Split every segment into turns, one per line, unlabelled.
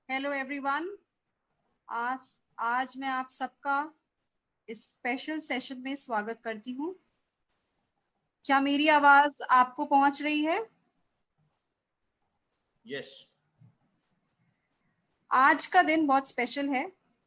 Hello everyone. आज आज मैं आप सबका इस स्पेशल सेशन में स्वागत करती हूँ। क्या मेरी आवाज आपको पहुंच रही है?
यस।
आज का दिन बहुत स्पेशल है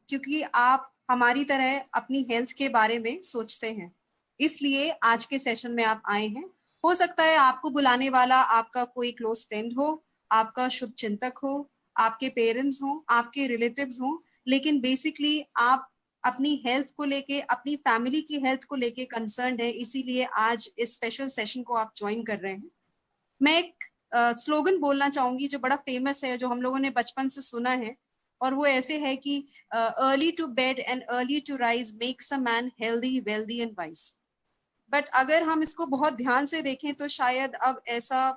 क्योंकि आप हमारी तरह अपनी हेल्थ के बारे में सोचते हैं, इसलिए आज के सेशन में आप आए हैं। हो सकता है आपको बुलाने वाला आपका कोई क्लोज फ्रेंड हो, आपका शुभ चिंतक हो, आपके पेरेंट्स हो, आपके रिलेटिव्स हो, लेकिन बेसिकली आप अपनी हेल्थ को लेके, अपनी फैमिली की हेल्थ को लेके कंसर्न्ड है, इसीलिए आज इस स्पेशल सेशन को आप ज्वाइन कर रहे हैं। मैं एक स्लोगन बोलना चाहूंगी जो बड़ा फेमस है, जो हम लोगों ने बचपन से सुना है, और वो ऐसे है कि early to bed and early to rise makes a man healthy wealthy and wise. But अगर हम इसको बहुत ध्यान से देखें तो शायद अब ऐसा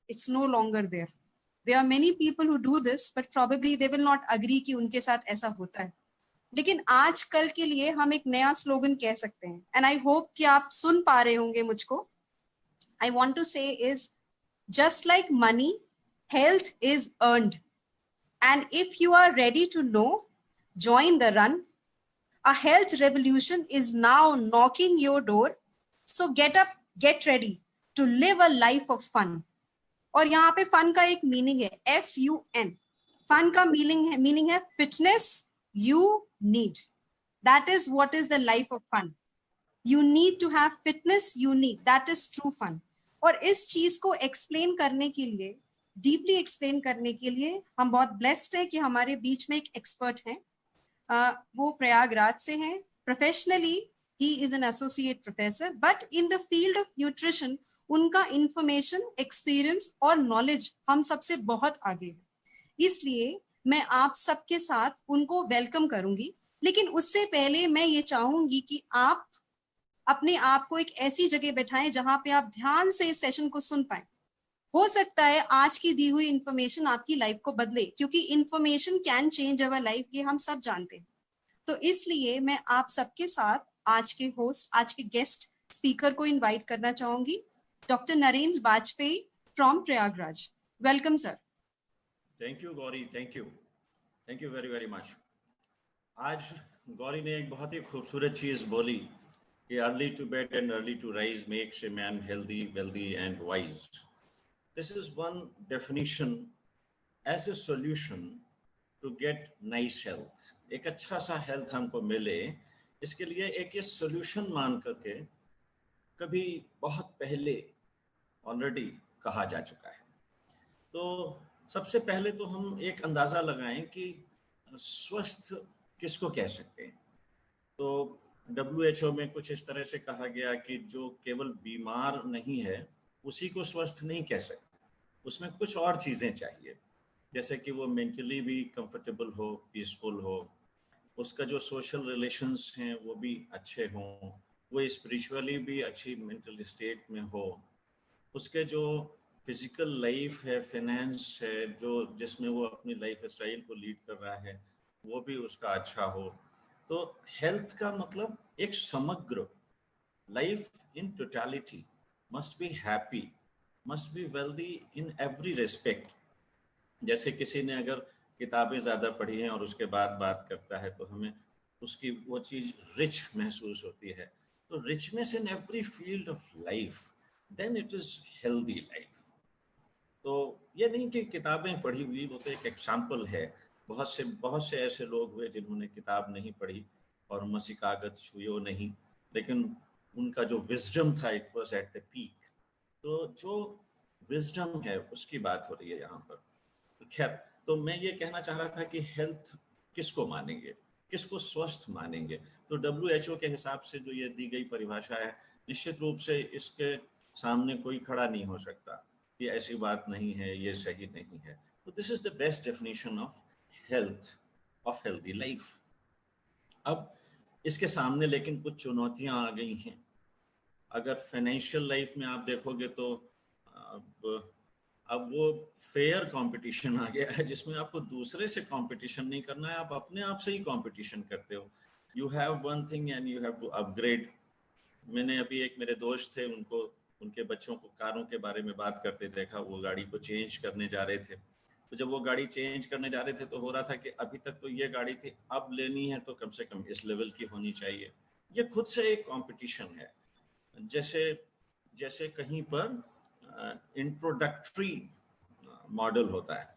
it's no longer there. There are many people who do this but probably they will not agree कि उनके साथ ऐसा होता है। लेकिन आज कल के लिए हम एक नया स्लोगन कह सकते हैं, एंड आई होप कि आप सुन पा रहे होंगे मुझको। आई वॉन्ट टू से is just like money, health is earned. And if you are ready to know, join the run. A health revolution is now knocking your door. So get up, get ready to live a life of fun. और यहाँ पे fun का एक meaning है, FUN। Fun का meaning है fitness you need. That is what is the life of fun. You need to have fitness you need, that is true fun. और इस चीज को एक्सप्लेन करने के लिए, डीपली एक्सप्लेन करने के लिए हम बहुत ब्लेस्ड है कि हमारे बीच में एक एक्सपर्ट हैं। वो प्रयागराज से हैं। Professionally he is an associate professor, but in the field of nutrition उनका इंफॉर्मेशन, एक्सपीरियंस और नॉलेज हम सबसे बहुत आगे है। इसलिए मैं आप सबके साथ उनको वेलकम करूंगी। लेकिन उससे पहले मैं ये चाहूंगी कि आप अपने आप को एक ऐसी जगह बैठाएं जहां पे आप ध्यान से इस सेशन को सुन पाए। हो सकता है आज की दी हुई इंफॉर्मेशन आपकी लाइफ को बदले, क्योंकि information can change our life, ये हम सब जानते हैं। तो इसलिए मैं आप सबके साथ आज के होस्ट, आज के गेस्ट स्पीकर को इनवाइट करना चाहूंगी, doctor Narendra Bajpai from Prayagraj. Welcome sir.
Thank you Gauri, thank you very very much. आज गौरी ने एक बहुत ही खूबसूरत चीज़ बोली कि early to bed and early to rise makes a man healthy wealthy and wise. This is one definition as a solution to get nice health. एक अच्छा सा हेल्थ हमको मिले, इसके लिए एक ये सॉल्यूशन मान करके कभी बहुत पहले ऑलरेडी कहा जा चुका है। तो सबसे पहले तो हम एक अंदाज़ा लगाएं कि स्वस्थ किसको कह सकते हैं। तो WHO में कुछ इस तरह से कहा गया कि जो केवल बीमार नहीं है उसी को स्वस्थ नहीं कह सकते, उसमें कुछ और चीज़ें चाहिए, जैसे कि वो मेंटली भी कंफर्टेबल हो, पीसफुल हो, उसका जो सोशल रिलेशंस हैं वो भी अच्छे हों, वो स्पिरिचुअली भी अच्छी मेंटल स्टेट में हो, उसके जो फिजिकल लाइफ है, फाइनेंस है, जो जिसमें वो अपनी लाइफ स्टाइल को लीड कर रहा है, वो भी उसका अच्छा हो। तो हेल्थ का मतलब एक समग्र life in totality must be happy, must be wealthy in every respect. जैसे किसी ने अगर किताबें ज़्यादा पढ़ी हैं और उसके बाद बात करता है तो हमें उसकी वो चीज़ रिच महसूस होती है। तो richness in every field of life, then it is healthy life. तो ये नहीं कि किताबें पढ़ी हुई, वो तो एक एग्जाम्पल है। बहुत से ऐसे लोग हुए जिन्होंने किताब नहीं पढ़ी और मसी कागज छुए नहीं, लेकिन उनका जो विजडम था it was at the peak. तो जो विजडम है उसकी बात हो रही है यहाँ पर। तो खैर, तो मैं ये कहना चाह रहा था कि हेल्थ किसको मानेंगे, किसको स्वस्थ मानेंगे। तो WHO के हिसाब से जो ये दी गई परिभाषा है, निश्चित रूप से इसके सामने कोई खड़ा नहीं हो सकता कि ऐसी बात नहीं है, ये सही नहीं है। तो this is the best definition of health, of healthy life. अब इसके सामने लेकिन कुछ चुनौतियां आ गई हैं। अगर फाइनेंशियल लाइफ में आप देखोगे तो अब वो फेयर कंपटीशन आ गया है, जिसमें आपको दूसरे से कंपटीशन नहीं करना है, आप अपने आप से ही कंपटीशन करते हो। You have one thing and you have to upgrade. मैंने अभी एक मेरे दोस्त थे, उनको उनके बच्चों को कारों के बारे में बात करते देखा, वो गाड़ी को चेंज करने जा रहे थे। तो तो जब वो गाड़ी चेंज करने जा रहे थे तो हो रहा था कि अभी तक तो ये गाड़ी थी, अब लेनी है तो कम से कम इस लेवल की होनी चाहिए। ये खुद से एक कंपटीशन है। जैसे जैसे कहीं पर इंट्रोडक्टरी मॉडल होता है,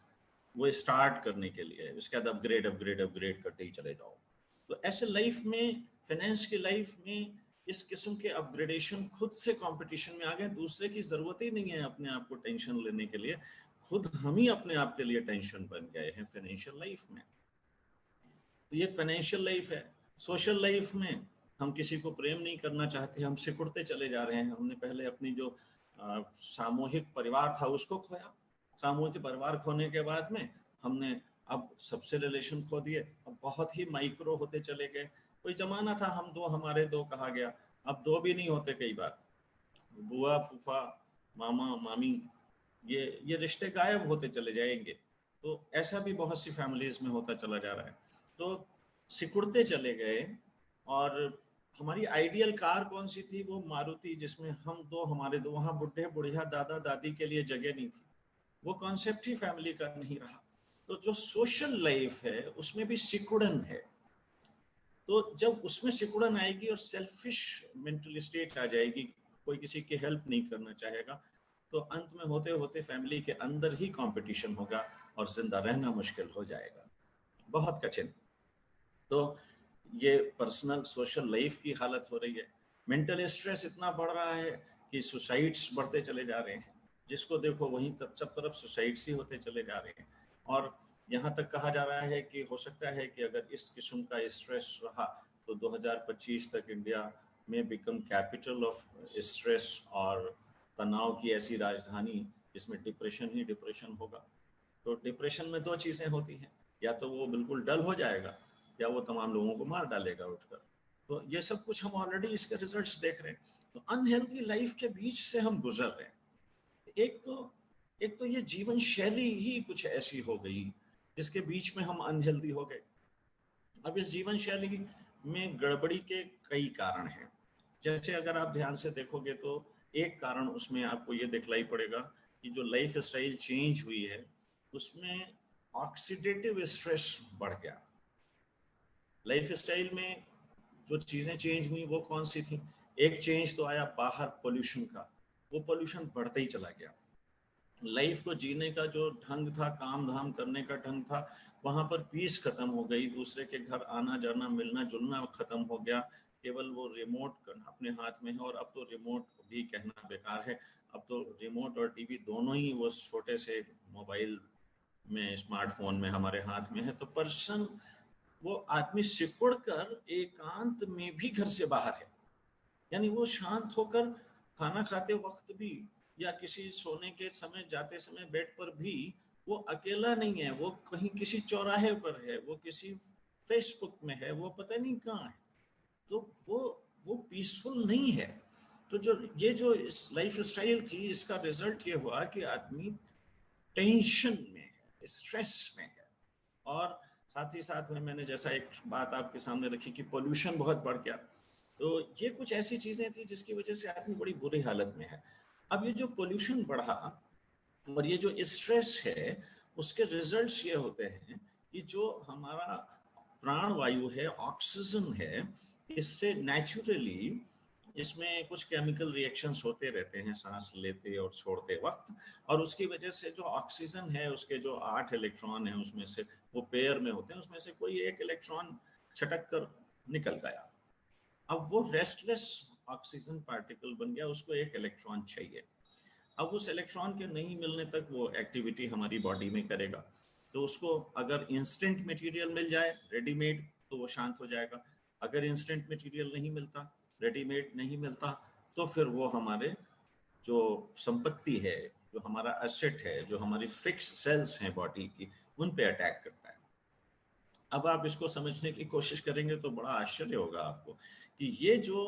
वो स्टार्ट करने के लिए, उसके बाद अपग्रेड अपग्रेड अपग्रेड करते ही चले जाओ। तो ऐसे लाइफ में, फाइनेंस की लाइफ में इस किस्म के अपग्रेडेशन खुद से कंपटीशन में आ गए। दूसरे की जरूरत ही नहीं है अपने आप को टेंशन लेने के लिए, खुद हम ही अपने आप के लिए टेंशन बन गए हैं फाइनेंशियल लाइफ में। तो ये फाइनेंशियल लाइफ है। सोशल लाइफ में हम किसी को प्रेम नहीं करना चाहते, हम सिकुड़ते चले जा रहे हैं। हमने पहले अपनी जो सामूहिक परिवार था उसको खोया। सामूहिक परिवार खोने के बाद में हमने अब सबसे रिलेशन खो दिए, अब बहुत ही माइक्रो होते चले गए। कोई जमाना था हम दो हमारे दो कहा गया, अब दो भी नहीं होते। कई बार बुआ फूफा मामा मामी, ये रिश्ते गायब होते चले जाएंगे। तो ऐसा भी बहुत सी फैमिलीज में होता चला जा रहा है। तो सिकुड़ते चले गए। और हमारी आइडियल कार कौन सी थी? वो मारुति, जिसमें हम दो हमारे दो, वहाँ बुढ़े बुढ़िया दादा दादी के लिए जगह नहीं थी। वो कॉन्सेप्ट ही फैमिली का नहीं रहा। तो जो सोशल लाइफ है उसमें भी सिकुड़न है। तो जब उसमें सिकुड़न आएगी और सेल्फिश मेंटल स्टेट आ जाएगी, कोई किसी की हेल्प नहीं करना चाहेगा, तो अंत में होते होते फैमिली के अंदर ही कंपटीशन होगा और जिंदा रहना मुश्किल हो जाएगा, बहुत कठिन। तो ये पर्सनल सोशल लाइफ की हालत हो रही है। मेंटल स्ट्रेस इतना बढ़ रहा है कि सुसाइड्स बढ़ते चले जा रहे हैं। जिसको देखो वहीं तब सब तरफ सुसाइड्स ही होते चले जा रहे हैं। और यहाँ तक कहा जा रहा है कि हो सकता है कि अगर इस किस्म का स्ट्रेस रहा तो 2025 तक इंडिया में बिकम कैपिटल ऑफ स्ट्रेस और तनाव की ऐसी राजधानी जिसमें डिप्रेशन ही डिप्रेशन होगा। तो डिप्रेशन में दो चीज़ें होती हैं, या तो वो बिल्कुल डल हो जाएगा या वो तमाम लोगों को मार डालेगा उठकर। तो ये सब कुछ हम ऑलरेडी इसके रिजल्ट्स देख रहे हैं। तो अनहेल्दी लाइफ के बीच से हम गुजर रहे हैं। एक तो ये जीवन शैली ही कुछ ऐसी हो गई जिसके बीच में हम अनहेल्दी हो गए। अब इस जीवन शैली में गड़बड़ी के कई कारण हैं। जैसे अगर आप ध्यान से देखोगे तो एक कारण उसमें आपको ये दिखलाई पड़ेगा कि जो लाइफ स्टाइल चेंज हुई है उसमें ऑक्सीडेटिव स्ट्रेस बढ़ गया। लाइफ स्टाइल में जो चीज़ें चेंज हुई वो कौन सी थी? एक चेंज तो आया बाहर पोल्यूशन का, वो पोल्यूशन बढ़ता ही चला गया। लाइफ को जीने का जो ढंग था, काम धाम करने का ढंग था, वहाँ पर पीस खत्म हो गई। दूसरे के घर आना जाना मिलना जुलना खत्म हो गया। केवल वो रिमोट अपने हाथ में है। और अब तो रिमोट भी कहना बेकार है, अब तो रिमोट और टीवी दोनों ही वो छोटे से मोबाइल में, स्मार्टफोन में हमारे हाथ में है। तो पर्सन, वो आदमी सिकुड़ कर एकांत में भी घर से बाहर है। यानी वो शांत होकर खाना खाते वक्त भी या किसी सोने के समय जाते समय बेड पर भी वो अकेला नहीं है, वो कहीं किसी चौराहे पर है, वो किसी फेसबुक में है, वो पता नहीं कहाँ है। तो वो पीसफुल नहीं है। तो जो इस लाइफ स्टाइल थी, इसका रिजल्ट ये हुआ कि आदमी टेंशन में है, स्ट्रेस में है। और साथ ही साथ में मैंने जैसा एक बात आपके सामने रखी कि पोल्यूशन बहुत बढ़ गया। तो ये कुछ ऐसी चीजें थी जिसकी वजह से आदमी बड़ी बुरी हालत में है। अब ये जो पोल्यूशन बढ़ा और ये जो स्ट्रेस है, उसके रिजल्ट्स ये होते हैं कि जो हमारा प्राण वायु है, ऑक्सीजन है, इससे नेचुरली इसमें कुछ केमिकल रिएक्शंस होते रहते हैं सांस लेते और छोड़ते वक्त। और उसकी वजह से जो ऑक्सीजन है, उसके जो 8 इलेक्ट्रॉन हैं उसमें से वो पेयर में होते हैं, उसमें से कोई एक इलेक्ट्रॉन छटक कर निकल गया। अब वो रेस्टलेस ऑक्सीजन पार्टिकल बन गया, उसको एक इलेक्ट्रॉन चाहिए। अब उस इलेक्ट्रॉन के नहीं मिलने तक वो एक्टिविटी हमारी बॉडी में करेगा। तो उसको अगर इंस्टेंट मटेरियल मिल जाए रेडीमेड तो वो शांत हो जाएगा। अगर इंस्टेंट मटेरियल नहीं मिलता, रेडीमेड नहीं मिलता, तो फिर वो हमारे जो संपत्ति है, जो हमारा एसेट है, जो हमारी फिक्स सेल्स हैं बॉडी की, उन पे अटैक करता है। अब आप इसको समझने की कोशिश करेंगे तो बड़ा आश्चर्य होगा आपको कि ये जो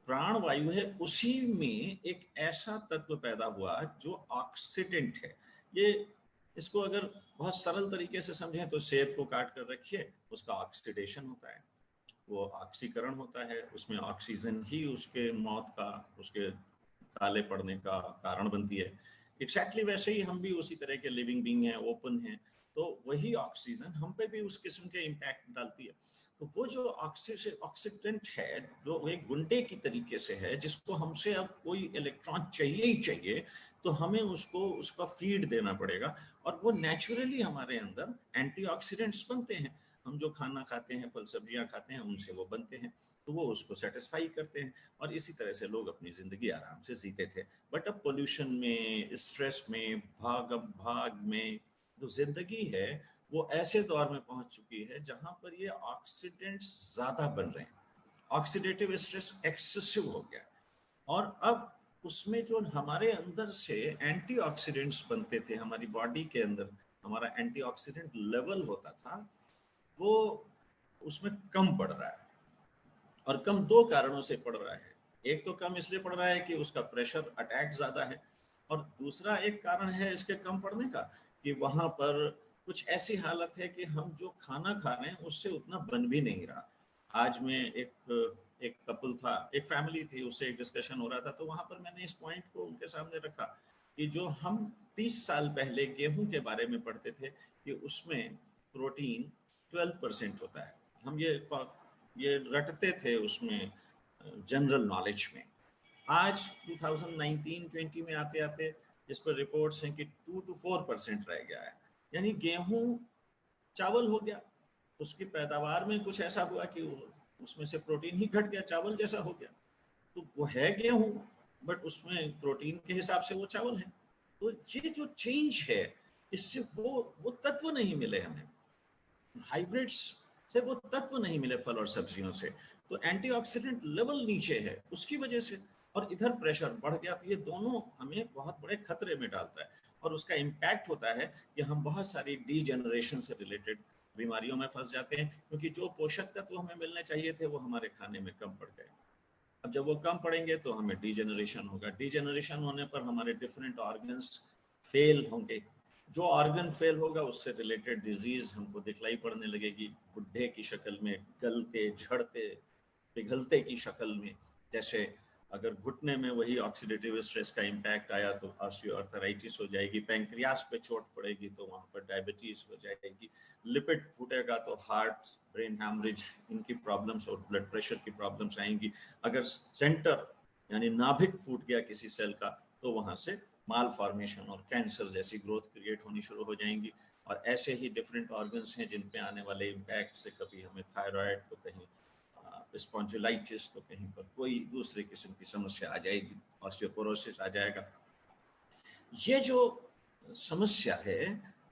प्राण वायु है उसी में एक ऐसा तत्व पैदा हुआ जो ऑक्सीडेंट है। ये इसको अगर बहुत सरल तरीके से समझें तो सेब को काट कर रखिए, उसका ऑक्सीडेशन होता है, वो ऑक्सीकरण होता है, उसमें ऑक्सीजन ही उसके मौत का, उसके काले पड़ने का कारण बनती है। एग्जैक्टली वैसे ही हम भी उसी तरह के लिविंग बीइंग हैं, ओपन हैं, तो वही ऑक्सीजन हम पे भी उस किस्म के इम्पैक्ट डालती है। तो वो जो ऑक्सीडेंट है, जो एक गुंडे की तरीके से है, जिसको हमसे अब कोई इलेक्ट्रॉन चाहिए ही चाहिए, तो हमें उसको उसका फीड देना पड़ेगा, और वो नेचुरली हमारे अंदर एंटीऑक्सीडेंट्स बनते हैं। हम जो खाना खाते हैं, फल सब्जियां खाते हैं, उनसे वो बनते हैं, तो वो उसको सेटिस्फाई करते हैं, और इसी तरह से लोग अपनी ज़िंदगी आराम से जीते थे। बट अब पोल्यूशन में, स्ट्रेस में, भाग में जो ज़िंदगी है, वो ऐसे दौर में पहुंच चुकी है जहां पर ये ऑक्सीडेंट्स ज़्यादा बन रहे हैं, ऑक्सीडेटिव स्ट्रेस एक्सेसिव हो गया, और अब उसमें जो हमारे अंदर से एंटीऑक्सीडेंट्स बनते थे, हमारी बॉडी के अंदर हमारा एंटीऑक्सीडेंट लेवल होता था, वो उसमें कम पड़ रहा है। और कम दो कारणों से पड़ रहा है। एक तो कम इसलिए पड़ रहा है कि उसका प्रेशर अटैक ज़्यादा है, और दूसरा एक कारण है इसके कम पड़ने का कि वहाँ पर कुछ ऐसी हालत है कि हम जो खाना खा रहे हैं उससे उतना बन भी नहीं रहा। आज मैं एक कपल था, एक फैमिली थी, उससे एक डिस्कशन हो रहा था, तो वहाँ पर मैंने इस पॉइंट को उनके सामने रखा कि जो हम 30 साल पहले गेहूं के बारे में पढ़ते थे कि उसमें प्रोटीन 12% होता है, हम ये रटते थे उसमें जनरल नॉलेज में। आज 2019-20 में आते आते इस पर रिपोर्ट्स हैं कि 2 to 4% रह गया है, यानी गेहूं चावल हो गया, उसकी पैदावार में कुछ ऐसा हुआ कि उसमें से प्रोटीन ही घट गया, चावल जैसा हो गया। तो वो है गेहूं, बट उसमें प्रोटीन के हिसाब से वो चावल है। तो ये जो चेंज है, इससे वो तत्व नहीं मिले हमें, हाइब्रिड्स से वो तत्व नहीं मिले फल और सब्जियों से, तो एंटीऑक्सीडेंट लेवल नीचे है उसकी वजह से, और इधर प्रेशर बढ़ गया, तो ये दोनों हमें बहुत बड़े खतरे में डालता है, और उसका इम्पैक्ट होता है कि हम बहुत सारी डीजेनरेशन से रिलेटेड बीमारियों में फंस जाते हैं, क्योंकि जो पोषक तत्व हमें मिलने चाहिए थे वो हमारे खाने में कम पड़ गए। अब जब वो कम पड़ेंगे तो हमें डीजेनरेशन होगा, डीजेनरेशन होने पर हमारे डिफरेंट ऑर्गन्स फेल होंगे, जो ऑर्गन फेल होगा उससे रिलेटेड डिजीज हमको दिखलाई पड़ने लगेगी, बुढ़े की शक्ल में, गलते, झड़ते, पिघलते की शक्ल में। जैसे अगर घुटने में वही ऑक्सीडेटिव स्ट्रेस का इम्पैक्ट आया तो ऑस्टियोआर्थराइटिस हो जाएगी, पैंक्रियास पे चोट पड़ेगी तो वहाँ पर डायबिटीज हो जाएगी, लिपिड फूटेगा तो हार्ट, ब्रेन हैमरेज, इनकी प्रॉब्लम्स और ब्लड प्रेशर की प्रॉब्लम्स आएंगी। अगर सेंटर यानी नाभिक फूट गया किसी सेल का तो वहाँ से माल फॉर्मेशन और कैंसर जैसी ग्रोथ क्रिएट होनी शुरू हो जाएंगी। और ऐसे ही डिफरेंट ऑर्गन्स हैं जिन पे आने वाले इम्पैक्ट से कभी हमें थायराइड, तो कहीं स्पॉन्जिलाइटिस, तो कहीं पर कोई दूसरे किस्म की समस्या आ जाएगी, ऑस्टियोपोरोसिस आ जाएगा। ये जो समस्या है,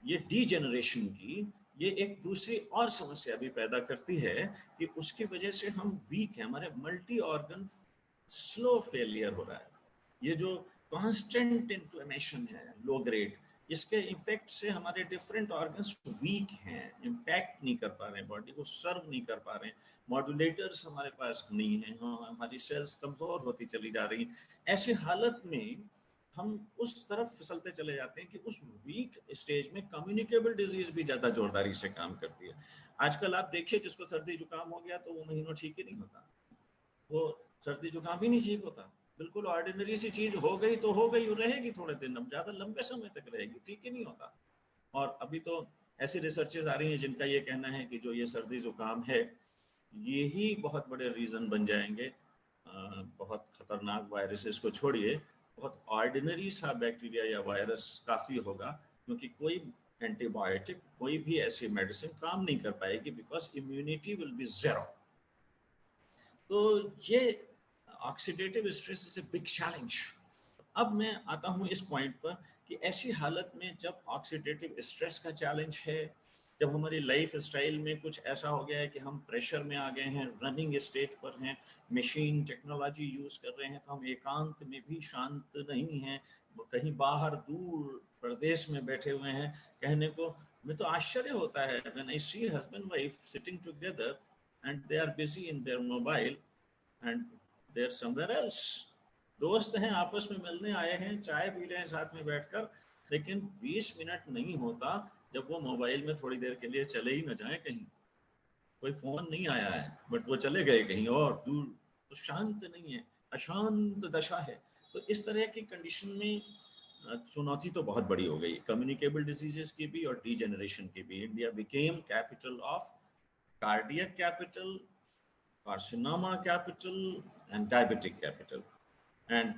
ये डीजेनरेशन की, ये एक दूसरी और समस्या भी पैदा करती है कि उसकी वजह से हम वीक हैं, हमारे मल्टी ऑर्गन स्लो फेलियर हो रहा है। ये जो कांस्टेंट इन्फ्लेमेशन है, लो ग्रेड, इसके इफेक्ट से हमारे डिफरेंट ऑर्गन्स वीक हैं, इम्पैक्ट नहीं कर पा रहे हैं, बॉडी को सर्व नहीं कर पा रहे हैं, मॉड्यूलेटर्स हमारे पास नहीं है, हमारी सेल्स कमजोर होती चली जा रही हैं। ऐसी हालत में हम उस तरफ फिसलते चले जाते हैं कि उस वीक स्टेज में कम्युनिकेबल डिजीज भी ज्यादा जोरदारी से काम करती है। आजकल आप देखिए, जिसको सर्दी जुकाम हो गया तो वो महीनों ठीक ही नहीं होता, वो सर्दी जुकाम ही नहीं ठीक होता, बिल्कुल ऑर्डिनरी सी चीज हो गई तो हो गई, रहेगी थोड़े दिन, अब ज्यादा लंबे समय तक रहेगी, ठीक ही नहीं होता। और अभी तो ऐसी रिसर्चेस आ रही हैं जिनका ये कहना है कि जो ये सर्दी जुकाम है, ये ही बहुत बड़े रीजन बन जाएंगे, बहुत खतरनाक वायरसेस को छोड़िए, बहुत ऑर्डिनरी सा बैक्टीरिया या वायरस काफ़ी होगा, क्योंकि कोई एंटीबायोटिक, कोई भी ऐसी मेडिसिन काम नहीं कर पाएगी, because immunity will be zero. तो ये oxidative stress is a big challenge. अब मैं आता हूँ इस पॉइंट पर कि ऐसी हालत में जब ऑक्सीडेटिव स्ट्रेस का चैलेंज है, जब हमारी लाइफ स्टाइल में कुछ ऐसा हो गया है कि हम प्रेशर में आ गए हैं, रनिंग स्टेट पर हैं, मशीन टेक्नोलॉजी यूज़ कर रहे हैं, तो हम एकांत में भी शांत नहीं हैं, कहीं बाहर दूर प्रदेश में बैठे हुए हैं। कहने को मैं तो आश्चर्य होता है when I see husband wife sitting together and they are busy in their mobile and they are somewhere else. दोस्त हैं, आपस में मिलने आए हैं, चाय पी रहे हैं साथ में बैठकर, लेकिन 20 मिनट नहीं होता जब वो मोबाइल में थोड़ी देर के लिए चले ही न जाए कहीं, कोई फोन नहीं आया है बट वो चले गए कहीं और दूर, तो शांत नहीं है, अशांत दशा है। तो इस तरह की कंडीशन में चुनौती तो बहुत बड़ी हो गई, कम्युनिकेबल डिजीजेस की भी और डीजेनरेशन की भी। India became capital of cardiac capital, carcinoma capital, and diabetic capital. And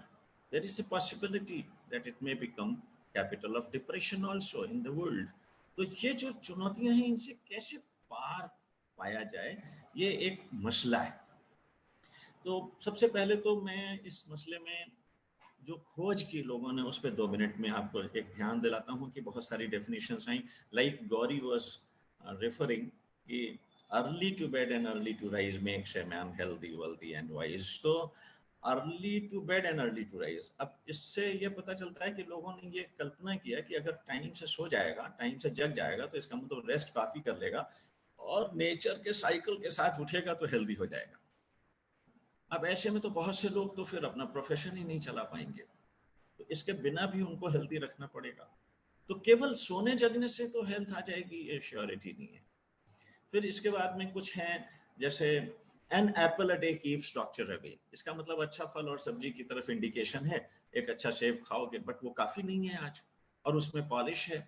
there is a possibility that it may become capital of depression also in the world. तो ये जो चुनौतियां हैं, इनसे कैसे पार पाया जाए, ये एक मसला है। तो सबसे पहले तो मैं इस मसले में जो खोज की लोगों ने, उस पर 2 मिनट में आपको एक ध्यान दिलाता हूँ कि बहुत सारी डेफिनेशंस आई, लाइक गौरी वाज रेफरिंग कि early to bed and early to rise makes a man healthy wealthy and wise. तो early to bed and early to rise, अब इससे ये पता चलता है कि लोगों ने ये कल्पना किया कि अगर टाइम से सो जाएगा, टाइम से जग जाएगा, तो इसका मतलब रेस्ट काफी कर लेगा और नेचर के साइकिल के साथ उठेगा तो हेल्दी हो जाएगा। अब ऐसे में तो बहुत से लोग तो फिर अपना प्रोफेशन ही नहीं चला पाएंगे, तो इसके बिना भी उनको हेल्दी रखना पड़ेगा। तो केवल सोने जगने से तो हेल्थ आ जाएगी, ये श्योरिटी नहीं है। फिर इसके बाद में कुछ हैं, जैसे an apple a day keeps doctor away. इसका मतलब अच्छा फल और सब्जी की तरफ इंडिकेशन है, एक अच्छा सेब खाओगे, बट वो काफी नहीं है आज, और उसमें पॉलिश है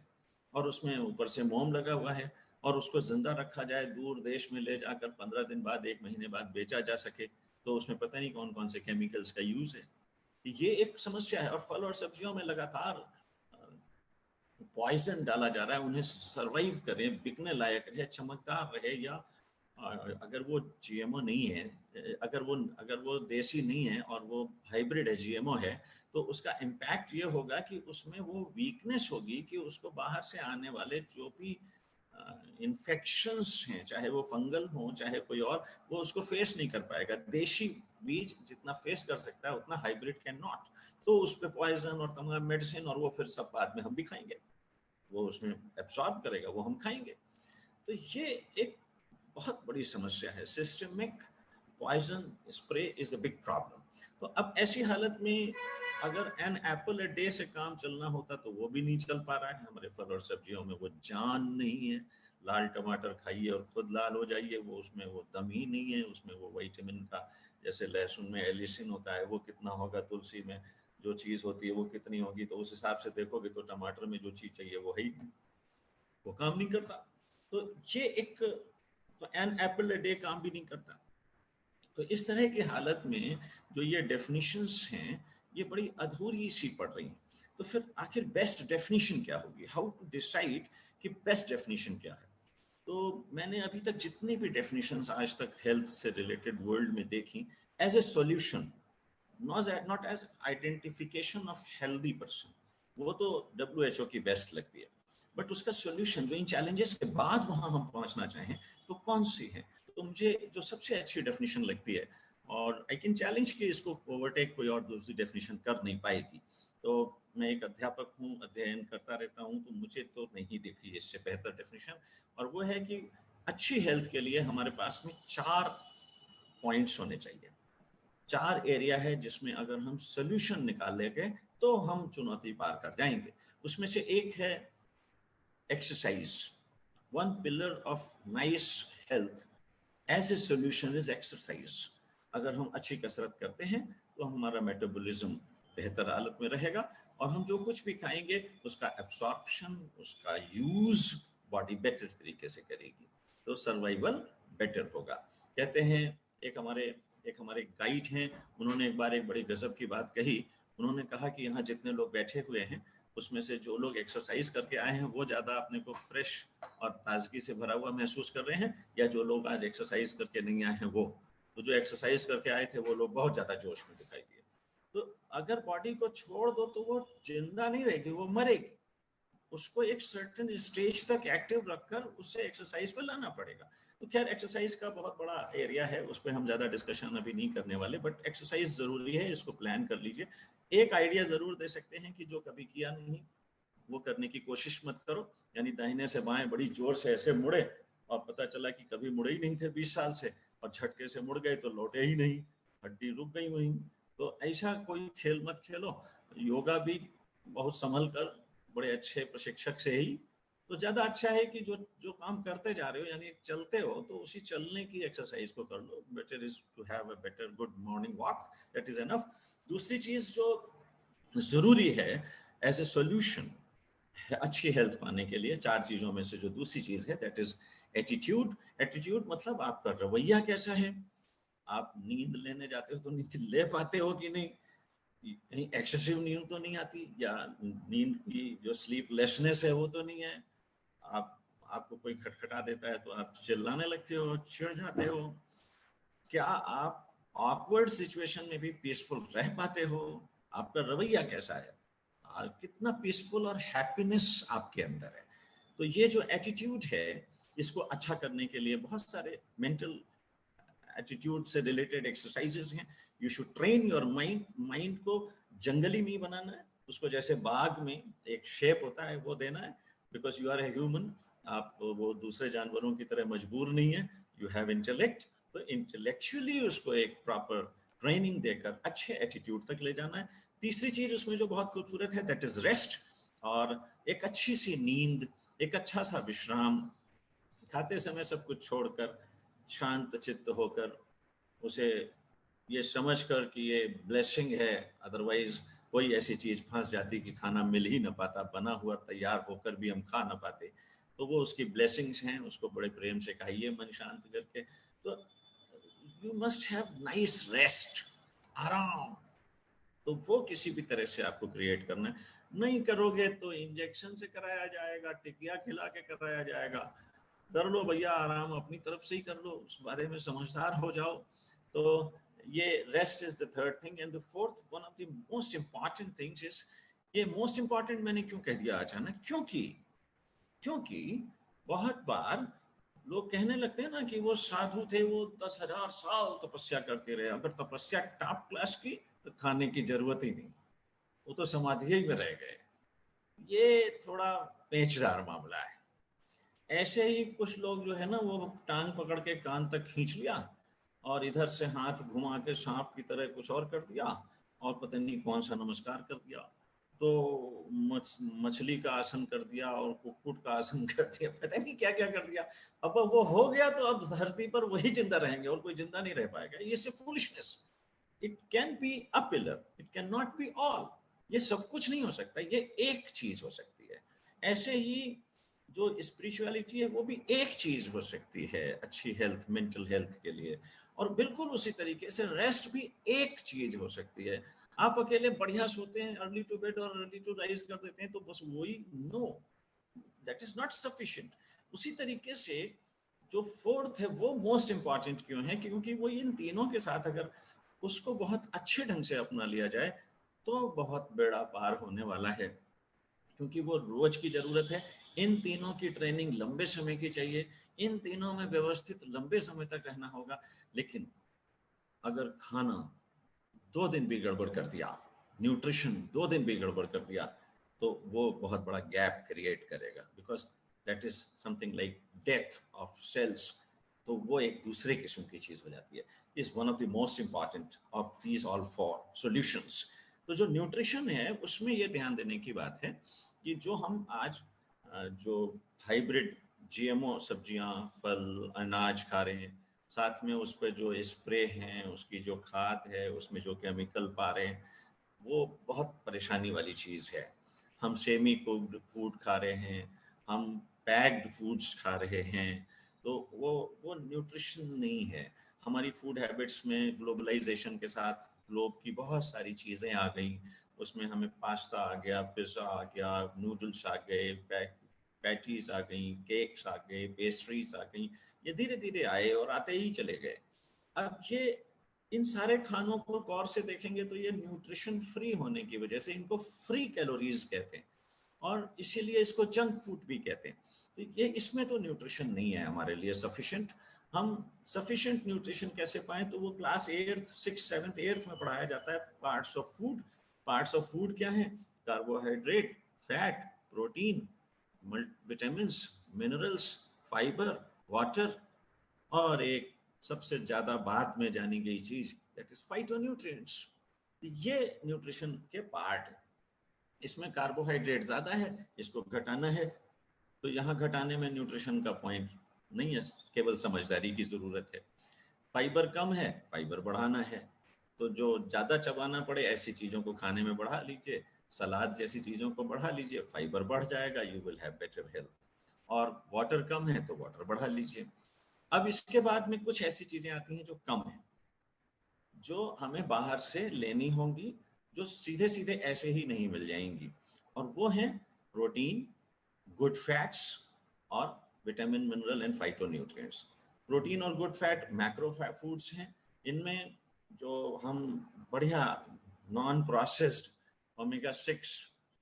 और उसमें ऊपर से मोम लगा हुआ है, और उसको जिंदा रखा जाए, दूर देश में ले जाकर 15 दिन बाद, 1 महीने बाद बेचा जा सके, तो उसमें पता नहीं कौन कौन से केमिकल्स का यूज है। ये एक समस्या है। और फल और सब्जियों में लगातार पॉइजन डाला जा रहा है, उन्हें सरवाइव करें, बिकने लायक रहे, चमकदार रहे, या अगर वो जीएमओ नहीं है, अगर वो देसी नहीं है और वो हाइब्रिड है, जीएमओ है, तो उसका इम्पैक्ट ये होगा कि उसमें वो वीकनेस होगी कि उसको बाहर से आने वाले जो भी इन्फेक्शंस हैं, चाहे वो फंगल हो चाहे कोई और, वो उसको फेस नहीं कर पाएगा। देशी बीज जितना फेस कर सकता है उतना हाइब्रिड कैन नॉट। तो उस पर पॉइजन और तमाम मेडिसिन, और वो फिर सब बाद में हम भी खाएंगे, वो उसमें एब्सॉर्ब करेगा, वो हम खाएंगे। तो ये एक बहुत बड़ी समस्या है। Systemic poison spray is a big problem. तो अब ऐसी हालत में अगर एन एप्पल अ डे से काम चलना होता तो वो भी नहीं चल पा रहा है। हमारे फल और सब्जियों में वो जान नहीं है। लाल टमाटर खाइए और खुद लाल हो जाइए, वो उसमें वो दम ही नहीं है। उसमें वो विटामिन का, जैसे लहसुन में एलिसिन होता है, वो कितना होगा, तुलसी में जो चीज़ होती है वो कितनी होगी, तो उस हिसाब से देखोगे तो टमाटर में जो चीज़ चाहिए वो है ही, वो काम नहीं करता। तो ये एक, तो एन एप्पल अ डे काम भी नहीं करता। तो इस तरह की हालत में जो ये डेफिनेशंस हैं, ये बड़ी अधूरी सी पड़ रही हैं। तो फिर आखिर बेस्ट डेफिनेशन क्या होगी, हाउ टू डिसाइड कि बेस्ट डेफिनेशन क्या है। तो मैंने अभी तक जितनी भी डेफिनेशंस आज तक हेल्थ से रिलेटेड वर्ल्ड में देखी, as a solution, not as identification of healthy person, वो तो WHO की बेस्ट लगती है, बट उसका सॉल्यूशन जो इन चैलेंजेस के बाद वहां हम पहुंचना चाहें तो कौन सी है। तो मुझे जो सबसे अच्छी डेफिनेशन लगती है, और आई कैन चैलेंज कि इसको ओवरटेक कोई और दूसरी डेफिनेशन कर नहीं पाएगी। तो मैं एक अध्यापक हूँ, अध्ययन करता रहता हूँ, तो मुझे तो नहीं दिखी इससे बेहतर डेफिनेशन। और वो है कि अच्छी हेल्थ के लिए हमारे पास में 4 पॉइंट्स होने चाहिए। 4 एरिया है जिसमें अगर हम सोल्यूशन निकाल लेंगे तो हम चुनौती पार कर जाएंगे। उसमें से एक है exercise. One pillar of nice health as a solution is exercise. अगर हम अच्छी कसरत करते हैं तो हमारा मेटाबॉलिज्म बेहतर हालत में रहेगा, और हम जो कुछ भी खाएंगे उसका एब्सॉर्प्शन, उसका यूज बॉडी बेटर तरीके से करेगी, तो सर्वाइवल बेटर होगा। कहते हैं, एक हमारे गाइड हैं, उन्होंने एक बार एक बड़ी गजब की बात कही। उन्होंने कहा कि यहाँ जितने लोग बैठे हुए हैं उसमें से जो लोग एक्सरसाइज करके आए हैं वो ज़्यादा अपने को फ्रेश और ताजगी से भरा हुआ महसूस कर रहे हैं, या जो लोग आज एक्सरसाइज करके नहीं आए हैं वो। तो जो एक्सरसाइज करके आए थे वो लोग बहुत ज़्यादा जोश में दिखाई दिए। तो अगर बॉडी को छोड़ दो तो वो जिंदा नहीं रहेगी, वो मरेगी। उसको एक सर्टेन स्टेज तक एक्टिव रखकर उससे एक्सरसाइज पे लाना पड़ेगा। तो खैर एक्सरसाइज का बहुत बड़ा एरिया है, उस पर हम ज़्यादा डिस्कशन अभी नहीं करने वाले, बट एक्सरसाइज ज़रूरी है, इसको प्लान कर लीजिए। एक आइडिया ज़रूर दे सकते हैं कि जो कभी किया नहीं वो करने की कोशिश मत करो। यानी दाहिने से बाएं बड़ी जोर से ऐसे मुड़े और पता चला कि कभी मुड़े ही नहीं थे 20 साल से, और झटके से मुड़ गए तो लौटे ही नहीं, हड्डी रुक गई वहीं। तो ऐसा कोई खेल मत खेलो। योगा भी बहुत संभल कर, बड़े अच्छे प्रशिक्षक से ही, तो ज़्यादा अच्छा है कि जो जो काम करते जा रहे हो, यानी चलते हो तो उसी चलने की एक्सरसाइज को कर लो। Better is to have a better good morning walk, that is enough. दूसरी चीज़ जो ज़रूरी है एज ए सॉल्यूशन अच्छी हेल्थ पाने के लिए 4 चीजों में से जो दूसरी चीज है दैट इज एटीट्यूड। एटीट्यूड मतलब आपका रवैया कैसा है, आप नींद लेने जाते हो तो नींद ले पाते हो कि नहीं, कहीं एक्सेसिव नींद तो नहीं आती, या नींद की जो स्लीपलेसनेस है वो तो नहीं है, आपको कोई खटखटा देता है तो आप चिल्लाने लगते हो, चिढ़ जाते हो, क्या आप ऑकवर्ड सिचुएशन में भी पीसफुल रह पाते हो, आपका रवैया कैसा है, कितना पीसफुल और हैप्पीनेस आपके अंदर है। तो ये जो एटीट्यूड है इसको अच्छा करने के लिए बहुत सारे मेंटल एटीट्यूड से रिलेटेड एक्सरसाइजेस हैं। You should train your mind. Mind को जंगली नहीं बनाना है, उसको जैसे बाग में एक शेप होता है वो देना है, because you are a human, आप वो दूसरे जानवरों की तरह मजबूर नहीं है, यू हैव इंटेलेक्ट, तो इंटेलेक्चुअली उसको एक प्रॉपर ट्रेनिंग देकर अच्छे एटीट्यूड तक ले जाना है। तीसरी चीज उसमें जो बहुत खूबसूरत है दैट इज रेस्ट, और एक अच्छी सी नींद, एक अच्छा सा विश्राम, खाते समय सब कुछ छोड़कर शांत चित्त होकर उसे ये समझ कर कि ये ब्लेसिंग है, अदरवाइज कोई ऐसी चीज फंस जाती कि खाना मिल ही ना पाता, बना हुआ तैयार होकर भी हम खा ना पाते, तो वो उसकी ब्लेसिंग्स हैं, उसको बड़े प्रेम से खाइए मन शांत करके। तो you must have nice rest, आराम, तो वो किसी भी तरह से आपको क्रिएट करना है। नहीं करोगे तो इंजेक्शन से कराया जाएगा, टिकिया खिला के कराया जाएगा, कर लो भैया आराम, अपनी तरफ से ही कर लो, उस बारे में समझदार हो जाओ। तो ये rest is the third thing. And the fourth one of the most important things is, ये मोस्ट इंपॉर्टेंट मैंने क्यों कह दिया अचानक, क्योंकि बहुत बार लोग कहने लगते हैं ना कि वो साधु थे, वो 10,000 साल तपस्या करते रहे, अगर तपस्या टॉप क्लास की तो खाने की जरूरत ही नहीं, वो तो समाधि ही में रह गए। ये थोड़ा पेचदार मामला है। ऐसे ही कुछ लोग जो है ना वो टांग पकड़ के कान तक खींच लिया और इधर से हाथ घुमा के सांप की तरह कुछ और कर दिया और पता नहीं कौन सा नमस्कार कर दिया, तो मछली का आसन कर दिया और कुक्कुट का आसन कर दिया, पता नहीं क्या क्या कर दिया। अब वो हो गया तो अब धरती पर वही जिंदा रहेंगे और कोई जिंदा नहीं रह पाएगा। ये सिर्फ foolishness. It can be a pillar, it can not be all. ये सब कुछ नहीं हो सकता, ये एक चीज हो सकती है। ऐसे ही जो स्पिरिचुअलिटी है वो भी एक चीज हो सकती है अच्छी हेल्थ, मेंटल हेल्थ के लिए। और बिल्कुल उसी तरीके से रेस्ट भी एक चीज हो सकती है। आप अकेले बढ़िया सोते हैं, अर्ली टू बेड और अर्ली टू राइज कर देते हैं तो बस वही, no, that is not sufficient. उसी तरीके से जो फोर्थ है वो मोस्ट इंपॉर्टेंट क्यों है, क्योंकि वो इन तीनों के साथ अगर उसको बहुत अच्छे ढंग से अपना लिया जाए तो बहुत बेड़ा पार होने वाला है, क्योंकि वो रोज की जरूरत है। इन तीनों की ट्रेनिंग लंबे समय की चाहिए, इन तीनों में व्यवस्थित लंबे समय तक रहना होगा। लेकिन अगर खाना 2 दिन भी गड़बड़ कर दिया, न्यूट्रिशन 2 दिन भी गड़बड़ कर दिया, तो वो बहुत बड़ा गैप क्रिएट करेगा, because that is something like death of cells. तो वो एक दूसरे किस्म की चीज हो जाती है। Is one of the most important of these all 4 solutions. तो जो न्यूट्रिशन है उसमें ये ध्यान देने की बात है कि जो हम आज जो हाइब्रिड जीएमओ सब्जियां, फल, अनाज खा रहे हैं, साथ में उस पर जो स्प्रे हैं, उसकी जो खाद है, उसमें जो केमिकल पा रहे हैं, वो बहुत परेशानी वाली चीज़ है। हम सेमी कुक्ड फूड खा रहे हैं, हम पैक्ड फूड्स खा रहे हैं, तो वो न्यूट्रिशन नहीं है। हमारी फूड हैबिट्स में ग्लोबलाइजेशन के साथ ग्लोब की बहुत सारी चीज़ें आ गई, उसमें हमें पास्ता आ गया, पिज़्ज़ा आ गया, नूडल्स आ गए, पैटीज आ गई, केक्स आ गए, पेस्ट्रीज आ गई, ये धीरे धीरे आए और आते ही चले गए। अब ये इन सारे खानों को गौर से देखेंगे तो ये न्यूट्रिशन फ्री होने की वजह से इनको फ्री कैलोरीज कहते हैं और इसीलिए इसको जंक फूड भी कहते हैं। तो ये इसमें तो न्यूट्रिशन नहीं है हमारे लिए सफिशिएंट। हम सफिशिएंट न्यूट्रिशन कैसे पाएं, तो वो class 8th 6th 7th 8th में पढ़ाया जाता है, parts of food. Parts of food क्या है? Carbohydrate, fat, protein, vitamin, minerals, fibre, water, और एक सबसे ज्यादा बाद में जानी गई चीज दैट इज फाइटोन्यूट्रिएंट्स। ये न्यूट्रिशन के पार्ट है। इसमें कार्बोहाइड्रेट ज्यादा है, इसको घटाना है, तो यहाँ घटाने में न्यूट्रिशन का पॉइंट नहीं है, केवल समझदारी की जरूरत है। फाइबर कम है, फाइबर बढ़ाना है, तो जो ज्यादा चबाना पड़े ऐसी चीजों को खाने में बढ़ा लीजिए, सलाद जैसी चीज़ों को बढ़ा लीजिए, फाइबर बढ़ जाएगा, you will have better health. और वाटर कम है तो वाटर बढ़ा लीजिए। अब इसके बाद में कुछ ऐसी चीज़ें आती हैं जो कम हैं, जो हमें बाहर से लेनी होंगी, जो सीधे सीधे ऐसे ही नहीं मिल जाएंगी, और वो हैं प्रोटीन, गुड फैट्स और vitamin, mineral and phytonutrients. Protein और गुड फैट मैक्रो फूड्स हैं। इनमें जो हम बढ़िया नॉन प्रोसेस्ड ओमेगा 6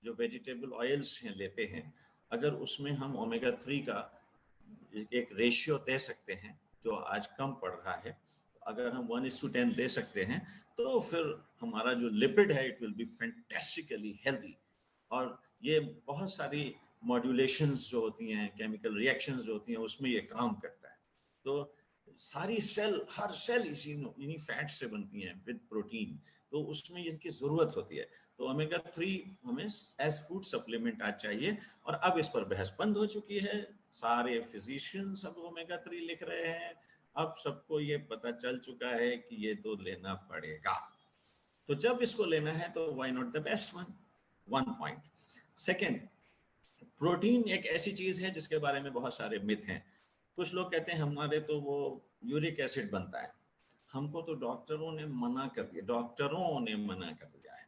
जो वेजिटेबल ऑयल्स हैं लेते हैं, अगर उसमें हम ओमेगा 3 का एक रेशियो दे सकते हैं जो आज कम पड़ रहा है, अगर हम 1:10 दे सकते हैं, तो फिर हमारा जो लिपिड है it will be fantastically healthy. और ये बहुत सारी मॉड्यूलेशंस जो होती हैं, केमिकल रिएक्शंस जो होती हैं, उसमें ये काम करता है। तो सारी सेल, हर सेल इन्हीं फैट से बनती हैं विद प्रोटीन, तो उसमें इसकी ज़रूरत होती है। तो ओमेगा 3 हमें एज फूड सप्लीमेंट आज चाहिए, और अब इस पर बहस बंद हो चुकी है। सारे फिजिशियंस अब ओमेगा 3 लिख रहे हैं। अब सबको ये पता चल चुका है कि ये तो लेना पड़ेगा। तो जब इसको लेना है तो why not the best one point. Second, protein एक ऐसी चीज है जिसके बारे में बहुत सारे मिथ हैं। कुछ लोग कहते हैं हमारे तो वो यूरिक एसिड बनता है, हमको तो डॉक्टरों ने मना कर दिया, डॉक्टरों ने मना कर दिया है।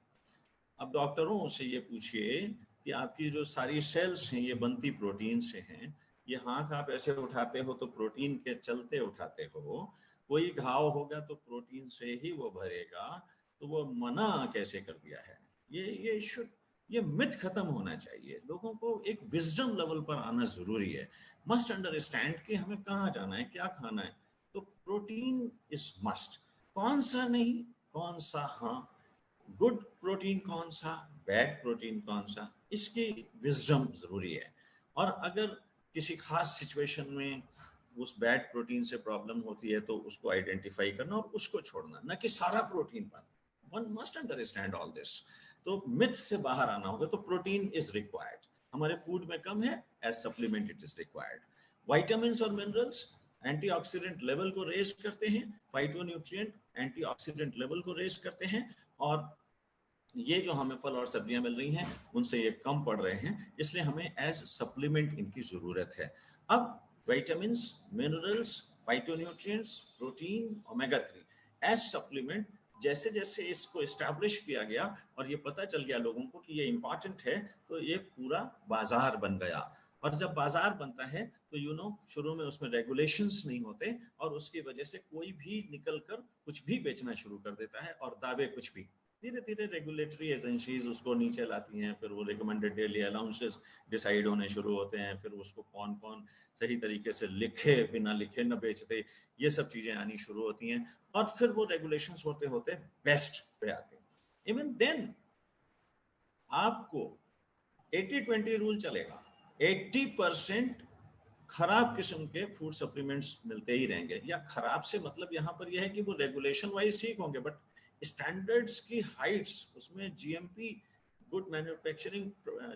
अब डॉक्टरों से ये पूछिए कि आपकी जो सारी सेल्स हैं ये बनती प्रोटीन से हैं, ये हाथ आप ऐसे उठाते हो तो प्रोटीन के चलते उठाते हो, कोई घाव होगा तो प्रोटीन से ही वो भरेगा, तो वो मना कैसे कर दिया है? ये मिथ खत्म होना चाहिए। लोगों को एक विजडम लेवल पर आना जरूरी है, मस्ट अंडरस्टैंड कि हमें कहाँ जाना है, क्या खाना है। तो प्रोटीन इज मस्ट। कौन सा नहीं, कौन सा हाँ, गुड प्रोटीन कौन सा, बैड प्रोटीन कौन सा, इसकी विजडम जरूरी है। और अगर किसी खास सिचुएशन में उस बैड प्रोटीन से प्रॉब्लम होती है तो उसको आइडेंटिफाई करना और उसको छोड़ना, न कि सारा प्रोटीन पर। One must understand all this. तो मिथ से बाहर आना होगा। तो प्रोटीन इज रिक्वायर्ड, हमारे फूड में कम है, as supplement it is required. Vitamin और मिनरल्स एंटीऑक्सीडेंट लेवल को रेज करते हैं, फाइटोन्यूट्रिएंट एंटीऑक्सीडेंट लेवल को रेज करते हैं, और ये जो हमें फल और सब्जियां मिल रही हैं उनसे ये कम पड़ रहे हैं, इसलिए हमें एज सप्लीमेंट इनकी जरूरत है। अब vitamin, minerals, phytonutrients, protein, omega 3 as supplement, जैसे जैसे इसको एस्टैब्लिश किया गया और ये पता चल गया लोगों को कि ये इंपॉर्टेंट है, तो ये पूरा बाजार बन गया। और जब बाजार बनता है तो शुरू में उसमें रेगुलेशंस नहीं होते, और उसकी वजह से कोई भी निकल कर कुछ भी बेचना शुरू कर देता है, और दावे कुछ भी। धीरे धीरे रेगुलेटरी एजेंसीज उसको नीचे लाती हैं, फिर वो रिकमेंडेड डेली अलाउंसेस डिसाइड होने शुरू होते हैं, फिर उसको कौन कौन सही तरीके से लिखे बिना लिखे न बेचते, ये सब चीज़ें आनी शुरू होती हैं, और फिर वो रेगुलेशंस होते होते बेस्ट पे आते हैं। इवन देन आपको 80-20 रूल चलेगा, 80% खराब किस्म के फूड सप्लीमेंट्स मिलते ही रहेंगे। या खराब से मतलब यहाँ पर यह है कि वो रेगुलेशन वाइज ठीक होंगे, बट स्टैंडर्ड्स की हाइट्स, उसमें जीएमपी गुड मैन्युफैक्चरिंग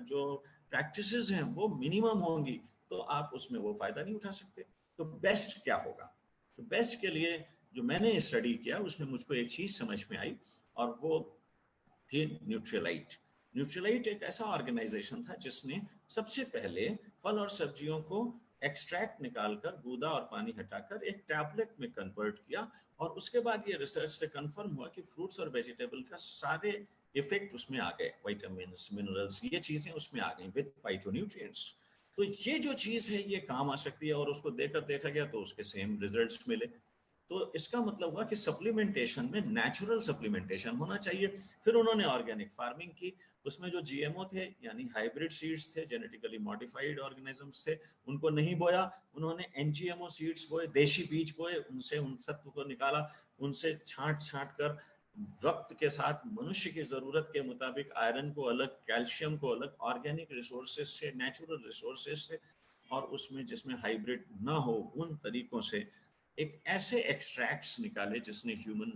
जो प्रैक्टिसेस हैं वो मिनिमम होंगी, तो आप उसमें वो फायदा नहीं उठा सकते। तो बेस्ट क्या होगा? तो बेस्ट के लिए जो मैंने स्टडी किया उसमें मुझको एक चीज समझ में आई, और वो थी न्यूट्रिलाइट। न्यूट्रिलाइट एक ऐसा ऑर्गेनाइजेशन था जिसने सबसे पहले फल और सब्जियों को एक्सट्रैक्ट निकालकर, गूदा और पानी हटाकर एक टैबलेट में कन्वर्ट किया, और उसके बाद ये रिसर्च से कंफर्म हुआ कि फ्रूट्स और वेजिटेबल का सारे इफेक्ट उसमें आ गए, विटामिन, मिनरल्स, ये चीजें उसमें आ गई विद फाइटोन्यूट्रिएंट्स। तो ये जो चीज है ये काम आ सकती है, और उसको देखकर देखा गया तो उसके सेम रिजल्ट्स मिले। तो इसका मतलब हुआ कि सप्लीमेंटेशन में नेचुरल सप्लीमेंटेशन होना चाहिए। फिर उन्होंने ऑर्गेनिक फार्मिंग की, उसमें जो जीएमओ थे यानी हाइब्रिड सीड्स थे, जेनेटिकली मॉडिफाइड ऑर्गेनिजम्स थे, उनको नहीं बोया। उन्होंने एनजीएमओ सीड्स बोए, देशी बीज बोए, उनसे उन सत्व को निकाला, उनसे छांट छांट कर वक्त के साथ मनुष्य की जरूरत के मुताबिक आयरन को अलग, कैल्शियम को अलग, ऑर्गेनिक रिसोर्सेज से, नेचुरल रिसोर्सेज से, और उसमें जिसमें हाइब्रिड ना हो उन तरीकों से एक ऐसे एक्सट्रैक्ट्स निकाले जिसने ह्यूमन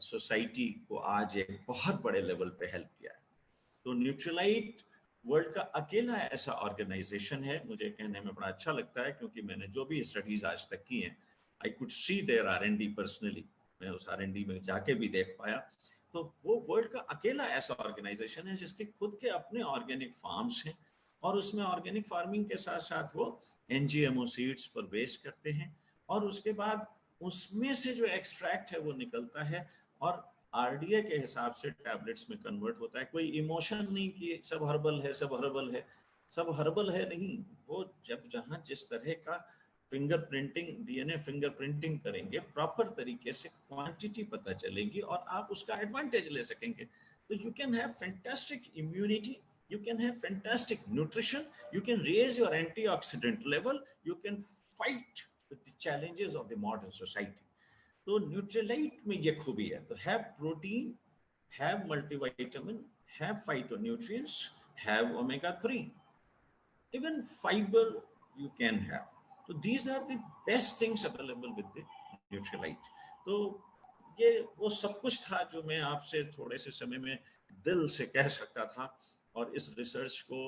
सोसाइटी को आज एक बहुत बड़े लेवल पे हेल्प किया है। तो न्यूट्रिलाइट वर्ल्ड का अकेला ऐसा ऑर्गेनाइजेशन है। मुझे कहने में बड़ा अच्छा लगता है क्योंकि मैंने जो भी स्टडीज आज तक की हैं, I could see there R&D personally. मैं उस R&D में जाके भी देख पाया तो वो वर्ल्ड का अकेला ऐसा ऑर्गेनाइजेशन है जिसके खुद के अपने ऑर्गेनिक फार्म्स हैं और उसमें ऑर्गेनिक फार्मिंग के साथ साथ वो एनजीएमओ सीड्स पर बेस करते हैं और उसके बाद उसमें से जो एक्सट्रैक्ट है वो निकलता है और आरडीए के हिसाब से टैबलेट्स में कन्वर्ट होता है। कोई इमोशन नहीं कि सब हर्बल है, सब हर्बल है, सब हर्बल है नहीं। वो जब जहाँ जिस तरह का फिंगरप्रिंटिंग, डीएनए फिंगरप्रिंटिंग करेंगे, प्रॉपर तरीके से क्वांटिटी पता चलेगी और आप उसका एडवांटेज ले सकेंगे। तो you can have fantastic immunity, you can have fantastic nutrition, you can raise your antioxidant level, you can fight with the challenges of the modern society. तो न्यूट्रीलाइट में ये खूबी है, तो have protein, have multivitamin, have phytonutrients, have omega-3, even fiber you can have. So these are the best things available with the Nutrilite. तो ये वो सब कुछ था जो मैं आपसे थोड़े से समय में दिल से कह सकता था और इस रिसर्च को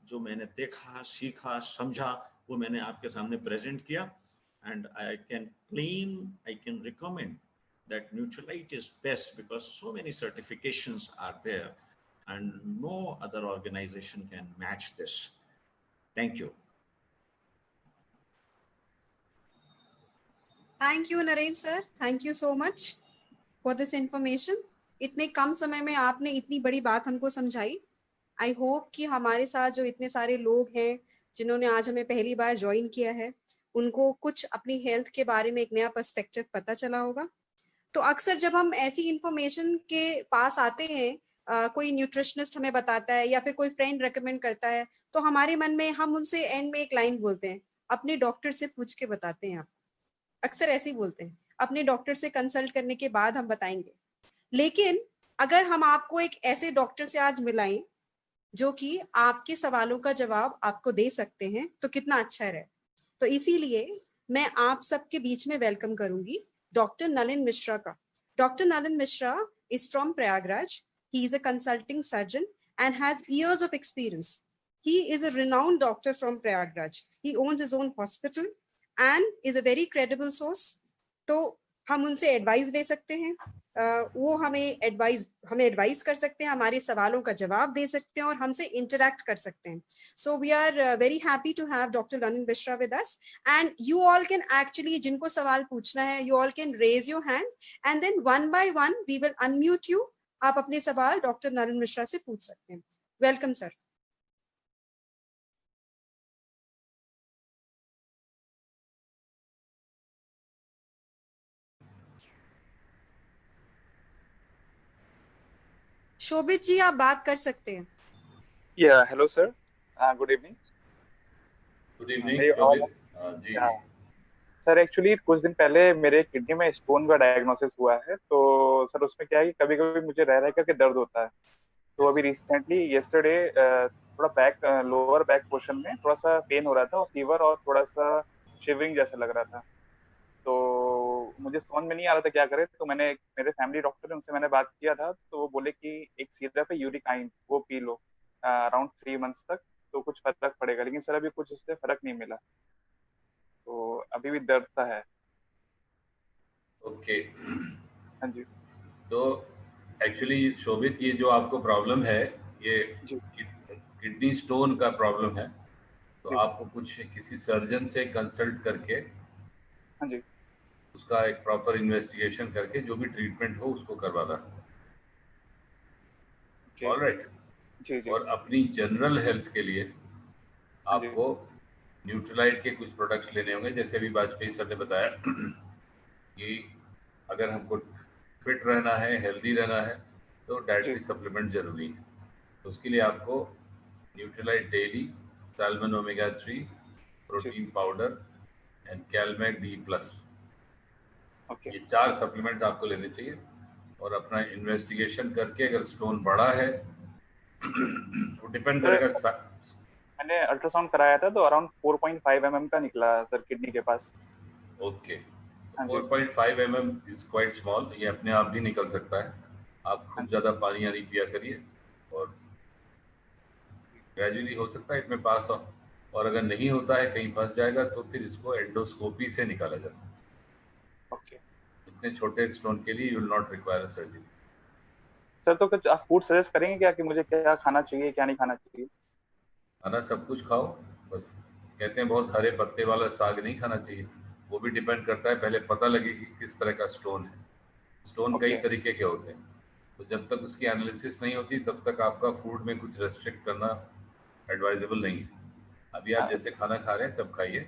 जो मैंने देखा, सीखा, समझा वो मैंने आपके सामने प्रेजेंट किया and I can claim, I can recommend that Nutrilite is best because so many certifications are there and no other organization can match this. Thank you.
Thank you, Naren sir. Thank you so much for this information. इतने कम समय में आपने इतनी बड़ी बात हमको समझाई। I hope कि हमारे साथ जो इतने सारे लोग हैं जिन्होंने आज हमें पहली बार ज्वाइन किया है, उनको कुछ अपनी हेल्थ के बारे में एक नया पर्सपेक्टिव पता चला होगा। तो अक्सर जब हम ऐसी इंफॉर्मेशन के पास आते हैं, कोई न्यूट्रिशनिस्ट हमें बताता है या फिर कोई फ्रेंड रेकमेंड करता है, तो हमारे मन में हम उनसे एंड में एक लाइन बोलते हैं, अपने डॉक्टर से पूछ के बताते हैं। आप अक्सर ऐसे ही बोलते हैं, अपने डॉक्टर से कंसल्ट करने के बाद हम बताएंगे। लेकिन अगर हम आपको एक ऐसे डॉक्टर से आज मिलाएं जो कि आपके सवालों का जवाब आपको दे सकते हैं, तो कितना अच्छा रहे। तो इसीलिए मैं आप सबके बीच में वेलकम करूंगी डॉक्टर नलिन मिश्रा का। Doctor Nalin Mishra is from Prayagraj. He is a consulting surgeon and has years of experience. He is a renowned doctor from Prayagraj. He owns his own hospital and is a very credible source. तो हम उनसे advice ले सकते हैं, वो हमें advice कर सकते हैं, हमारे सवालों का जवाब दे सकते हैं और हमसे इंटरैक्ट कर सकते हैं। So we are very happy to have doctor Nalin Mishra with us and you all can actually, जिनको सवाल पूछना है, you all can raise your hand and then one by one we will unmute you. आप अपने सवाल डॉक्टर नलिन मिश्रा से पूछ सकते हैं। Welcome sir. शोभित जी, आप बात कर सकते हैं।
Yeah, hello sir. Good evening.
Good evening. जी।
सर एक्चुअली कुछ दिन पहले मेरे किडनी में स्टोन का डायग्नोसिस हुआ है, तो सर उसमें क्या है कि कभी कभी मुझे रह करके दर्द होता है। तो अभी रिसेंटली येस्टरडे थोड़ा बैक, लोअर बैक पोर्शन में थोड़ा सा पेन हो रहा था और फीवर और थोड़ा सा शिवरिंग जैसा लग रहा था। तो मुझे समझ में नहीं आ रहा था क्या करे, तो मैंने मेरे फैमिली डॉक्टर है उनसे मैंने बात किया था, तो वो बोले कि एक सिरप है यूरिकाइन, वो पी लो अराउंड 3 मंथ्स तक, तो कुछ फर्क पड़ेगा। लेकिन सर अभी कुछ उससे फर्क नहीं मिला, तो अभी भी दर्द सा है।
ओके।
हाँ जी।
तो एक्चुअली शोभित, ये जो आपको प्रॉब्लम है, ये किडनी स्टोन का प्रॉब्लम है, तो आपको कुछ किसी सर्जन से कंसल्ट करके,
हाँ जी,
उसका एक प्रॉपर इन्वेस्टिगेशन करके जो भी ट्रीटमेंट हो उसको करवाना है। ऑलराइट।
जी जी।
और अपनी जनरल हेल्थ के लिए आपको न्यूट्रीलाइट के कुछ प्रोडक्ट्स लेने होंगे, जैसे अभी वाजपेयी सर ने बताया कि अगर हमको फिट रहना है, हेल्दी रहना है, तो डाइटरी सप्लीमेंट जरूरी है। तो उसके लिए आपको Nutrilite daily, salmon omega 3, protein powder and Calmette D+, ये 4 सप्लीमेंट आपको लेने चाहिए। और अपना इन्वेस्टिगेशन करके, अगर स्टोन बड़ा है वो डिपेंड करेगा।
मैंने अल्ट्रासाउंड कराया था तो अराउंड 4.5 mm का निकला सर किडनी के पास।
Okay. 4.5 mm is quite small, ये अपने आप भी निकल सकता है। आप खूब ज्यादा पानी यानी पिया करिए और ग्रेजुअली हो सकता है इसमें पास हो, और अगर नहीं होता है, कहीं फंस जाएगा, तो फिर इसको एंडोस्कोपी से निकाला जा सकता है।
ओके।
इतने छोटे स्टोन के लिए you will not require surgery.
Sir तो कुछ आप फूड सजेस्ट करेंगे क्या कि मुझे क्या खाना चाहिए क्या नहीं खाना चाहिए?
खाना सब कुछ खाओ, बस कहते हैं बहुत हरे पत्ते वाला साग नहीं खाना चाहिए। वो भी डिपेंड करता है, पहले पता लगे कि किस तरह का स्टोन है। स्टोन कई
ओके।
तरीके के होते हैं, तो जब तक उसकी एनालिसिस नहीं होती तब तक आपका फूड में कुछ रेस्ट्रिक्ट करना एडवाइजेबल नहीं है। अभी आप जैसे खाना खा रहे हैं सब खाइए,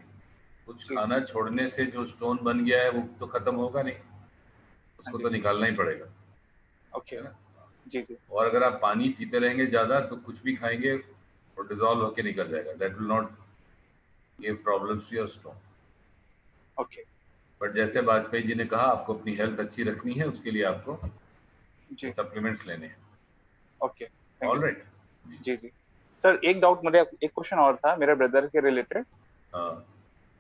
कुछ
जी।
खाना छोड़ने से जो स्टोन बन गया है वो तो खत्म होगा नहीं, उसको
जी।
तो निकालना ही पड़ेगा,
ओके।
है ना।
जी जी।
और अगर आप पानी पीते रहेंगे ज़्यादा तो कुछ भी खाएंगे और डिजॉल्व होके निकल जाएगा, that will not give problems to your stone.
Okay.
But जैसे वाजपेयी जी ने कहा, आपको अपनी हेल्थ अच्छी रखनी है, उसके लिए आपको ये
जी।
सप्लीमेंट्स लेने हैं।
Okay, thank you.
ऑलराइट।
जी जी। सर एक डाउट, मुझे एक क्वेश्चन और था मेरे ब्रदर के रिलेटेड।
हाँ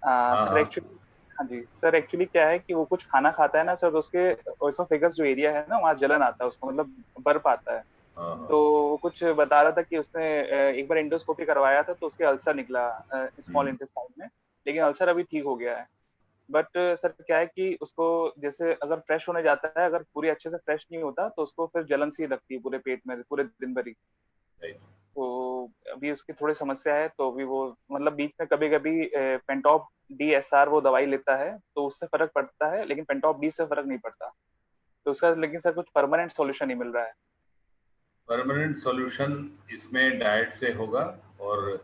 हाँ
सर
हाँ
एक्चुअली, हाँ जी सर, एक्चुअली क्या है कि वो कुछ खाना खाता है ना सर, तो उसके ओएसोफेगस जो एरिया है ना वहाँ जलन आता है उसको, मतलब बर्फ आता है।
हाँ हाँ।
तो वो कुछ बता रहा था कि उसने एक बार इंडोस्कोपी करवाया था तो उसके अल्सर निकला स्मॉल इंटेस्टाइन में, लेकिन अल्सर अभी ठीक हो गया है। बट सर क्या है कि उसको जैसे अगर फ्रेश होने जाता है, अगर पूरी अच्छे से फ्रेश नहीं होता तो उसको फिर जलन सी लगती है पूरे पेट में पूरे दिन भर ही।
राइट।
तो अभी उसकी थोड़ी समस्या है, तो अभी वो मतलब बीच में कभी कभी पेंटॉप DSR वो दवाई लेता है तो उससे फर्क पड़ता है, लेकिन पेंटॉप डी से फर्क नहीं पड़ता। तो उसका लेकिन सर कुछ परमानेंट सॉल्यूशन नहीं मिल रहा है।
परमानेंट सॉल्यूशन इसमें डाइट से होगा, और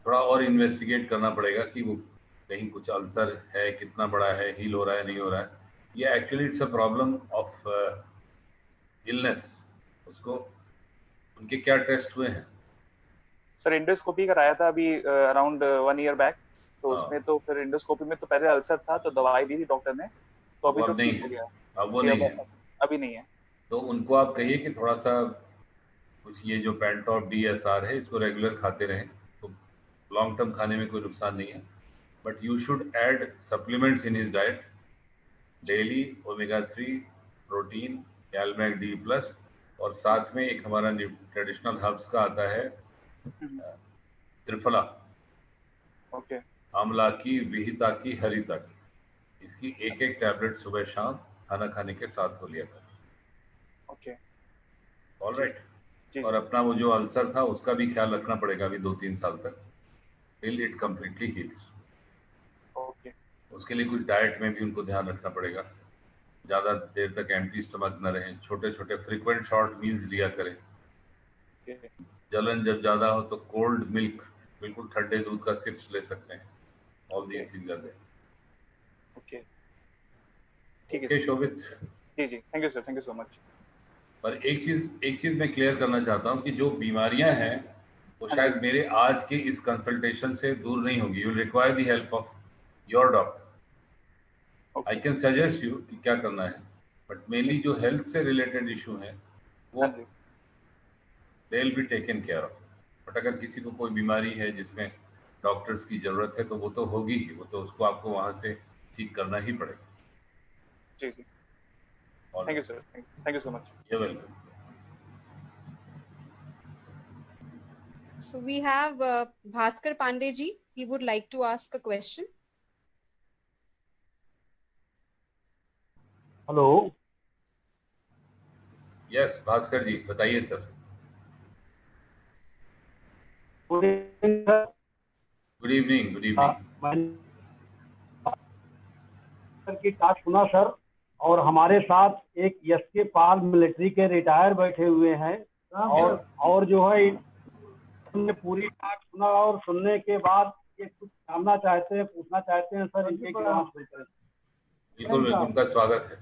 थोड़ा और इन्वेस्टिगेट करना पड़ेगा कि वो कहीं कुछ अल्सर है, कितना बड़ा है, हील हो रहा है नहीं हो रहा है। ये actually it's a problem of illness. उसको उनके क्या टेस्ट हुए हैं?
सर इंडोस्कोपी कराया था अभी अराउंड 1 ईयर बैक। तो
हाँ,
उसमें तो फिर इंडोस्कोपी में तो पहले अल्सर था तो दवाई दी थी डॉक्टर ने, तो
वो
अभी तो
अब नहीं
ठीक हो
है।
गया।
अब वो
जी
नहीं
अब
है,
अभी नहीं है।
तो उनको आप कहिए कि थोड़ा सा कुछ ये जो पेंटॉप DSR है इसको रेगुलर खाते रहें, तो लॉन्ग टर्म खाने में कोई नुकसान नहीं है। But you should add supplements in his diet daily, omega 3, protein, calmag D+, और साथ में एक हमारा ट्रेडिशनल हर्ब्स का आता है त्रिफला,
ओके।
आंवला की, विहिता की, हरिता की। इसकी एक एक टैबलेट सुबह शाम खाना खाने के साथ हो लिया कर।
ओके।
ऑल
जी
राइट।
जी।
और अपना वो जो अल्सर था उसका भी ख्याल रखना पड़ेगा अभी 2-3 साल तक, till it completely heels.
Okay.
उसके लिए कुछ डाइट में भी उनको ध्यान रखना पड़ेगा, ज़्यादा देर तक एम्प्टी स्टमक न रहें, छोटे छोटे फ्रीक्वेंट शॉर्ट मील्स लिया करें।
ओके।
जलन जब ज़्यादा हो तो कोल्ड मिल्क, बिल्कुल ठंडे दूध का सिप्स ले सकते हैं। All
okay.
These things are there.
Okay. ठीक है
ओके
सर।
शोभित।
जी जी, thank you sir, thank you so much.
पर एक चीज मैं क्लियर करना चाहता हूँ कि जो बीमारियां हैं वो
हाँ जी।
शायद मेरे आज के इस कंसल्टेशन से दूर नहीं होगी। You will require the help of your doctor. I
okay.
Can suggest you कि क्या करना है, बट
जी।
मेनली जो हेल्थ से रिलेटेड इशू है वो
हाँ जी।
They will be taken care of. But अगर किसी को कोई बीमारी है जिसमें डॉक्टर्स की जरूरत है तो वो तो होगी ही, वो तो उसको आपको वहां से ठीक करना ही पड़ेगा।
जी जी,
और
thank you sir, thank you so much.
You welcome.
So we have Bhaskar Pandey ji. He would like to ask a question.
Hello.
Yes Bhaskar ji बताइए sir.
Good evening sir.
Good evening, good evening.
मैंने की task सुना sir, और हमारे साथ एक SK पाल military के retire बैठे हुए हैं, और जो है इन्होंने पूरी टास्क सुना, और सुनने के बाद ये कुछ जानना चाहते हैं, पूछना चाहते हैं सर, इनके ग्राम से।
बिल्कुल बिल्कुल, उनका स्वागत है।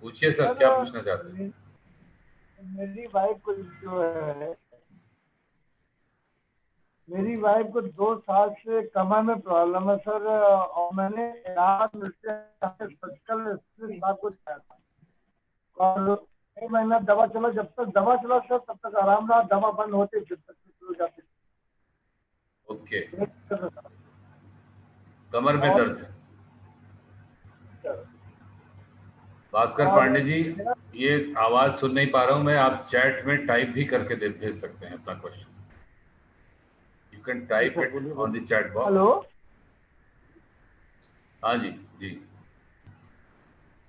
पूछिए सर, क्या पूछना चाहते हैं?
मेरी वाइफ को जो है, मेरी वाइफ को 2 साल से कमर में प्रॉब्लम है सर, और मैंने इलाज सर्जिकल कुछ किया था, और 1 महीना दवा चला, जब तक दवा चला सर तब तक आराम रहा, दवा बंद होते फिर तक शुरू हो जाती।
ओके, कमर में दर्द है। भास्कर पांडे जी, ये आवाज सुन नहीं पा रहा हूँ मैं, आप चैट में टाइप भी करके भेज सकते हैं अपना question. You can type it on the chat box.
Hello.
हाँ जी जी,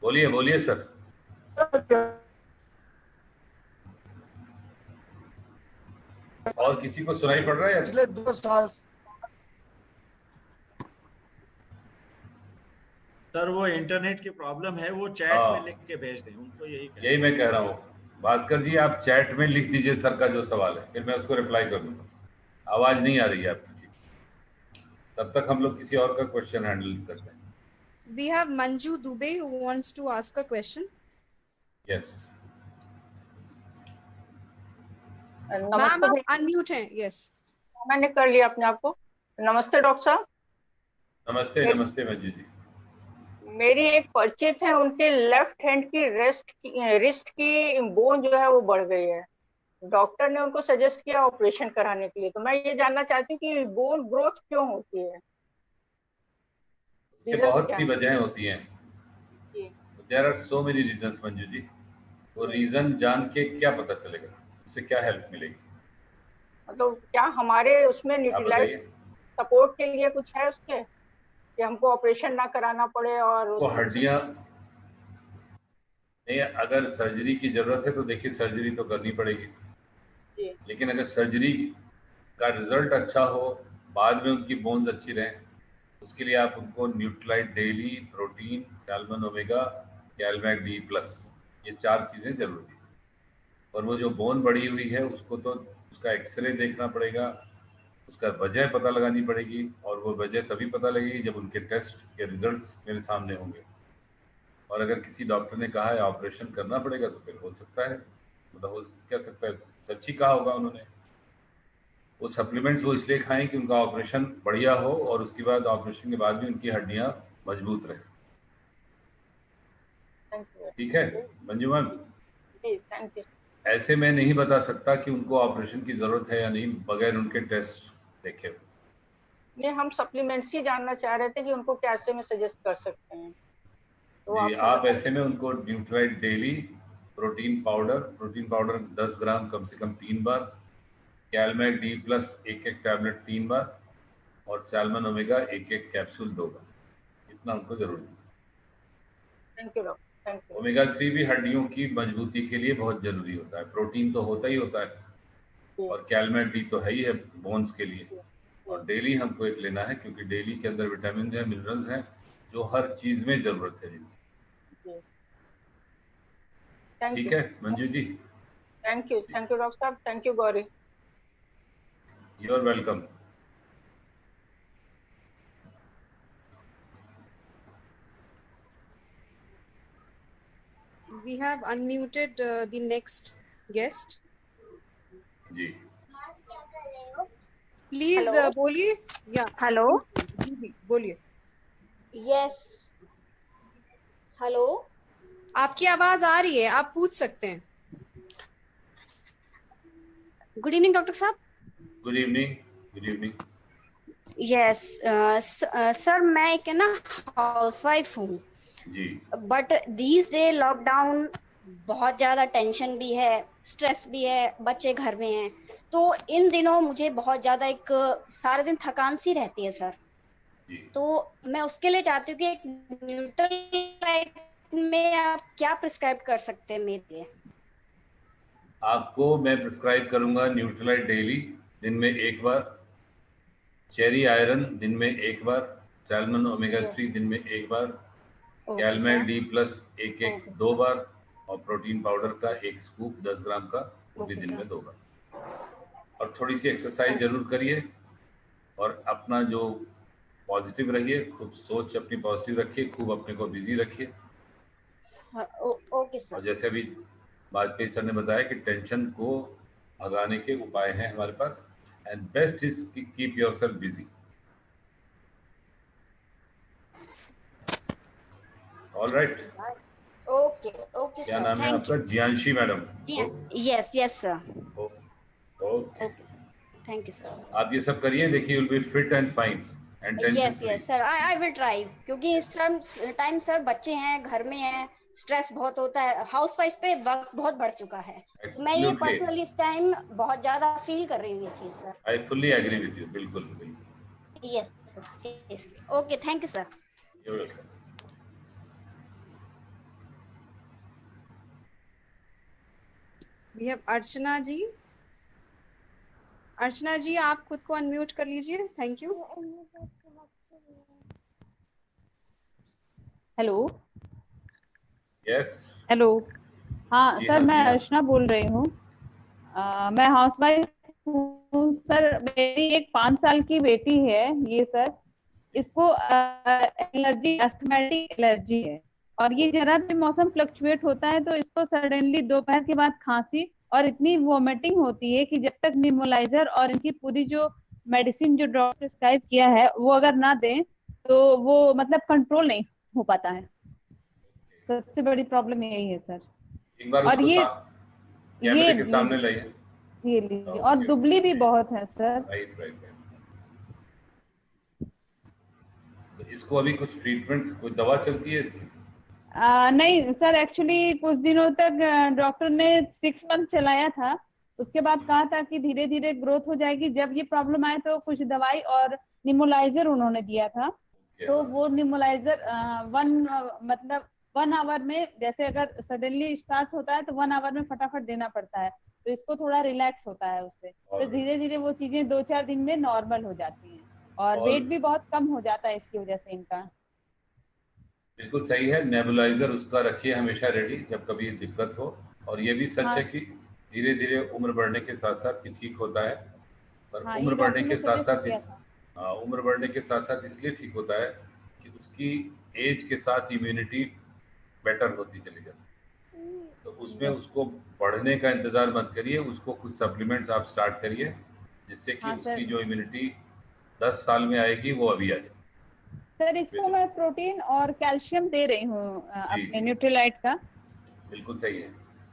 बोलिए बोलिए सर। और किसी को सुनाई पड़ रहा है?
पिछले 2 साल
सर वो इंटरनेट की प्रॉब्लम है, वो चैट में लिख के भेज दें, उनको यही कहना।
यही मैं कह रहा हूँ भास्कर जी, आप चैट में लिख दीजिए सर का जो सवाल है, फिर मैं उसको रिप्लाई कर दूंगा। आवाज नहीं आ रही है आपकी ठीक। तब तक हम लोग किसी और का क्वेश्चन हैंडल करते हैं।
We have Manju Dubey who wants to ask a question.
Yes
ma'am आप अनम्यूट हैं। यस
मैंने कर लिया अपने आप को। नमस्ते डॉक्टर साहब।
नमस्ते। नमस्ते मंजू जी।
मेरी एक परिचित है, उनके लेफ्ट हैंड की रिस्ट की बोन जो है वो बढ़ गई है। डॉक्टर ने उनको सजेस्ट किया ऑपरेशन कराने के लिए। तो मैं ये जानना चाहती हूँ कि बोन ग्रोथ क्यों होती है?
बहुत सी वजहें होती हैं। There are so many reasons Manju ji. वो रीजन जान के क्या पता चलेगा, उससे क्या हेल्प मिलेगी?
मतलब क्या हमारे उसमें न्यूट्रलाइज सपोर्ट के लिए कुछ है उसके, कि हमको ऑपरेशन ना कराना पड़े? और
वो हड्डियां नहीं, अगर सर्जरी की जरूरत है तो देखिए सर्जरी तो करनी पड़ेगी, लेकिन अगर सर्जरी का रिजल्ट अच्छा हो, बाद में उनकी बोन्स अच्छी रहें, उसके लिए आप उनको Nutrilite daily, protein, salmon omega, calmag D plus, ये 4 चीजें जरूरी है। और वो जो बोन बढ़ी हुई है उसको तो उसका एक्सरे देखना पड़ेगा, उसका वजह पता लगानी पड़ेगी, और वो वजह तभी पता लगेगी जब उनके टेस्ट के रिजल्ट्स मेरे सामने होंगे। और अगर किसी डॉक्टर ने कहा है ऑपरेशन करना पड़ेगा तो फिर हो सकता है, मतलब हो क्या सकता है, सच ही कहा होगा उन्होंने। वो सप्लीमेंट्स वो इसलिए खाएं कि उनका ऑपरेशन बढ़िया हो और उसके बाद ऑपरेशन के बाद भी उनकी हड्डियां मजबूत रहें। ठीक है मंजू मैम?
Thank you.
ऐसे मैं नहीं बता सकता कि उनको ऑपरेशन की जरूरत है या नहीं बगैर उनके टेस्ट देखे।
नहीं, हम सप्लीमेंट्स ही जानना चाह रहे थे कि उनको कैसे में सजेस्ट कर सकते हैं। तो
जी आप ऐसे में उनको न्यूट्राइट डेली, प्रोटीन पाउडर 10 ग्राम कम से कम 3 बार, कैलमैक डी प्लस 1 टैबलेट 3 बार, और सैल्मन ओमेगा 1 कैप्सूल 2 बार, इतना उनको जरूरी है।
Thank you doctor, thank you.
Omega 3 भी हड्डियों की मजबूती के लिए बहुत जरूरी होता है। प्रोटीन तो होता ही होता है और कैलमैक डी तो है ही है बोन्स के लिए, और डेली हमको एक लेना है क्योंकि डेली के अंदर विटामिन है, मिनरल्स हैं, जो हर चीज में जरूरत है। ठीक है Manju ji?
Thank you doctor साहब, thank you Gauri.
You are welcome.
We have unmuted the next guest.
जी
प्लीज बोलिए। या
हेलो
जी बोलिए।
यस हेलो,
आपकी आवाज आ रही है, आप पूछ सकते हैं।
गुड इवनिंग डॉक्टर साहब।
Good evening. Good evening.
Yes sir, मैं एक ना हाउसवाइफ हूँ
जी,
बट दीज डे लॉकडाउन बहुत ज्यादा टेंशन भी है, स्ट्रेस भी है, बच्चे घर में हैं, तो इन दिनों मुझे बहुत ज्यादा एक सारे दिन थकान सी रहती है सर। तो मैं उसके लिए चाहती हूँ कि एक न्यूट्रलाइट में आप क्या प्रिस्क्राइब कर सकते हैं मेरे लिए?
आपको मैं प्रिस्क्राइब करूंगा न्यूट्रलाइट डेली, दिन में 1 बार, चेरी आयरन दिन में 1 बार, सैल्मन ओमेगा 3 दिन में 1 बार, कैलमैक डी प्लस 2 बार, और प्रोटीन पाउडर का 1 स्कूप 10 ग्राम का, वो भी दिन में 2 बार। और थोड़ी सी एक्सरसाइज जरूर करिए, और अपना जो पॉजिटिव रहिए, खूब सोच अपनी पॉजिटिव रखिए, खूब अपने को बिजी रखिए।
Okay sir.
और जैसे अभी वाजपेयी सर ने बताया कि टेंशन को भगाने के उपाय हैं हमारे पास, and best is keep yourself busy. Alright,
okay okay
क्या
सर,
नाम है आपका? Jiyanshi madam?
Yes yes sir.
Okay
thank you sir.
आप ये सब करिए, देखिए you will be fit and fine and tension free.
Yes sir, I will try, क्योंकि इस टाइम सर बच्चे हैं, घर में हैं, स्ट्रेस बहुत होता है, हाउस वाइफ पे वक्त बहुत बढ़ चुका है। मैं ये पर्सनली इस टाइम बहुत ज्यादा फील कर रही हूँ ये चीज sir.
I fully agree with you. बिल्कुल बिल्कुल।
Yes sir. Okay, thank you sir.
You welcome.
We have Archana ji. Archana ji आप खुद को अनम्यूट कर लीजिए, thank you.
Hello.
Yes.
Hello. हाँ
जी
सर,
हाँ,
मैं
जी हाँ।
अर्चना बोल रही हूँ। मैं हाउसवाइफ हूँ सर। मेरी एक 5 साल की बेटी है ये सर। इसको एलर्जी, अस्थमेटिक एलर्जी है। और ये जरा भी मौसम फ्लक्चुएट होता है तो इसको सडनली दोपहर के बाद खांसी और इतनी वोमिटिंग होती है कि जब तक निमोलाइजर और इनकी पूरी जो मेडिसिन जो डॉक्टर प्रिस्क्राइब किया है वो अगर ना दें तो वो मतलब कंट्रोल नहीं हो पाता है। सबसे बड़ी प्रॉब्लम यही है सर।
एक बार
और
उसको
ये
कैमरे के सामने लाइए।
ये लीजिए। और
ओके,
दुबली भी बहुत है सर।
Right right right. तो इसको अभी कुछ ट्रीटमेंट, कोई दवा चलती है इसकी?
नहीं सर, एक्चुअली कुछ दिनों तक डॉक्टर ने 6 मंथ चलाया था। उसके बाद कहा था कि धीरे धीरे ग्रोथ हो जाएगी। जब ये प्रॉब्लम आए तो कुछ दवाई और निमोलाइजर उन्होंने दिया था। तो वो निमोलाइजर मतलब 1 आवर में, जैसे अगर सडनली स्टार्ट होता है तो 1 आवर में फटाफट देना पड़ता है। तो इसको थोड़ा रिलैक्स होता है उससे। तो धीरे धीरे वो चीजें 2-4 दिन में नॉर्मल हो जाती हैं। और वेट भी बहुत कम हो जाता है इसकी वजह से इनका।
बिल्कुल सही है। नेबुलाइजर उसका रखिए हमेशा रेडी जब कभी दिक्कत हो। और ये भी सच
हाँ
है कि धीरे धीरे उम्र बढ़ने के साथ साथ ये ठीक होता है। पर
हाँ,
उम्र
ये
बढ़ने
डॉक्टर ने
के साथ
सजेस्ट
साथ
किया था।
उम्र बढ़ने के साथ साथ इसलिए ठीक होता है कि उसकी एज के साथ इम्यूनिटी बेटर होती चली जाती है। तो उसमें उसको बढ़ने का इंतजार मत करिए, उसको कुछ सप्लीमेंट्स आप स्टार्ट करिए जिससे कि
हाँ
उसकी
सर।
जो इम्यूनिटी 10 साल में आएगी वो अभी आ जाए।
सर इसको मैं प्रोटीन और कैल्शियम दे रही हूँ
जी
अपने
जी,
न्यूट्रीलाइट का।
बिल्कुल सही है।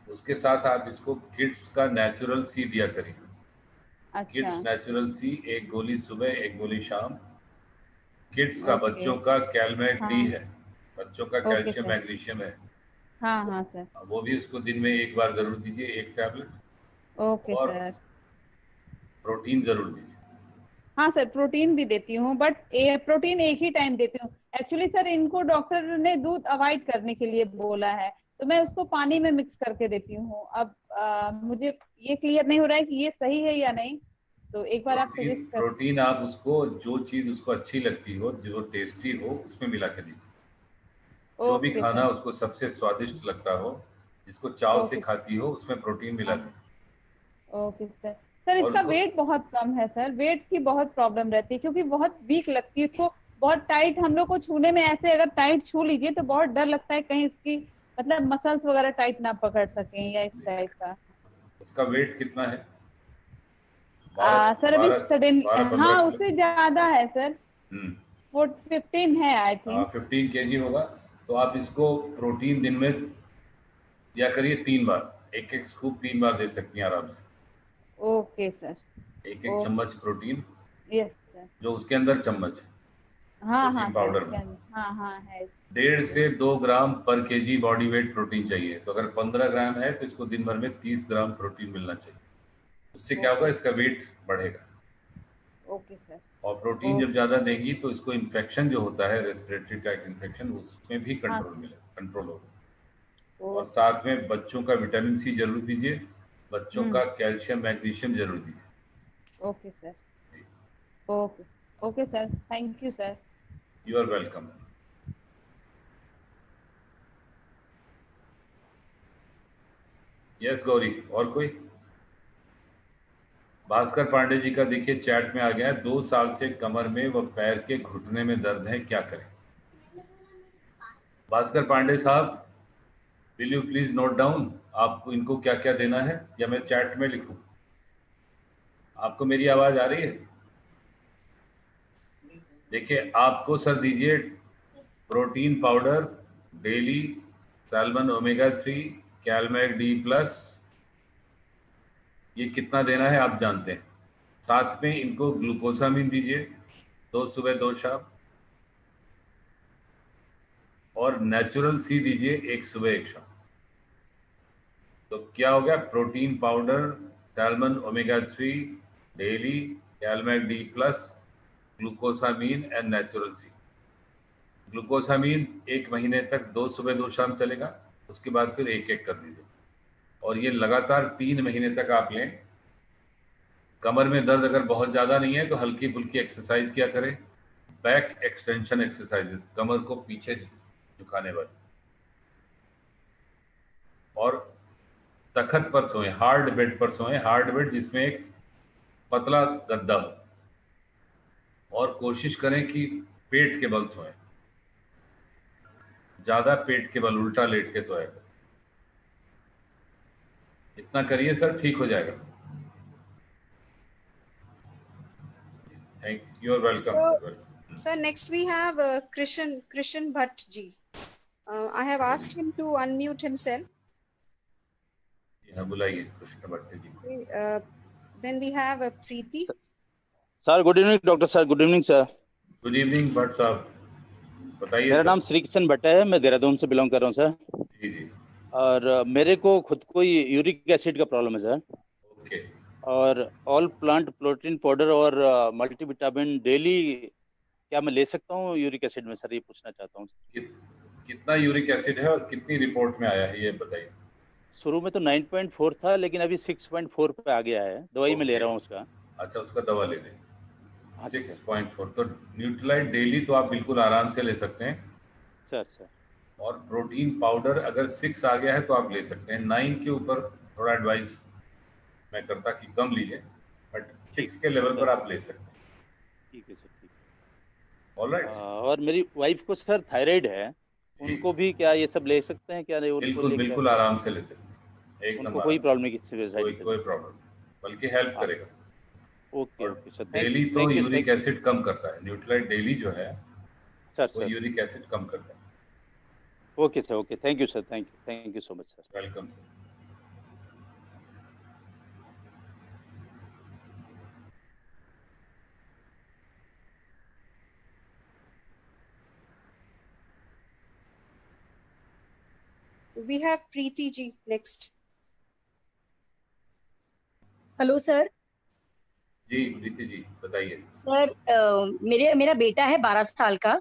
उसके साथ आप इसको किड्स का नेचुरल सी दिया करिए।
अच्छा।
किड्स नेचुरल सी, एक गोली सुबह एक गोली शाम। किड्स का,
ओके।
बच्चों का कैलमेट डी
हाँ।
है, बच्चों का
ओके
कैल्शियम
सर।
मैग्नीशियम है।
हाँ हाँ सर।
वो भी उसको दिन में एक बार जरूर दीजिए, एक टैबलेट।
ओके
और
सर।
प्रोटीन जरूर दीजिए।
हाँ सर, प्रोटीन भी देती हूँ बट प्रोटीन एक ही टाइम देती हूँ। एक्चुअली सर इनको डॉक्टर ने दूध अवॉइड करने के लिए बोला है तो मैं उसको पानी में मिक्स करके देती हूँ। अब मुझे ये क्लियर नहीं हो रहा है कि ये सही है या नहीं। तो एक बार आप
प्रोटीन
सजेस्ट कर।
प्रोटीन आप उसको जो चीज उसको अच्छी लगती हो, जो टेस्टी हो, उसमें मिला के दीजिए। जो भी
ओके
खाना
सर।
उसको सबसे स्वादिष्ट लगता हो, जिसको चाव से
ओके।
खाती हो, उसमें प्रोटीन मिला
हाँ।
दें।
Okay sir. सर
और
इसका
उसको
वेट बहुत कम है सर। वेट की बहुत प्रॉब्लम रहती है क्योंकि बहुत वीक लगती है इसको। बहुत टाइट हम लोग को छूने में, ऐसे अगर टाइट छू लीजिए तो बहुत डर लगता है कहीं इसकी मतलब मसल्स वगैरह टाइट ना पकड़ सकें या इस टाइप का।
उसका वेट कितना है? 12
सर अभी
12
सडन
12-15
हाँ
किलो?
उससे ज्यादा है सर।
हम्म।
15 है आई थिंक।
15 केजी होगा। तो आप इसको प्रोटीन दिन में दिया करिए 3 बार, एक एक स्कूप 3 बार दे सकती हैं आराम से।
Okay sir.
एक एक
ओके।
चम्मच प्रोटीन,
यस सर।
जो उसके अंदर चम्मच है
हाँ हाँ
प्रोटीन
सर
पाउडर
इसके
में।
अंदर हाँ हाँ है।
1.5 से 2 ग्राम पर केजी बॉडी वेट प्रोटीन चाहिए। तो अगर 15 ग्राम है तो इसको दिन भर में 30 ग्राम प्रोटीन मिलना चाहिए। उससे क्या होगा,
ओके।
इसका वेट बढ़ेगा।
Okay sir.
और प्रोटीन जब
ओके।
ज़्यादा देंगी तो इसको इन्फेक्शन जो होता है, रेस्पिरेटरी ट्रैक्ट इन्फेक्शन, उसमें भी
हाँ
कंट्रोल होगा। और
ओके।
साथ में बच्चों का विटामिन सी जरूर दीजिए, बच्चों का
हम्म।
कैल्शियम मैग्नीशियम जरूर दीजिए।
Okay sir. Okay. Okay sir, thank you sir.
You are welcome. Yes Gauri, और कोई? भास्कर पांडे जी का देखिए चैट में आ गया है, 2 साल से कमर में व पैर के घुटने में दर्द है, क्या करें? भास्कर पांडे साहब, will you please note down आपको इनको क्या क्या देना है, या मैं चैट में लिखूं? आपको मेरी आवाज आ रही है? देखिए आपको सर दीजिए protein powder daily, salmon omega 3, calmag D plus. ये कितना देना है आप जानते हैं। साथ में इनको ग्लूकोसामिन दीजिए, 2 सुबह 2 शाम। और नेचुरल सी दीजिए, 1 सुबह 1 शाम। तो क्या हो गया, protein powder, salmon omega 3 daily, calmag D plus, glucosamine and natural C. Glucosamine 1 महीने तक 2 सुबह 2 शाम चलेगा, उसके बाद फिर 1 1 कर दीजिए। और ये लगातार 3 महीने तक आप लें। कमर में दर्द अगर बहुत ज्यादा नहीं है तो हल्की फुल्की एक्सरसाइज किया करें, बैक एक्सटेंशन एक्सरसाइजेस, कमर को पीछे झुकाने वाली, और तखत पर सोएं, हार्ड बेड पर सोएं, हार्ड बेड जिसमें एक पतला गद्दा हो, और कोशिश करें कि पेट के बल सोएं, ज्यादा पेट के बल, उल्टा लेट के सोया करें। इतना करिए सर, ठीक हो जाएगा। Thank you, welcome
sir, next we have Krishan Bhatt ji. I have asked him to unmute himself.
यहाँ बुलाइए Krishna Bhatt ji.
Okay, then we have Preeti.
Sir good evening doctor sir. Good evening sir.
Good evening Bhatt साहब, बताइए।
मेरा नाम श्री किशन भट्ट है, मैं देहरादून से belong कर रहा हूँ सर।
जी जी।
और मेरे को खुद को यूरिक एसिड का प्रॉब्लम है सर।
ओके।
और ऑल प्लांट प्रोटीन पाउडर और मल्टीविटामिन डेली क्या मैं ले सकता हूँ यूरिक एसिड में सर, ये पूछना चाहता हूँ।
कितना यूरिक एसिड है और कितनी रिपोर्ट में आया है ये बताइए।
शुरू में तो 9.4 था, लेकिन अभी 6.4 पे आ गया है। दवाई में ले रहा हूँ उसका।
अच्छा, उसका दवा ले लें। 6.4 तो न्यूट्रीलाइट डेली तो आप बिल्कुल आराम से ले सकते हैं
सर।
और प्रोटीन पाउडर अगर 6 आ गया है तो आप ले सकते हैं। 9 के ऊपर थोड़ा एडवाइस मैं करता कि कम लीजिए, बट 6 के लेवल पर आप ले सकते हैं।
ठीक है सर, ठीक।
ऑलराइट।
और मेरी वाइफ को सर थायराइड है, उनको भी क्या ये सब ले सकते हैं क्या? नहीं,
बिल्कुल आराम से ले सकते हैं, एक नंबर।
कोई प्रॉब्लम नहीं, किसी
कोई प्रॉब्लम, बल्कि हेल्प करेगा।
Okay sir.
डेली तो यूरिक एसिड कम करता है, न्यूट्रीलाइट डेली जो है
सर
वो यूरिक एसिड कम करता है।
Okay sir, okay, thank you sir, thank you so much sir.
Welcome sir.
We have Preeti ji next.
Hello sir.
जी प्रीति जी बताइए।
सर मेरा बेटा है 12 साल का,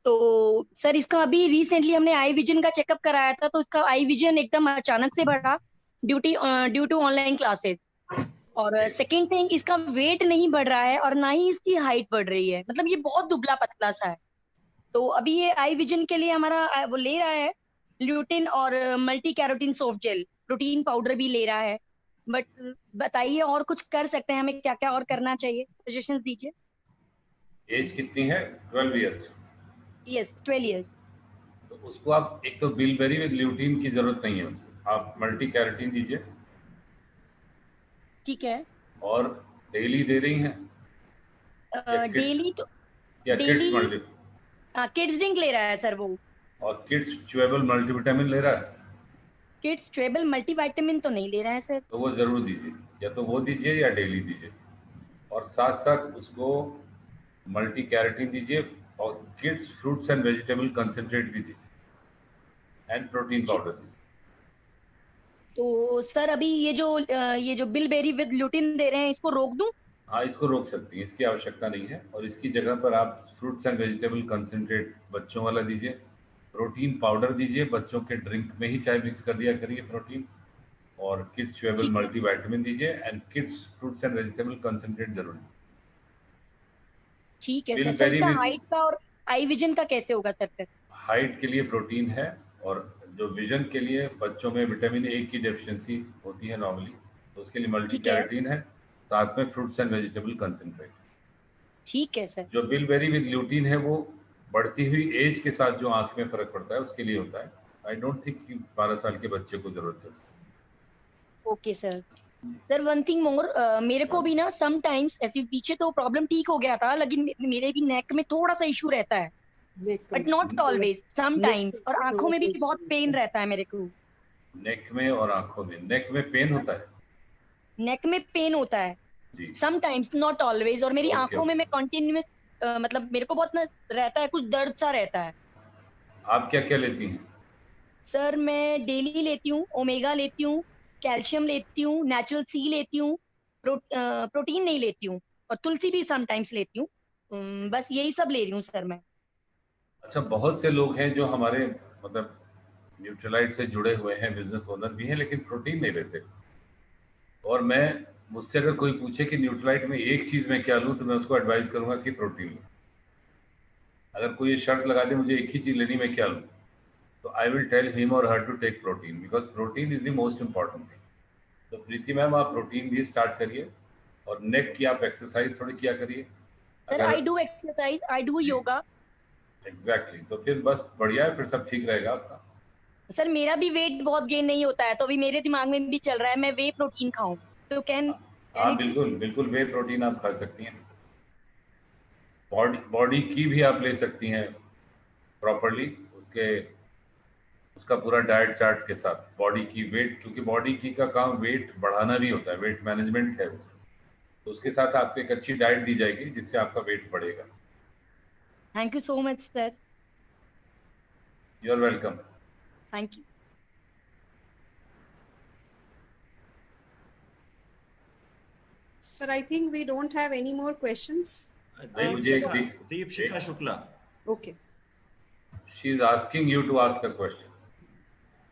तो सर इसका अभी रिसेंटली हमने आई विजन का चेकअप कराया था, तो इसका आई विजन एकदम अचानक से बढ़ा ड्यू टू ऑनलाइन क्लासेस। और सेकंड थिंग, इसका वेट नहीं बढ़ रहा है और ना ही इसकी हाइट बढ़ रही है, मतलब ये बहुत दुबला पतला सा है। तो अभी ये आई विजन के लिए हमारा वो ले रहा है ल्यूटिन और multi carotene soft gel, protein powder भी ले रहा है। बट बताइए और कुछ कर सकते हैं, हमें क्या क्या और करना चाहिए, सजेशंस दीजिए।
एज कितनी है? 12 इयर्स।
Yes, 12 years.
तो उसको आप एक तो बिलबेरी विद ल्यूटीन की जरूरत नहीं है उसको, आप मल्टी कैरोटीन दीजिए।
ठीक है।
और डेली दे रही हैं?
डेली तो
डेली
किड्स ड्रिंक ले रहा है सर वो।
और किड्स च्यूएबल मल्टीविटामिन ले रहा है?
किड्स च्यूएबल मल्टीविटामिन तो नहीं ले रहा है सर।
तो वो जरूर दीजिए, या तो वो दीजिए या डेली दीजिए। और साथ साथ उसको मल्टी कैरोटीन दीजिए और kids fruits and vegetable concentrate भी दीजिए एंड प्रोटीन पाउडर दीजिए।
तो सर अभी ये जो बिलबेरी विद ल्यूटिन दे रहे हैं, इसको रोक दूं?
हाँ, इसको रोक सकती हैं, इसकी आवश्यकता नहीं है। और इसकी जगह पर आप फ्रूट्स एंड वेजिटेबल कंसंट्रेट बच्चों वाला दीजिए, प्रोटीन पाउडर दीजिए, बच्चों के ड्रिंक में ही चाय मिक्स कर दिया करिए प्रोटीन, और किड्स च्यूएबल मल्टीविटामिन दीजिए and kids fruits and vegetable concentrate जरूर।
ठीक है सर। इसका हाइट का और आई विजन का कैसे होगा सर?
हाइट के लिए प्रोटीन है, और जो विजन के लिए बच्चों में विटामिन ए की डेफिशिएंसी होती है नॉर्मली, तो उसके लिए मल्टी कैरोटीन है, साथ में फ्रूट्स एंड वेजिटेबल कंसंट्रेट।
ठीक है सर।
जो बिलबेरी विद ल्यूटीन है वो बढ़ती हुई एज के साथ जो आंख में फर्क पड़ता है उसके लिए होता है। आई डोंट थिंक कि 12 साल के बच्चे को जरूरत है।
Okay sir. Sir one thing more, मेरे को भी ना सम टाइम्स ऐसे पीछे तो प्रॉब्लम ठीक हो गया था, लेकिन मेरे भी नेक में थोड़ा सा इशू रहता है, but not always, sometimes. और आंखों में भी बहुत पेन रहता है मेरे को।
नेक में और आंखों में? नेक में पेन होता है?
नेक में पेन होता है सम टाइम्स, नॉट ऑलवेज। और मेरी आंखों में मैं कंटिन्यूअस मतलब मेरे को बहुत ना रहता है, कुछ दर्द सा रहता है।
आप क्या क्या लेती हैं?
सर मैं डेली लेती हूँ, ओमेगा लेती हूँ, कैल्शियम लेती हूँ, नेचुरल सी लेती हूँ, प्रोटीन नहीं लेती हूँ, और तुलसी भी समटाइम्स लेती हूँ। बस यही सब ले रही हूँ सर मैं।
अच्छा, बहुत से लोग हैं जो हमारे मतलब न्यूट्रीलाइट से जुड़े हुए हैं, बिजनेस ओनर भी हैं, लेकिन प्रोटीन नहीं लेते। और मैं मुझसे अगर कोई पूछे कि न्यूट्रलाइट में एक चीज मैं क्या लूं, तो मैं उसको एडवाइस करूंगा कि प्रोटीन लो। अगर कोई ये शर्त लगा दे मुझे एक ही चीज लेनी, मैं क्या लूं, तो आई विल टेल हिम और her to take protein, because protein is the most important thing. तो प्रीति मैम, आप प्रोटीन भी स्टार्ट करिए और नेक की आप एक्सरसाइज थोड़ी किया करिए।
Sir I do exercise, I do yoga.
Exactly, तो फिर बस बढ़िया है, फिर सब ठीक रहेगा आपका।
सर मेरा भी वेट बहुत गेन नहीं होता है, तो अभी मेरे दिमाग में भी चल रहा है मैं वे प्रोटीन खाऊं, तो कैन
हाँ बिल्कुल बिल्कुल, वे प्रोटीन आप खा सकती हैं। बॉडी की भी आप ले सकती हैं प्रॉपरली, उसका पूरा डाइट चार्ट के साथ। बॉडी की वेट, क्योंकि बॉडी की का काम वेट बढ़ाना भी होता है, वेट मैनेजमेंट है उसका, तो उसके साथ आपको एक अच्छी डाइट दी जाएगी जिससे आपका वेट बढ़ेगा।
Thank you so much sir.
You are welcome.
Thank you.
Sir, I think we don't have any more questions.
Deepshika Shukla.
Okay.
She is asking you to ask a question.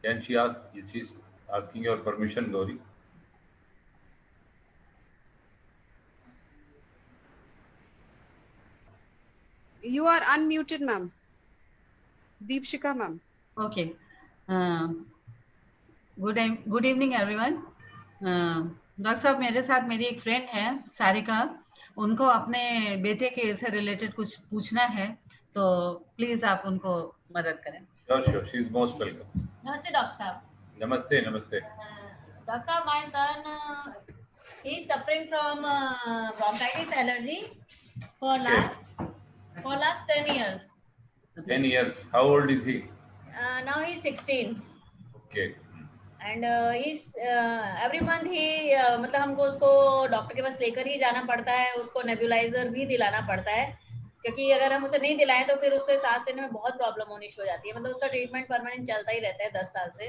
Can she ask? She's asking your permission, Gauri.
You are unmuted, ma'am. Deepshika, ma'am.
Okay. Good evening, everyone. Doctor साहब, मेरे साथ मेरी एक friend है सारिका, उनको अपने बेटे के से रिलेटेड कुछ पूछना है, तो प्लीज आप उनको मदद करें।
Sure, she is most welcome.
नमस्ते डॉक्टर साहब।
नमस्ते नमस्ते।
डॉक्टर साहब, my son he is suffering from bronchitis allergy for last 10 years.
10 years. How old is he?
Now he is 16.
Okay.
And every month ही मतलब हमको उसको डॉक्टर के पास लेकर ही जाना पड़ता है, उसको नेबुलाइजर भी दिलाना पड़ता है, क्योंकि अगर हम उसे नहीं दिलाएं तो फिर उससे सांस लेने में बहुत प्रॉब्लम होनी शुरू हो जाती है। मतलब उसका ट्रीटमेंट परमानेंट चलता ही रहता है 10 साल से।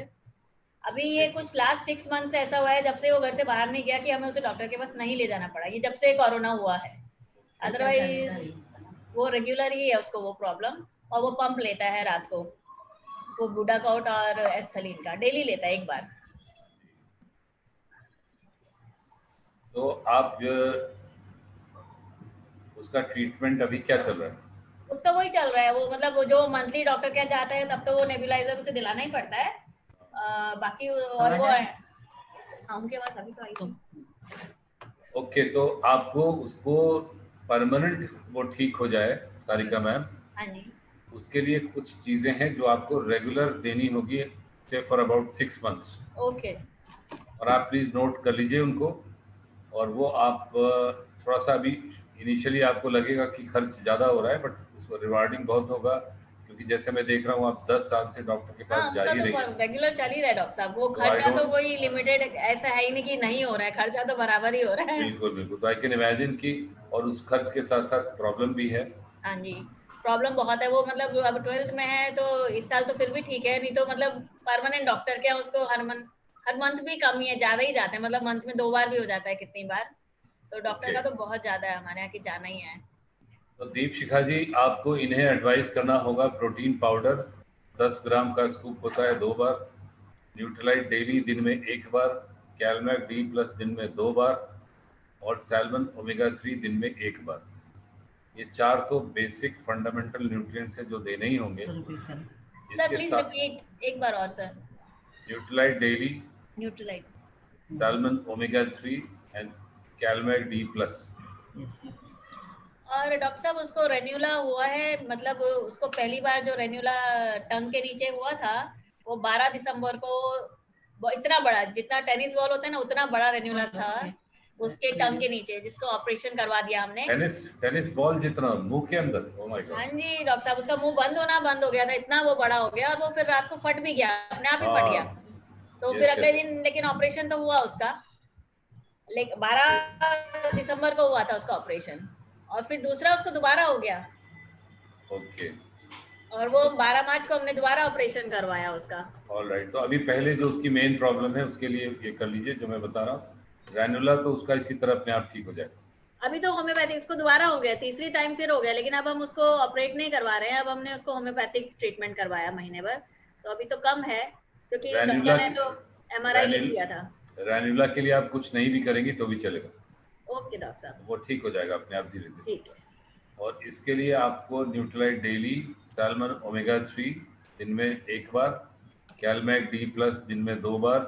अभी ये कुछ लास्ट 6 मंथ से ऐसा हुआ है जब से वो घर से बाहर नहीं गया कि हमें उसे डॉक्टर के पास नहीं ले जाना पड़ा, ये जब से कोरोना हुआ है। अदरवाइज वो रेगुलर ही है उसको वो प्रॉब्लम, और वो पंप लेता है रात को, वो बुडाकाउट और एस्थलीन का डेली लेता है एक बार।
तो आप उसका ट्रीटमेंट अभी क्या चल रहा है?
उसका वही चल रहा है, वो मतलब वो जो मंथली डॉक्टर क्या जाता है तब तो वो नेबुलाइजर उसे दिलाना ही पड़ता है, बाकी और वो उनके पास अभी तो आई।
ओके, तो आपको उसको परमानेंट वो ठीक हो जाए सारिका मैम,
हाँ जी,
उसके लिए कुछ चीजें हैं जो आपको रेगुलर देनी होगी से फॉर अबाउट 6 मंथ्स।
ओके।
और आप प्लीज नोट कर लीजिए उनको, और वो आप थोड़ा सा अभी इनिशियली आपको लगेगा कि खर्च ज्यादा हो रहा है, बट उसको रिवार्डिंग बहुत होगा, क्योंकि जैसे मैं देख रहा हूँ आप 10 साल से डॉक्टर के पास जा ही रही है।
रेगुलर चल ही रहा है डॉक्टर साहब, वो खर्चा तो कोई लिमिटेड ऐसा है ही नहीं कि नहीं हो रहा है, खर्चा तो बराबर ही हो रहा है।
बिल्कुल बिल्कुल, तो आई कैन इमेजिन कि, और उस खर्च के साथ साथ प्रॉब्लम भी है।
हाँ जी, प्रॉब्लम बहुत है। वो मतलब अब 12th में है तो इस साल तो फिर भी ठीक है, नहीं तो मतलब परमानेंट डॉक्टर क्या उसको हर मंथ भी कम ही है, ज्यादा ही जाते हैं, मतलब मंथ में 2 बार भी हो जाता है कितनी बार, तो डॉक्टर का तो बहुत ज्यादा है हमारे यहाँ की जाना ही है।
तो दीपशिखा जी, आपको इन्हें एडवाइस करना होगा, प्रोटीन पाउडर 10 ग्राम का स्कूप होता है 2 बार, न्यूट्रलाइट डेली दिन में 1 बार, कैलमैक डी प्लस दिन में 2 बार, और सैल्मन ओमेगा 3 दिन में 1 बार। ये 4 तो बेसिक फंडामेंटल न्यूट्रिएंट्स है जो देने ही होंगे।
सर प्लीज रिपीट एक बार और sir.
Nutrilite daily,
Nutrilite,
salmon omega 3 and calmag D plus.
और डॉक्टर साहब उसको रेन्यूला हुआ है, मतलब उसको पहली बार जो रेन्यूला टंग के नीचे हुआ था वो 12 दिसंबर को, इतना बड़ा जितना टेनिस बॉल होता है ना उतना बड़ा रेन्यूला था उसके टंग के नीचे, जिसको ऑपरेशन करवा दिया हमने।
टेनिस बॉल जितना मुंह के अंदर? Oh my God.
हाँ जी डॉक्टर साहब, उसका मुंह बंद हो गया था, इतना वो बड़ा हो गया, और वो फिर रात को फट भी गया, अपने आप ही फट गया। तो फिर अगले दिन लेकिन ऑपरेशन तो हुआ उसका, लेकिन 12 दिसंबर को हुआ था उसका ऑपरेशन, और फिर दूसरा उसको दोबारा हो गया।
ओके।
और वो 12 मार्च को हमने दोबारा ऑपरेशन करवाया उसका।
ऑलराइट, तो अभी पहले जो उसकी मेन प्रॉब्लम है उसके लिए ये कर लीजिए जो मैं बता रहा हूँ, ग्रैनुला, तो उसका इसी तरह अपने आप ठीक हो जाएगा।
अभी तो होम्योपैथिक उसको दोबारा हो गया, तीसरी टाइम फिर हो गया, लेकिन अब हम उसको ऑपरेट नहीं करवा रहे हैं, अब हमने उसको होम्योपैथिक ट्रीटमेंट करवाया महीने भर, तो अभी तो कम है, क्योंकि डॉक्टर ने तो MRI लिख दिया था।
रैन्युला के लिए आप कुछ नहीं भी करेंगी तो भी चलेगा,
ओके डॉक्टर साहब,
वो ठीक हो जाएगा अपने आप धीरे धीरे।
ठीक है।
और इसके लिए आपको न्यूट्रलाइट डेली, सैल्मन ओमेगा 3 दिन में 1 बार, कैलमैक D+ दिन में 2 बार,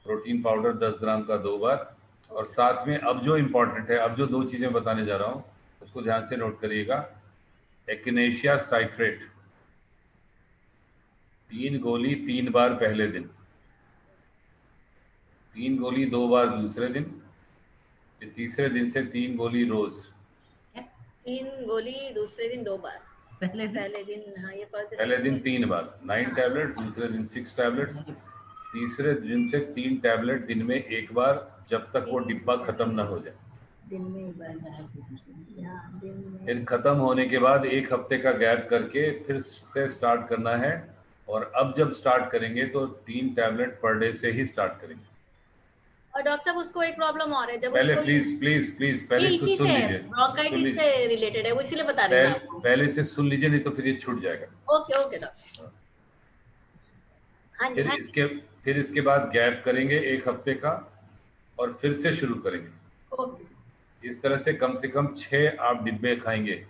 प्रोटीन पाउडर 10 ग्राम का 2 बार, और साथ में अब जो इम्पोर्टेंट है, अब जो 2 चीज़ें बताने जा रहा हूँ उसको ध्यान से नोट करिएगा। एक्नेशिया साइट्रेट 3 गोली 3 बार पहले दिन, 3 गोली 2 बार दूसरे दिन, फिर तीसरे दिन से 3 गोली रोज।
3 गोली दूसरे दिन 2 बार, पहले दिन, हाँ ये
पहले दिन 3 बार 9 टैबलेट, दूसरे दिन 6 टैबलेट्स, तीसरे दिन से 3 टैबलेट दिन में 1 बार, जब तक वो डिब्बा खत्म ना हो जाए।
दिन में 1 बार, हाँ, दिन में।
फिर खत्म होने के बाद 1 हफ्ते का गैप करके फिर से स्टार्ट करना है, और अब जब स्टार्ट करेंगे तो 3 टैबलेट पर डे से ही स्टार्ट करेंगे।
और डॉक्टर साहब उसको एक प्रॉब्लम और है, जब
पहले
उसको
प्लीज पहले
इसी
सुन
से
लीजिए,
ब्रोंकाइटिस से रिलेटेड है, वो इसीलिए बता रही हूँ आपको।
पहले से सुन लीजिए, नहीं तो फिर ये छूट जाएगा।
Okay doctor. हाँ जी,
फिर इसके बाद गैप करेंगे 1 हफ्ते का, और फिर से शुरू करेंगे।
ओके।
इस तरह से कम 6 आप डिब्बे खाएंगे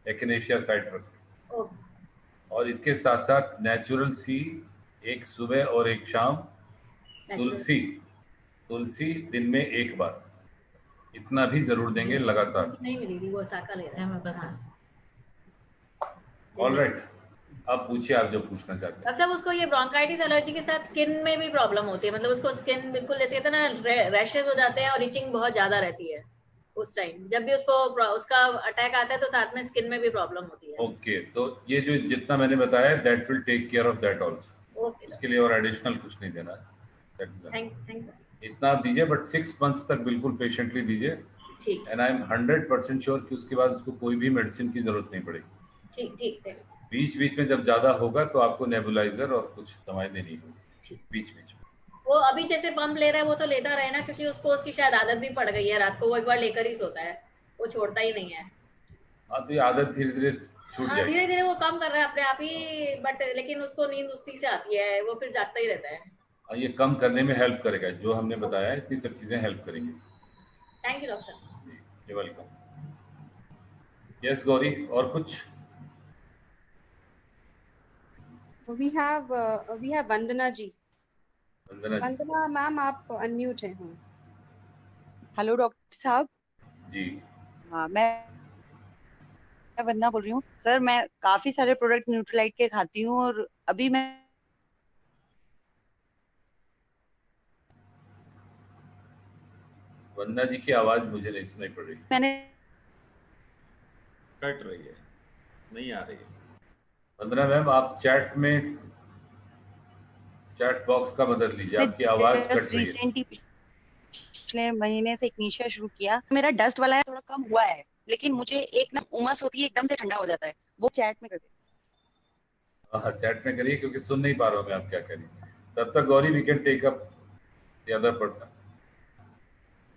एक्नेशिया साइट्रस के।
ओके।
और इसके साथ साथ नेचुरल सी, एक सुबह और एक शाम, तुलसी दिन में 1 बार, इतना भी जरूर देंगे लगातार।
नहीं मिलेगी, वो साका ले रहे हैं हमें बस।
ऑलराइट, अब पूछिए आप जो पूछना चाहते हैं।
डॉक्टर साहब उसको ये ब्रोंकाइटिस एलर्जी के साथ स्किन में भी प्रॉब्लम होती है, मतलब उसको स्किन बिल्कुल जैसे कहते हैं ना रैशेस हो जाते हैं और इचिंग बहुत ज्यादा रहती है उस टाइम, जब भी उसको उसका अटैक आता है तो साथ में स्किन में भी प्रॉब्लम होती है।
ओके, तो ये जो जितना मैंने बताया that will take care of that also.
Okay,
इसके लिए और एडिशनल कुछ नहीं देना है।
Thank you.
इतना आप दीजिए, बट 6 मंथ्स तक बिल्कुल पेशेंटली दीजिए।
ठीक।
एंड आई एम 100% श्योर कि उसके बाद उसको कोई भी मेडिसिन की जरूरत नहीं पड़ेगी।
ठीक।
बीच में जब ज्यादा होगा तो आपको नेबुलाइजर और कुछ दवाएं देनी होगी बीच में।
वो अभी जैसे पंप ले रहा है वो तो लेता रहे ना, क्योंकि उसको उसकी शायद आदत भी पड़ गई है, रात को वो एक बार लेकर ही सोता है, वो छोड़ता ही नहीं है।
हाँ, तो ये आदत धीरे धीरे छूट जाएगी।
धीरे धीरे वो कम कर रहा है अपने आप ही, बट लेकिन उसको नींद उसी से आती है, वो फिर जागता ही रहता है।
ये कम करने में हेल्प करेगा, जो हमने बताया इतनी सब चीजें हेल्प करेंगी।
थैंक यू डॉक्टर साहब।
You welcome. यस गौरी, और कुछ?
We have Vandana ji.
Vandana
ma'am आप अनम्यूट हैं।
हेलो डॉक्टर साहब।
जी
हाँ, मैं वंदना बोल रही हूँ सर। मैं काफी सारे प्रोडक्ट न्यूट्रीलाइट के खाती हूँ, और अभी मैं
वंदना जी की आवाज मुझे नहीं सुनाई पड़ रही,
मैंने
कट रही है, नहीं आ रही है।
वंदना मैम, आप चैट बॉक्स का मदद लीजिए, आपकी आवाज कट रही है।
पिछले महीने से एक्नेशिया शुरू किया, मेरा डस्ट वाला है थोड़ा कम हुआ है, लेकिन मुझे एक ना उमस होती है, एकदम से ठंडा हो जाता है। वो चैट में कर दे।
हाँ, चैट में करिए, क्योंकि सुन नहीं पा रहा हूँ मैं आप क्या कह रही हैं। तब तक Gauri we can take up the other person,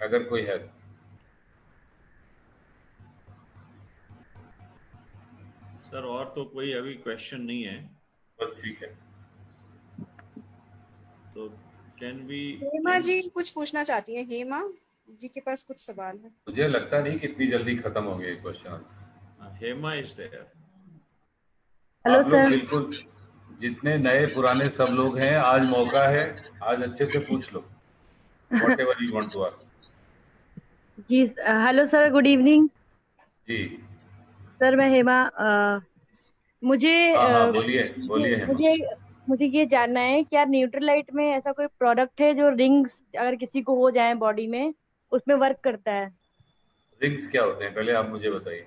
अगर कोई है।
सर और तो कोई अभी क्वेश्चन नहीं है,
बस ठीक है।
तो कैन वी।
हेमा जी कुछ पूछना चाहती हैं, हेमा जी के पास कुछ सवाल है।
मुझे लगता नहीं कि इतनी जल्दी खत्म हो गए question.
Hema is there.
Hello sir. बिल्कुल, जितने नए पुराने सब लोग हैं, आज मौका है, आज अच्छे से पूछ लो whatever you want to ask।
जी हेलो सर, गुड इवनिंग।
जी
सर मैं हेमा, मुझे
बोलिए हेमा।
मुझे ये जानना है, क्या न्यूट्रीलाइट में ऐसा कोई प्रोडक्ट है जो रिंग्स अगर किसी को हो जाए बॉडी में उसमें वर्क करता है?
रिंग्स क्या होते हैं पहले आप मुझे बताइए।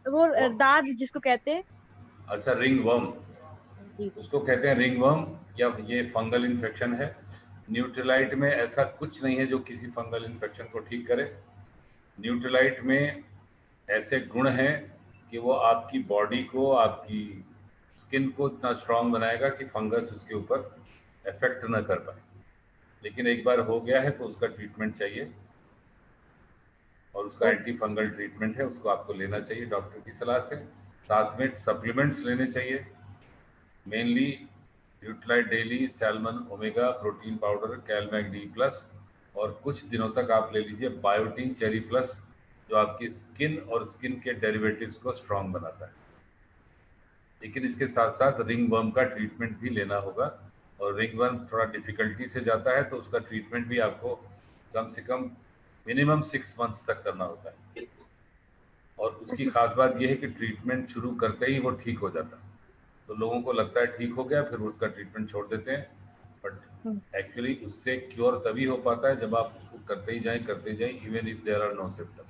वो दाद जिसको कहते हैं।
अच्छा, रिंग वर्म, उसको कहते हैं रिंग वर्म, या ये फंगल इन्फेक्शन है। न्यूट्रीलाइट में ऐसा कुछ नहीं है जो किसी फंगल इन्फेक्शन को ठीक करे। न्यूट्रीलाइट में ऐसे गुण हैं कि वो आपकी बॉडी को, आपकी स्किन को इतना स्ट्रांग बनाएगा कि फंगस उसके ऊपर इफेक्ट न कर पाए। लेकिन एक बार हो गया है तो उसका ट्रीटमेंट चाहिए, और उसका एंटी फंगल ट्रीटमेंट है, उसको आपको लेना चाहिए डॉक्टर की सलाह से। साथ में सप्लीमेंट्स लेने चाहिए, mainly Nutrilite daily, salmon omega protein powder, calmag D plus, और कुछ दिनों तक आप ले लीजिए बायोटीन चेरी प्लस, जो आपकी स्किन और स्किन के डेरिवेटिव्स को स्ट्रांग बनाता है। लेकिन इसके साथ साथ रिंग वर्म का ट्रीटमेंट भी लेना होगा, और रिंग वर्म थोड़ा डिफिकल्टी से जाता है, तो उसका ट्रीटमेंट भी आपको कम से कम मिनिमम 6 मंथ्स तक करना होता है। और उसकी खास बात यह है कि ट्रीटमेंट शुरू करते ही वो ठीक हो जाता है। तो लोगों को लगता है ठीक हो गया, फिर उसका ट्रीटमेंट छोड़ देते हैं, बट एक्चुअली उससे क्योर तभी हो पाता है जब आप उसको करते ही जाएं even if there are no symptom.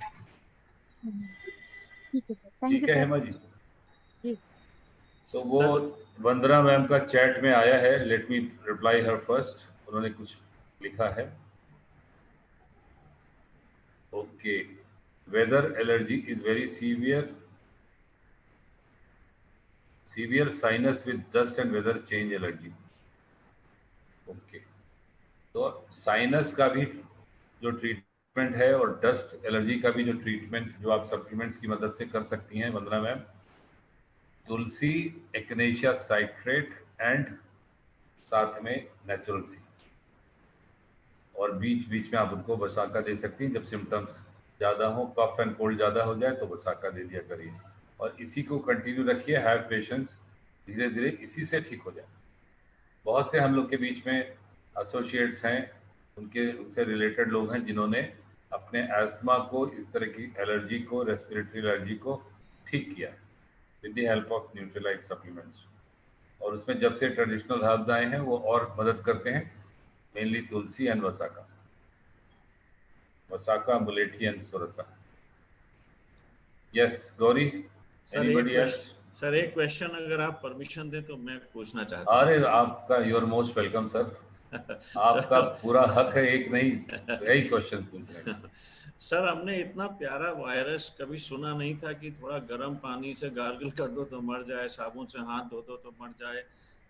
ठीक है हेमा जी। तो वो वंदना मैम का चैट में आया है, let me reply her first. उन्होंने कुछ लिखा है। Okay, weather allergy is very severe sinus with dust and weather change allergy. Okay, तो साइनस का भी जो ट्रीटमेंट है और डस्ट एलर्जी का भी जो ट्रीटमेंट जो आप सप्लीमेंट्स की मदद से कर सकती हैं वंदना मैम, तुलसी, एक्नेशिया साइट्रेट एंड साथ में नेचुरल सी, और बीच बीच में आप उनको वसाका दे सकती हैं। जब सिम्टम्स ज़्यादा हो, कफ एंड कोल्ड ज़्यादा हो जाए तो वसाका दे दिया करिए, और इसी को कंटिन्यू रखिए। हैव पेशेंस, धीरे धीरे इसी से ठीक हो जाए। बहुत से हम लोग के बीच में एसोसिएट्स हैं, उनसे रिलेटेड लोग हैं जिन्होंने अपने एस्थमा को, इस तरह की एलर्जी को, रेस्पिरेटरी एलर्जी को ठीक किया with the help of Nutrilite supplements. और उसमें जब से ट्रेडिशनल हर्ब्स आए हैं वो और मदद करते हैं, mainly tulsi and vasaka, mulethi and सोरसा। Yes Gauri, anybody else?
Sir एक क्वेश्चन अगर आप परमिशन दें तो मैं पूछना चाहता हूँ।
अरे आपका, you are most welcome sir. आपका पूरा हक है, एक नहीं कई क्वेश्चन पूछने का।
सर हमने इतना प्यारा वायरस कभी सुना नहीं था कि थोड़ा गर्म पानी से गार्गल कर दो तो मर जाए, साबुन से हाथ धो दो तो मर जाए,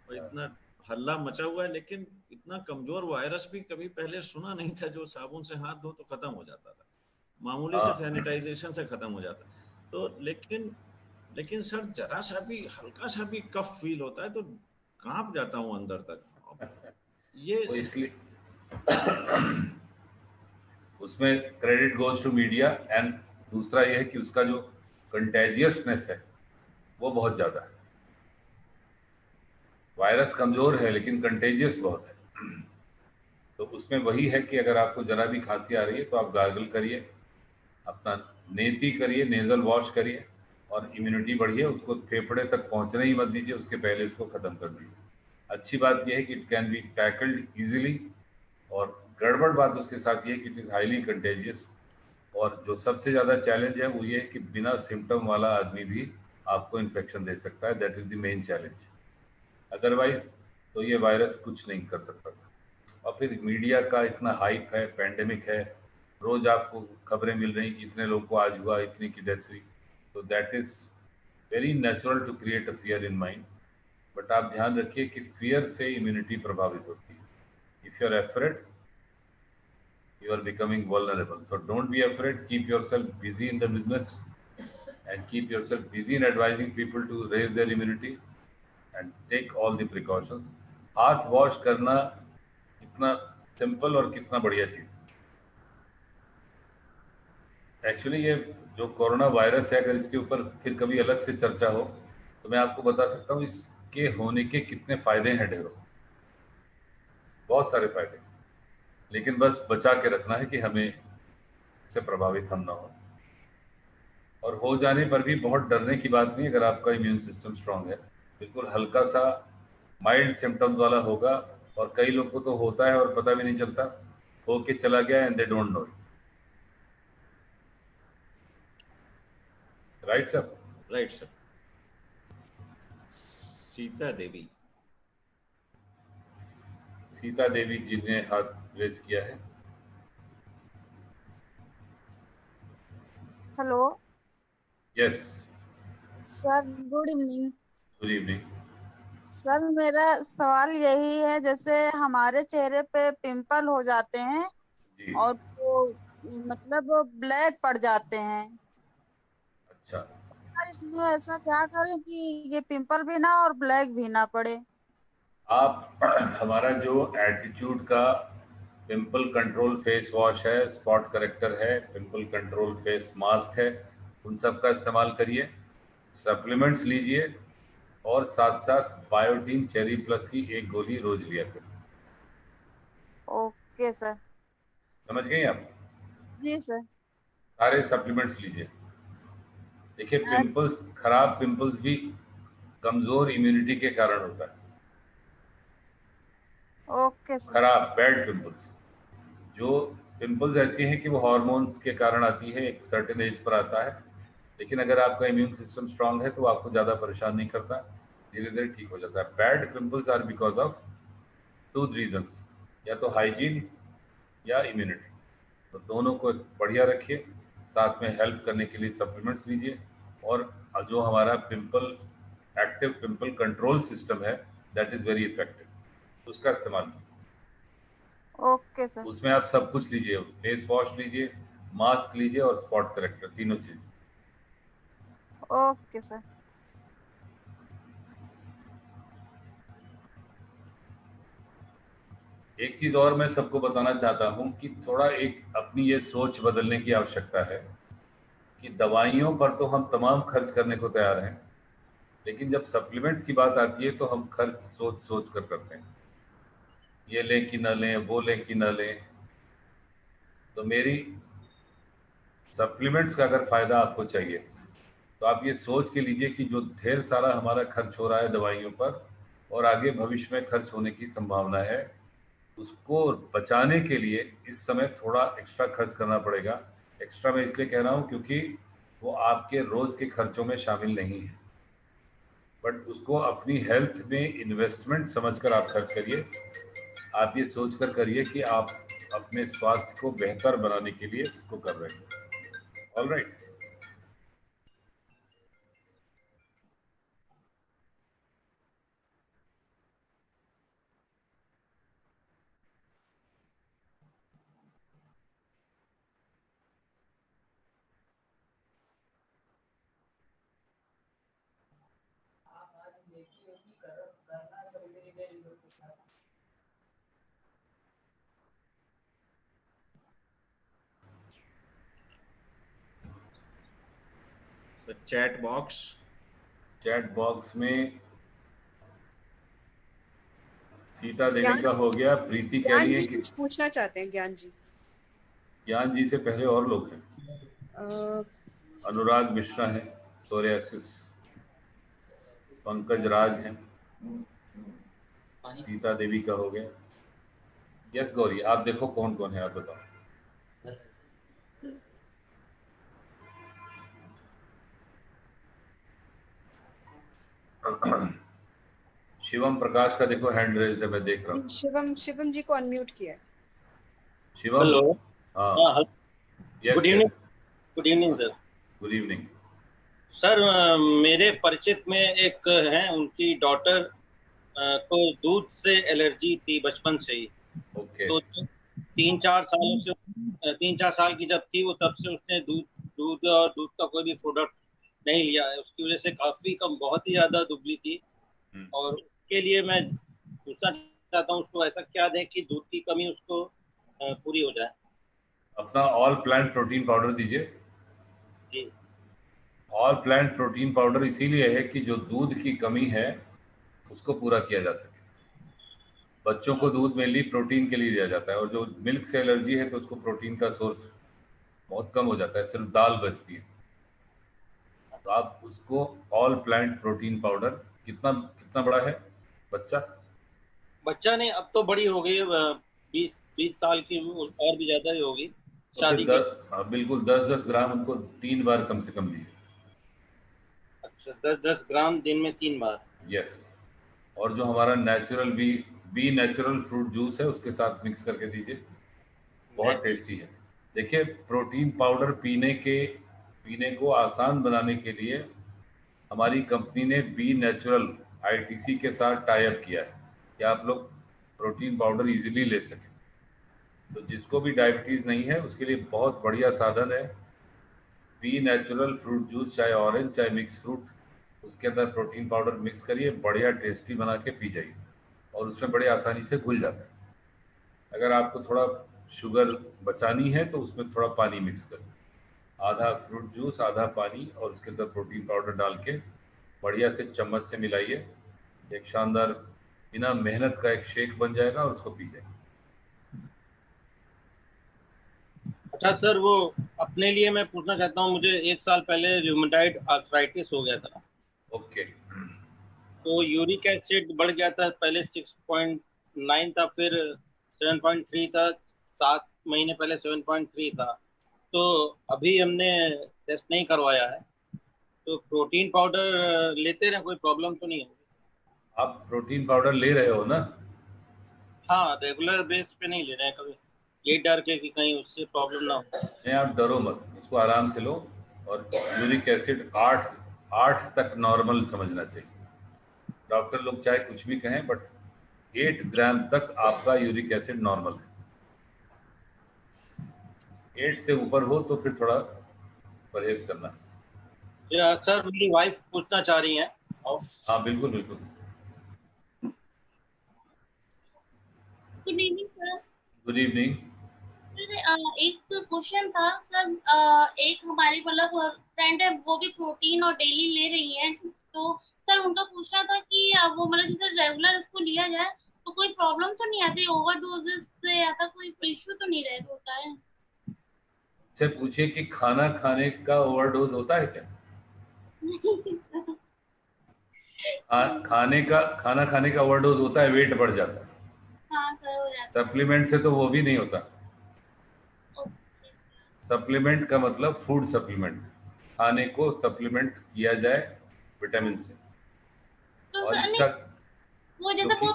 और इतना हल्ला मचा हुआ है। लेकिन इतना कमजोर वायरस भी कभी पहले सुना नहीं था जो साबुन से हाथ धो तो खत्म हो जाता था, मामूली से सैनिटाइजेशन से खत्म हो जाता। तो लेकिन सर जरा सा भी, हल्का सा भी कफ फील होता है तो कांप जाता हूँ अंदर तक। ये
इसलिए उसमें credit goes to media, and दूसरा ये है कि उसका जो कंटेजियसनेस है वो बहुत ज्यादा है। वायरस कमजोर है लेकिन कंटेजियस बहुत है। तो उसमें वही है कि अगर आपको जरा भी खांसी आ रही है तो आप गार्गल करिए, अपना नेती करिए, नेजल वॉश करिए, और इम्यूनिटी बढ़िए। उसको फेफड़े तक पहुंचने ही मत दीजिए, उसके पहले उसको खत्म कर दीजिए। अच्छी बात यह है कि it can be tackled easily, और गड़बड़ बात उसके साथ ये है कि इट इज हाईली कंटेजियस। और जो सबसे ज्यादा चैलेंज है वो ये है कि बिना सिम्टम वाला आदमी भी आपको इन्फेक्शन दे सकता है। That is the main challenge. Otherwise तो ये वायरस कुछ नहीं कर सकता। और फिर मीडिया का इतना हाइप है, पैंडेमिक है, रोज आपको खबरें मिल रही कि इतने लोगों को आज हुआ, इतनी की डेथ हुई। तो that is very natural to create a fear in mind. But आप ध्यान रखिए कि फियर से इम्यूनिटी प्रभावित होती है। If you are afraid, you are becoming vulnerable. So don't be afraid. Keep yourself busy in the business and keep yourself busy in advising people to raise their immunity and take all the precautions. हाथ wash करना कितना simple और कितना बढ़िया चीज। Actually ये जो corona virus है, अगर इसके ऊपर फिर कभी अलग से चर्चा हो तो मैं आपको बता सकता हूँ इसके होने के कितने फायदे हैं। ढेरों, बहुत सारे फायदे, लेकिन बस बचा के रखना है कि हमें इससे प्रभावित हम ना हो। और हो जाने पर भी बहुत डरने की बात नहीं, अगर आपका इम्यून सिस्टम स्ट्रांग है। बिल्कुल हल्का सा माइल्ड सिम्टम्स वाला होगा, और कई लोग को तो होता है और पता भी नहीं चलता, होके चला गया and they don't know. Right sir?
Right sir. Sita Devi
ji ने हाथ रेज किया है।
Hello.
Yes
sir, good evening.
Good evening.
Sir no सवाल यही है, जैसे हमारे चेहरे पे पिंपल हो जाते हैं और वो मतलब ब्लैक पड़ जाते हैं।
अच्छा,
सर इसमें ऐसा क्या करें कि ये पिंपल भी ना और ब्लैक भी ना पड़े?
आप हमारा जो एटीट्यूड का पिंपल कंट्रोल फेस वॉश है, स्पॉट करेक्टर है, पिंपल कंट्रोल फेस मास्क है, उन सब का इस्तेमाल करिए, सप्लीमेंट्स लीजिए और साथ साथ बायोटीन चेरी प्लस की एक गोली रोज लिया करिए।
Okay sir.
समझ गए आप?
जी सर।
सारे सप्लीमेंट्स लीजिए। देखिए, पिंपल्स, खराब पिंपल्स भी कमजोर इम्यूनिटी के कारण होता है।
Okay sir.
खराब बैड पिंपल्स, जो पिंपल्स ऐसी हैं कि वो हार्मोन्स के कारण आती है, एक सर्टेन एज पर आता है, लेकिन अगर आपका इम्यून सिस्टम स्ट्रांग है तो आपको ज़्यादा परेशान नहीं करता, धीरे धीरे ठीक हो जाता है। Bad pimples are because of 2 reasons, या तो हाइजीन या इम्यूनिटी। तो दोनों को बढ़िया रखिए, साथ में हेल्प करने के लिए सप्लीमेंट्स लीजिए, और जो हमारा pimple active pimple control system है दैट इज़ वेरी इफेक्टिव, उसका इस्तेमाल कीजिए।
Okay sir.
उसमें आप सब कुछ लीजिए, फेस वॉश लीजिए, मास्क लीजिए और स्पॉट करेक्टर, तीनों चीज।
Okay sir.
एक चीज और मैं सबको बताना चाहता हूं कि थोड़ा एक अपनी ये सोच बदलने की आवश्यकता है कि दवाइयों पर तो हम तमाम खर्च करने को तैयार हैं, लेकिन जब सप्लीमेंट्स की बात आती है तो हम खर्च सोच सोच कर करते हैं, ये लें कि न लें, वो लें कि न लें। तो मेरी सप्लीमेंट्स का अगर फायदा आपको चाहिए तो आप ये सोच के लीजिए कि जो ढेर सारा हमारा खर्च हो रहा है दवाइयों पर और आगे भविष्य में खर्च होने की संभावना है, उसको बचाने के लिए इस समय थोड़ा एक्स्ट्रा खर्च करना पड़ेगा। एक्स्ट्रा मैं इसलिए कह रहा हूँ क्योंकि वो आपके रोज के खर्चों में शामिल नहीं है, बट उसको अपनी हेल्थ में इन्वेस्टमेंट समझकर आप खर्च करिए। आप ये सोचकर करिए कि आप अपने स्वास्थ्य को बेहतर बनाने के लिए उसको कर रहे हैं। All right.
चैट
बॉक्स में सीता देवी का हो गया। प्रीति कह रही है कि
कुछ पूछना चाहते हैं।
ज्ञान जी से पहले और लोग हैं। अनुराग मिश्रा है, सोरियासिस। पंकज राज हैं। सीता देवी का हो गया। यस गौरी, आप देखो कौन कौन है, आप बताओ। शिवम प्रकाश का देखो हैंड रेज है, मैं देख रहा हूँ।
शिवम जी को अनम्यूट किया है।
शिवम।
हेलो।
हाँ,
good evening. Good evening sir.
Good evening
sir. मेरे परिचित में एक हैं, उनकी डॉटर को दूध से एलर्जी थी बचपन से ही।
ओके।
तो 3-4 साल की जब थी वो, तब से उसने दूध और दूध का कोई भी प्रोडक्ट नहीं लिया है। उसकी वजह से काफी कम, बहुत ही ज्यादा दुबली थी। और उसके लिए मैं पूछना चाहता हूँ उसको ऐसा क्या दें कि दूध की कमी उसको पूरी हो जाए।
अपना ऑल प्लांट प्रोटीन पाउडर दीजिए।
जी।
ऑल प्लांट प्रोटीन पाउडर इसीलिए है कि जो दूध की कमी है उसको पूरा किया जा सके। बच्चों को दूध मेनली प्रोटीन के लिए दिया जाता है, और जो मिल्क से एलर्जी है तो उसको प्रोटीन का सोर्स बहुत कम हो जाता है, सिर्फ दाल बचती है। तो आप उसको ऑल प्लांट प्रोटीन पाउडर, कितना बड़ा है बच्चा
ने, अब तो बड़ी हो गई, 20 साल की और भी ज्यादा ही होगी शादी के।
हाँ बिल्कुल, 10-10 ग्राम उनको 3 बार कम से कम दीजिए।
अच्छा, 10-10 ग्राम दिन में 3 बार।
यस। और जो हमारा natural be natural fruit juice है उसके साथ मिक्स करके दीजिए, बहुत टेस्टी है। देखिए, प्रोटीन पाउडर पीने को आसान बनाने के लिए हमारी कंपनी ने बी नेचुरल आईटीसी के साथ टाई अप किया है कि आप लोग प्रोटीन पाउडर इजीली ले सकें। तो जिसको भी डायबिटीज नहीं है उसके लिए बहुत बढ़िया साधन है बी नेचुरल फ्रूट जूस, चाहे ऑरेंज चाहे मिक्स फ्रूट, उसके अंदर प्रोटीन पाउडर मिक्स करिए, बढ़िया टेस्टी बना के पी जाइए। और उसमें बड़े आसानी से घुल जाता है। अगर आपको थोड़ा शुगर बचानी है तो उसमें थोड़ा पानी मिक्स करें, आधा फ्रूट जूस आधा पानी, और उसके अंदर प्रोटीन पाउडर डाल के बढ़िया से चम्मच से मिलाइए। एक शानदार बिना मेहनत का एक शेक बन जाएगा और उसको पी जाएगा।
अच्छा सर, वो अपने लिए मैं पूछना चाहता हूँ, मुझे 1 साल पहले रूमेटॉइड आर्थराइटिस हो गया था।
ओके।
तो यूरिक एसिड बढ़ गया था, पहले 6.9 था, फिर 7.3 था, 7 महीने पहले 7.3 था। तो अभी हमने टेस्ट नहीं करवाया है, तो प्रोटीन पाउडर लेते रहे, कोई प्रॉब्लम तो नहीं है?
आप प्रोटीन पाउडर ले रहे हो ना?
हाँ, रेगुलर बेस पे नहीं ले रहे हैं, कभी ये डर के कि कहीं उससे प्रॉब्लम ना हो।
नहीं, आप डरो मत, इसको आराम से लो। और यूरिक एसिड 8 तक नॉर्मल समझना चाहिए। डॉक्टर लोग चाहे कुछ भी कहें, बट 8 ग्राम तक आपका यूरिक एसिड नॉर्मल है। 8 से ऊपर हो तो फिर थोड़ा परहेज करना।
सर, मेरी वाइफ पूछना चाह रही हैं।
हाँ बिल्कुल बिल्कुल।
Good evening sir.
Good evening.
एक क्वेश्चन था सर, एक हमारी मतलब फ्रेंड है, वो भी प्रोटीन और डेली ले रही है, तो सर उनका पूछना था कि वो मतलब जैसे रेगुलर उसको लिया जाए तो कोई प्रॉब्लम तो नहीं आती, ओवरडोजेस से ऐसा कोई इश्यू तो नहीं होता है?
से पूछिए कि खाना खाने का ओवरडोज होता है क्या? खाना खाने का ओवरडोज होता है, वेट बढ़ जाता है।
हाँ सर, हो जाता है।
सप्लीमेंट से तो वो भी नहीं होता। सप्लीमेंट का मतलब फूड सप्लीमेंट, खाने को सप्लीमेंट किया जाए विटामिन से।
तो
और
सर
इसका
वो जैसे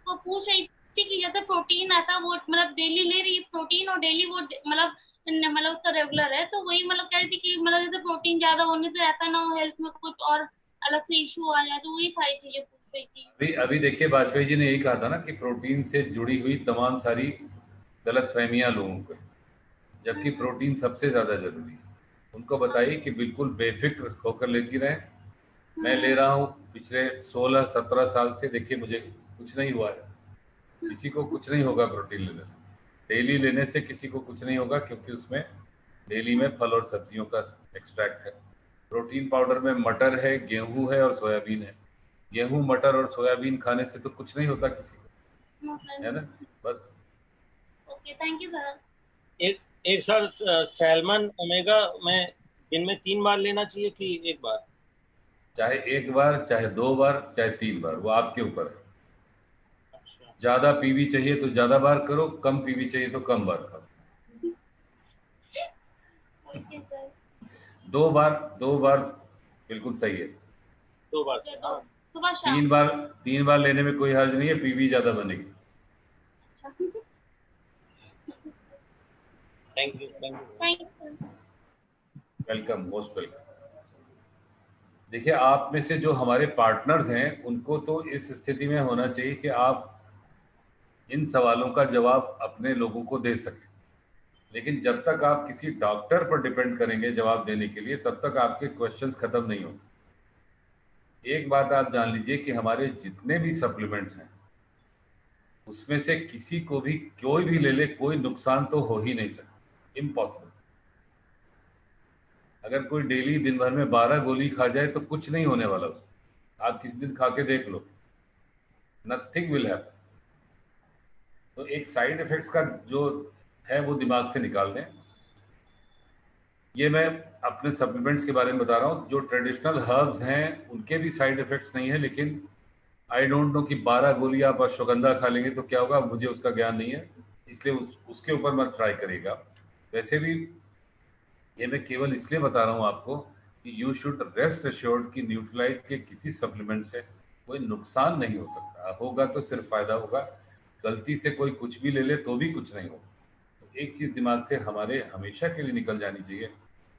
वो पूछ रही थी कि जैसे प्रोटीन आता वो मतलब डेली ले रही है प्रोटीन, और डेली वो मतलब उसका रेगुलर है, तो वही मतलब कह रही थी कि मतलब जैसे प्रोटीन ज्यादा होने से ऐसा ना हो हेल्थ में कुछ और अलग से इशू आ जाए, तो वही सारी चीजें पूछ रही थी।
अभी देखिए, वाजपेयी जी ने यही कहा था ना कि प्रोटीन से जुड़ी हुई तमाम सारी गलत फहमियां लोगों को, जबकि प्रोटीन सबसे ज्यादा जरूरी है। उनको बताइए कि बिल्कुल बेफिक्र होकर लेती रहे। मैं ले रहा हूँ पिछले 16-17 साल से, देखिए मुझे कुछ नहीं हुआ है, किसी को कुछ नहीं होगा प्रोटीन लेने से। डेली लेने से किसी को कुछ नहीं होगा, क्योंकि उसमें डेली में फल और सब्जियों का एक्सट्रैक्ट है। प्रोटीन पाउडर में मटर है, गेहूं है और सोयाबीन है। गेहूं, मटर और सोयाबीन खाने से तो कुछ नहीं होता किसी को, है ना? बस।
Okay, thank you sir.
एक सर, सैल्मन ओमेगा में दिन में 3 बार लेना चाहिए कि 1 बार?
चाहे 1 बार, चाहे 2 बार, चाहे 3 बार, वो आपके ऊपर है। ज्यादा पीवी चाहिए तो ज्यादा बार करो, कम पीवी चाहिए तो कम बार करो। 2 बार बिल्कुल सही है।
2 बार।
3 बार लेने में कोई हर्ज नहीं है, पीवी ज्यादा बनेगी।
Thank you.
Welcome, most welcome. देखिए, आप में से जो हमारे पार्टनर्स हैं उनको तो इस स्थिति में होना चाहिए कि आप इन सवालों का जवाब अपने लोगों को दे सकें, लेकिन जब तक आप किसी डॉक्टर पर डिपेंड करेंगे जवाब देने के लिए, तब तक आपके क्वेश्चंस खत्म नहीं होंगे। एक बात आप जान लीजिए कि हमारे जितने भी सप्लीमेंट्स हैं उसमें से किसी को भी कोई भी ले ले, कोई नुकसान तो हो ही नहीं सकता, इम्पॉसिबल। अगर कोई डेली दिन भर में 12 गोली खा जाए तो कुछ नहीं होने वाला उसको। आप किसी दिन खा के देख लो, नथिंग विल हैपन। तो एक साइड इफेक्ट्स का जो है वो दिमाग से निकाल दें। ये मैं अपने सप्लीमेंट्स के बारे में बता रहा हूँ। जो ट्रेडिशनल हर्ब्स हैं उनके भी साइड इफेक्ट्स नहीं है, लेकिन आई डोंट नो कि 12 गोली आप अश्वगंधा खा लेंगे तो क्या होगा, मुझे उसका ज्ञान नहीं है, इसलिए उसके ऊपर मत ट्राई करिएगा। वैसे भी ये मैं केवल इसलिए बता रहा हूँ आपको कि यू शुड रेस्ट एश्योर्ड कि न्यूट्रीलाइट के किसी सप्लीमेंट से कोई नुकसान नहीं हो सकता। होगा तो सिर्फ फायदा होगा। गलती से कोई कुछ भी ले ले तो भी कुछ नहीं होगा। तो एक चीज दिमाग से हमारे हमेशा के लिए निकल जानी चाहिए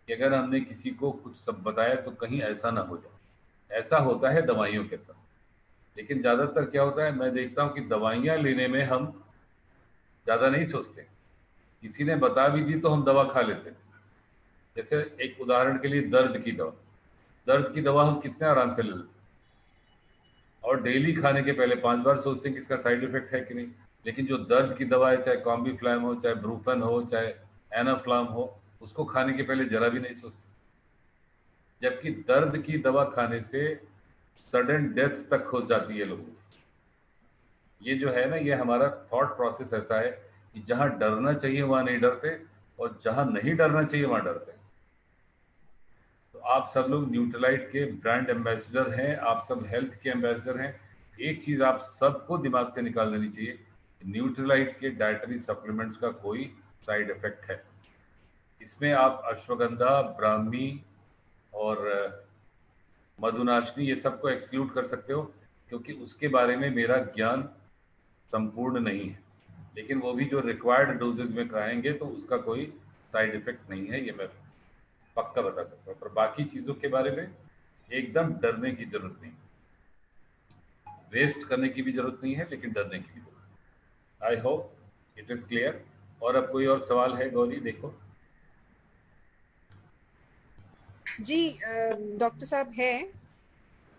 कि अगर हमने किसी को कुछ सब बताया तो कहीं ऐसा ना हो जाए। ऐसा होता है दवाइयों के साथ, लेकिन ज्यादातर क्या होता है, मैं देखता हूँ कि दवाइयाँ लेने में हम ज्यादा नहीं सोचते। किसी ने बता भी दी तो हम दवा खा लेते। जैसे एक उदाहरण के लिए दर्द की दवा हम कितने आराम से ले लेते, और और डेली खाने के पहले 5 बार सोचते हैं कि इसका साइड इफेक्ट है कि नहीं। लेकिन जो दर्द की दवा है, चाहे कॉम्बीफ्लैम हो, चाहे ब्रूफेन हो, चाहे एनाफ्लाम हो, उसको खाने के पहले जरा भी नहीं सोचते। जबकि दर्द की दवा खाने से सडन डेथ तक हो जाती है लोगों की। ये जो है ना, ये हमारा थॉट प्रोसेस ऐसा है कि जहां डरना चाहिए वहां नहीं डरते, और जहां नहीं डरना चाहिए वहां डरते हैं। तो आप सब लोग न्यूट्रलाइट के ब्रांड एम्बेसडर हैं, आप सब हेल्थ के एम्बेसडर हैं। एक चीज आप सबको दिमाग से निकाल देनी चाहिए, न्यूट्रलाइट के डाइटरी सप्लीमेंट्स का कोई साइड इफेक्ट है। इसमें आप अश्वगंधा, ब्राह्मी और मधुनाशनी ये सबको एक्सक्लूड कर सकते हो, क्योंकि उसके बारे में मेरा ज्ञान संपूर्ण नहीं है। लेकिन वो भी जो रिक्वायर्ड डोजेज में खाएंगे तो उसका कोई साइड इफेक्ट नहीं है, ये मैं पक्का बता सकता हूँ। पर बाकी चीज़ों के बारे में एकदम डरने की जरूरत नहीं, वेस्ट करने की भी जरूरत नहीं है, लेकिन डरने की भी जरूरत। I hope it is clear. और अब कोई और सवाल है गौरी? देखो
जी डॉक्टर साहब है।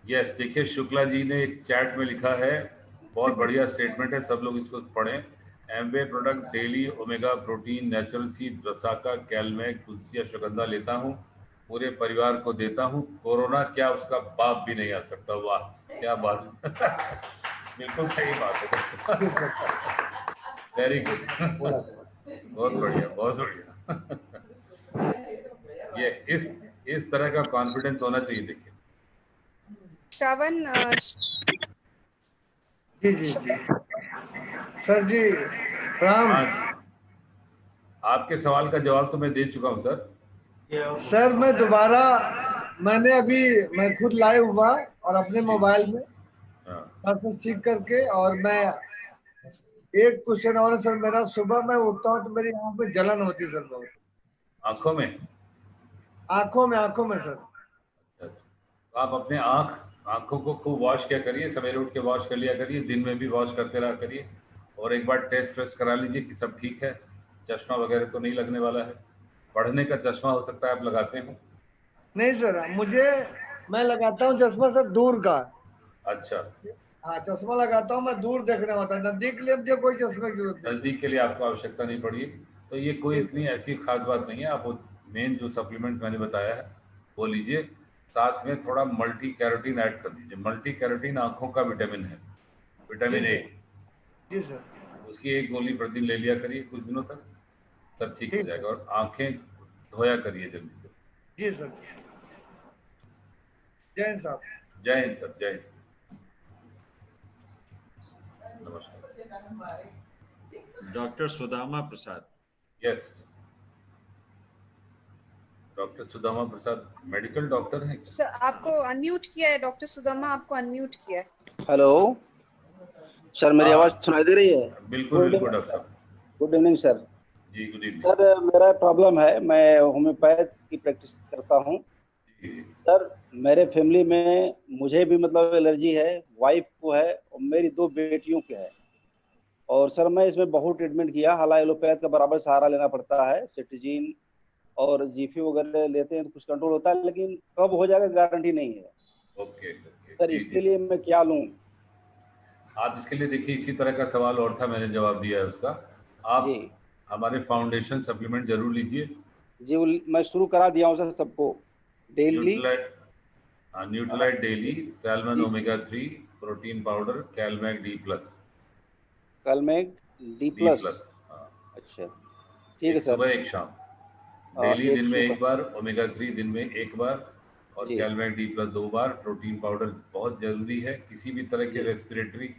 यस, देखिए शुक्ला जी ने एक चैट में लिखा है, बहुत बढ़िया स्टेटमेंट है, सब लोग इसको पढ़ें। Amway product daily omega protein natural seed ब्रसाका कैलमैक तुलसी अश्वगंधा लेता हूँ, पूरे परिवार को देता हूँ, कोरोना क्या उसका बाप भी नहीं आ सकता। वाह क्या बात बिल्कुल सही बात है। वेरी गुड, बहुत बढ़िया बहुत बढ़िया। ये इस तरह का कॉन्फिडेंस होना चाहिए। देखिए
श्रावण
जी जी जी सर जी राम।
आपके सवाल का जवाब तो मैं दे चुका हूं सर।
सर मैं दोबारा मैं खुद लाइव हुआ और अपने मोबाइल में सर चेक करके, और मैं एक क्वेश्चन और है सर मेरा, सुबह मैं उठता हूँ तो मेरी आंख में जलन होती है सर बहुत।
आंखों में?
आंखों में सर।
आप अपने आंखों को खूब वॉश किया करिए, सवेरे उठ के वॉश कर लिया करिए, दिन में भी वॉश करते रहा करिए, और एक बार टेस्ट करा लीजिए कि सब ठीक है, चश्मा वगैरह तो नहीं लगने वाला है। पढ़ने का चश्मा हो सकता है आप लगाते हो?
नहीं सर, मैं लगाता हूँ चश्मा सर दूर का।
अच्छा
हाँ चश्मा लगाता हूँ मैं, दूर देखने होता है, नजदीक के लिए मुझे कोई चश्मे की जरूरत नहीं।
नजदीक के लिए आपको आवश्यकता नहीं पड़ी, तो ये कोई इतनी ऐसी खास बात नहीं है। आप मेन जो सप्लीमेंट मैंने बताया है वो लीजिए, साथ में थोड़ा मल्टी कैरोटीन ऐड कर दीजिए। मल्टी कैरोटीन आंखों का विटामिन है, विटामिन ए।
Ji sir.
उसकी एक गोली प्रतिदिन ले लिया करिए कुछ दिनों तक, सब ठीक हो जाएगा। और आंखें धोया करिए जल्दी से।
जी सर। जय हिंद साहब।
जय हिंद सर, जय हिंद। नमस्कार।
Doctor Sudama Prasad.
Yes, doctor Sudama Prasad medical doctor हैं
सर। आपको अनम्यूट किया है डॉक्टर सुदामा, आपको अनम्यूट किया है।
हेलो सर, मेरी आवाज सुनाई दे रही है?
बिल्कुल बिल्कुल डॉक्टर साहब।
Good evening sir.
जी गुड इवनिंग
सर, मेरा प्रॉब्लम है, मैं होम्योपैथ की प्रैक्टिस करता हूँ सर। मेरे फैमिली में मुझे भी मतलब एलर्जी है, वाइफ को है और मेरी 2 बेटियों के है। और सर मैं इसमें बहुत ट्रीटमेंट किया, हालांकि एलोपैथ का बराबर सहारा लेना पड़ता है, सिट्रीजिन और जीफी वगैरह लेते हैं तो कुछ कंट्रोल होता है, लेकिन कब हो जाएगा गारंटी नहीं है।
ओके
सर इसके लिए मैं क्या लूं?
आप इसके लिए देखिए, इसी तरह का सवाल और था, मैंने जवाब दिया है उसका। आप हमारे फाउंडेशन सप्लीमेंट जरूर लीजिए।
जी मैं शुरू करा दिया हूँ सर सबको daily.
Nutrilite daily, salmon omega 3 protein powder, calmag D plus.
Calmag D plus. अच्छा ठीक है सर।
सुबह एक शाम, डेली दिन में एक बार, ओमेगा 3 दिन में एक बार, और कैलमैक डी प्लस 2 बार। प्रोटीन पाउडर बहुत जरूरी है किसी भी तरह की रेस्पिरेटरी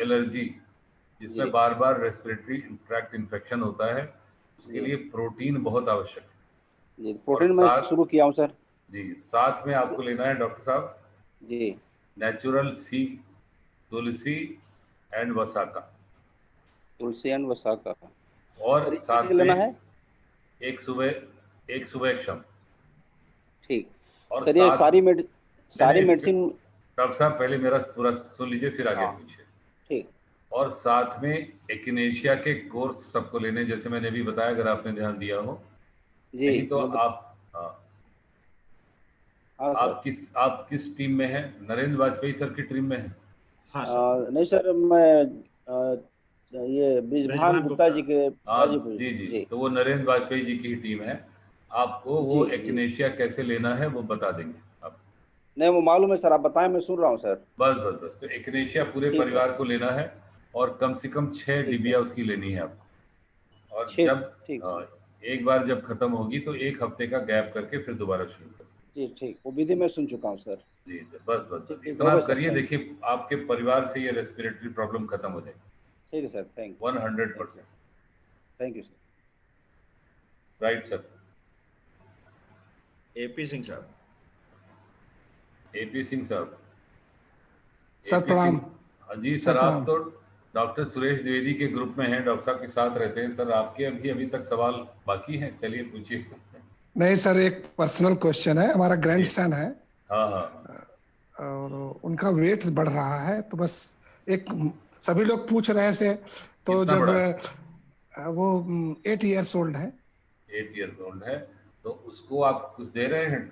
एलर्जी जिसमें बार बार रेस्पिरेटरी ट्रैक्ट इन्फेक्शन होता है, उसके लिए प्रोटीन बहुत आवश्यक है।
जी प्रोटीन मैं शुरू किया हूँ सर।
जी साथ में आपको लेना है डॉक्टर साहब
जी
natural C tulsi and vasaka.
Tulsi and vasaka.
और साथ में लेना है एक सुबह एक शाम।
ठीक।
और
सर ये सारी मेडिसिन
डॉक्टर साहब पहले मेरा पूरा सुन लीजिए फिर आगे पूछिए।
ठीक।
और साथ में एकिनेशिया के कोर्स सबको लेने, जैसे मैंने अभी बताया, अगर आपने ध्यान दिया हो।
जी
नहीं तो आप
हाँ सर।
आप किस टीम में हैं? नरेंद्र वाजपेयी सर की टीम में हैं?
हाँ सर।
नहीं सर, मैं ये ब्रिजभान गुप्ता जी के गाजीपुर।
जी जी, तो वो नरेंद्र वाजपेयी जी की टीम है। आपको वो एक्नेशिया कैसे लेना है वो बता देंगे आप।
नहीं वो मालूम है सर, आप बताएं, मैं सुन रहा हूँ सर।
बस तो एक्नेशिया पूरे परिवार को लेना है और कम से कम 6 डिबिया उसकी लेनी है आपको। और जब एक बार जब खत्म होगी तो 1 हफ्ते का गैप करके फिर दोबारा शुरू करें।
जी ठीक, वो विधि मैं सुन चुका हूँ सर।
जी बस इतना करिए, देखिए आपके परिवार से ये रेस्पिरेटरी प्रॉब्लम खत्म हो जाएगी।
ठीक है sir, thank you.
100%।
Thank you sir.
Right sir.
AP Singh साहब।
एपी सिंह साहब।
सर प्रणाम।
जी सर, आप तो डॉक्टर सुरेश द्विवेदी के ग्रुप में हैं, डॉक्टर साहब के साथ रहते हैं सर। आपके अभी तक सवाल बाकी हैं, चलिए पूछिए।
नहीं सर, एक पर्सनल क्वेश्चन है। हमारा ग्रैंडसन है।
हाँ।
और उनका वेट बढ़ रहा है, तो बस एक सभी लोग पूछ रहे से, तो जब वो 8 इयर्स ओल्ड है।
8 इयर्स ओल्ड है, तो उसको आप कुछ दे रहे हैं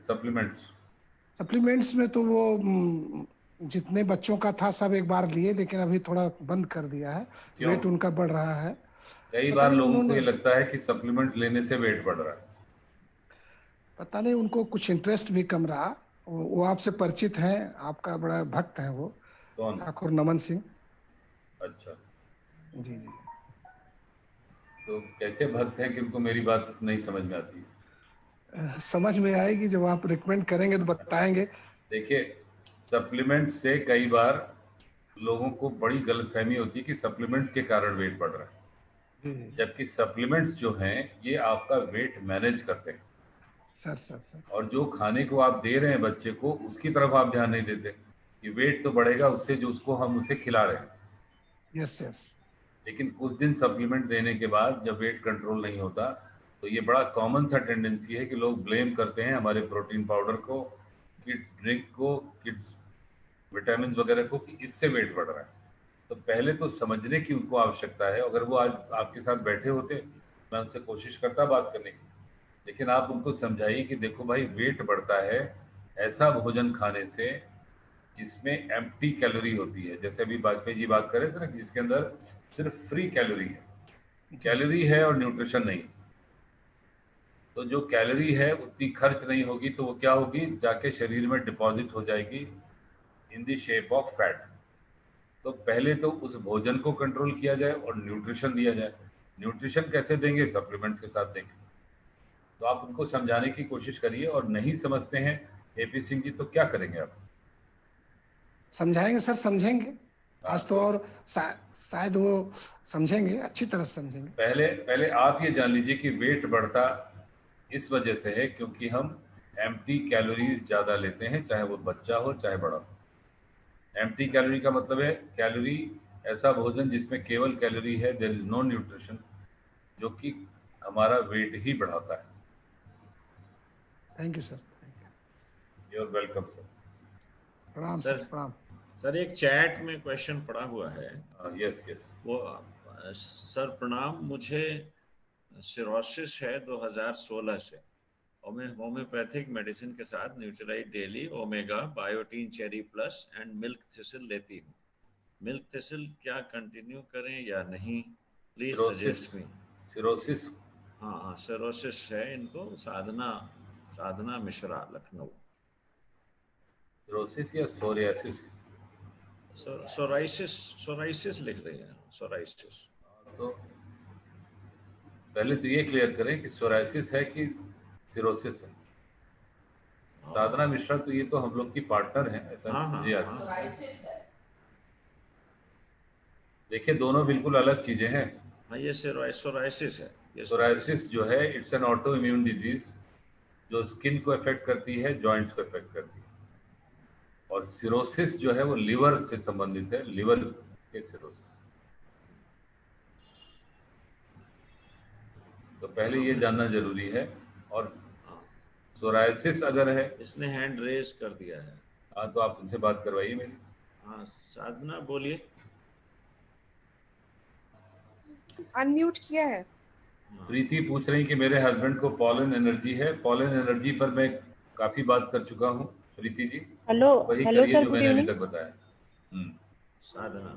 सप्लीमेंट्स
में? तो वो जितने बच्चों का था सब एक बार लिए, लेकिन अभी थोड़ा बंद कर दिया है। वेट उनका बढ़ रहा है।
कई बार लोगों को ये लगता है कि सप्लीमेंट लेने से वेट बढ़ रहा है।
पता नहीं, उनको कुछ इंटरेस्ट भी कम रहा। वो आपसे परिचित हैं, आपका बड़ा भक्त है वो।
कौन?
ठाकुर नमन सिंह।
अच्छा
जी।
तो कैसे भक्त हैं कि उनको मेरी बात नहीं समझ में आती?
समझ में आएगी, जब आप रिकमेंड करेंगे तो बताएंगे।
देखिए, सप्लीमेंट्स से कई बार लोगों को बड़ी गलतफहमी होती है कि सप्लीमेंट्स के कारण वेट बढ़ रहा है, जबकि सप्लीमेंट्स जो हैं ये आपका वेट मैनेज करते हैं।
सर
और जो खाने को आप दे रहे हैं बच्चे को, उसकी तरफ आप ध्यान नहीं देते कि वेट तो बढ़ेगा उससे जो उसको हम उसे खिला रहे हैं।
यस।
लेकिन कुछ दिन सप्लीमेंट देने के बाद जब वेट कंट्रोल नहीं होता, तो ये बड़ा कॉमन सा टेंडेंसी है कि लोग ब्लेम करते हैं हमारे प्रोटीन पाउडर को, किड्स ड्रिंक को, किड्स विटामिन वगैरह को, कि इससे वेट बढ़ रहा है। तो पहले तो समझने की उनको आवश्यकता है। अगर वो आज आपके साथ बैठे होते, मैं उनसे कोशिश करता बात करने की, लेकिन आप उनको समझाइए कि देखो भाई, वेट बढ़ता है ऐसा भोजन खाने से जिसमें एम्प्टी कैलोरी होती है। जैसे अभी वाजपेयी जी बात कर रहे थे ना, जिसके अंदर सिर्फ फ्री कैलोरी है और न्यूट्रिशन नहीं। तो जो कैलोरी है उतनी खर्च नहीं होगी, तो वो क्या होगी, जाके शरीर में डिपॉजिट हो जाएगी in the shape of fat. तो पहले तो उस भोजन को कंट्रोल किया जाए और न्यूट्रिशन दिया जाए। न्यूट्रिशन कैसे देंगे? सप्लीमेंट्स के साथ देंगे। तो आप उनको समझाने की कोशिश करिए, और नहीं समझते हैं एपी सिंह जी तो क्या करेंगे आप?
समझाएंगे सर, समझेंगे आज तो, और शायद वो समझेंगे, अच्छी तरह समझेंगे।
पहले आप ये जान लीजिए कि वेट बढ़ता इस वजह से है क्योंकि हम एम्प्टी कैलोरीज ज्यादा लेते हैं, चाहे वो बच्चा हो चाहे बड़ा हो। एम्प्टी कैलोरी का मतलब है कैलोरी, ऐसा भोजन जिसमें केवल कैलोरी है, देयर इज नो न्यूट्रिशन, जो कि हमारा वेट ही बढ़ाता है।
Thank you sir.
You are welcome sir.
प्रणाम सर। प्रणाम
सर। एक चैट में क्वेश्चन पड़ा हुआ है।
यस
वो सर प्रणाम, मुझे सिरोसिस है 2016 से, और मैं होम्योपैथिक मेडिसिन के साथ Nutrilite daily, omega, biotin cherry plus and milk thistle लेती हूँ। मिल्क थिसिल क्या कंटिन्यू करें या नहीं? Please suggest me.
सिरोसिस?
हाँ, सिरोसिस है इनको। साधना मिश्रा, लखनऊ।
सिरोसिस या सोरियासिस?
सोराइसिस लिख रही है, सोराइसिस।
तो पहले तो ये क्लियर करें कि सोराइसिस है कि सिरोसिस है। साधना मिश्रा तो ये तो हम लोग की पार्टनर है, ऐसा मुझे याद है। देखिए, दोनों बिल्कुल अलग चीजें हैं।
हाँ, ये सोराइसिस है।
सोराइसिस जो है, it's an auto immune disease जो स्किन को अफेक्ट करती है, जॉइंट्स को अफेक्ट करती है। और सिरोसिस जो है वो लिवर से संबंधित है, लिवर के सिरोसिस। तो पहले ये जानना जरूरी है। और सोराइसिस अगर है,
इसने हैंड रेज कर दिया है।
हाँ, तो आप उनसे बात करवाइए मेरी।
हाँ, साधना बोलिए।
अनम्यूट किया है।
प्रीति पूछ रही कि मेरे हस्बैंड को पॉलन एनर्जी है। पॉलन एनर्जी पर मैं काफी बात कर चुका हूँ प्रीति जी।
हेलो
वही
हेलो
करिए
सर,
जो
गुड
मैंने अभी
इवनिंग।
तक बताया।
Sadhana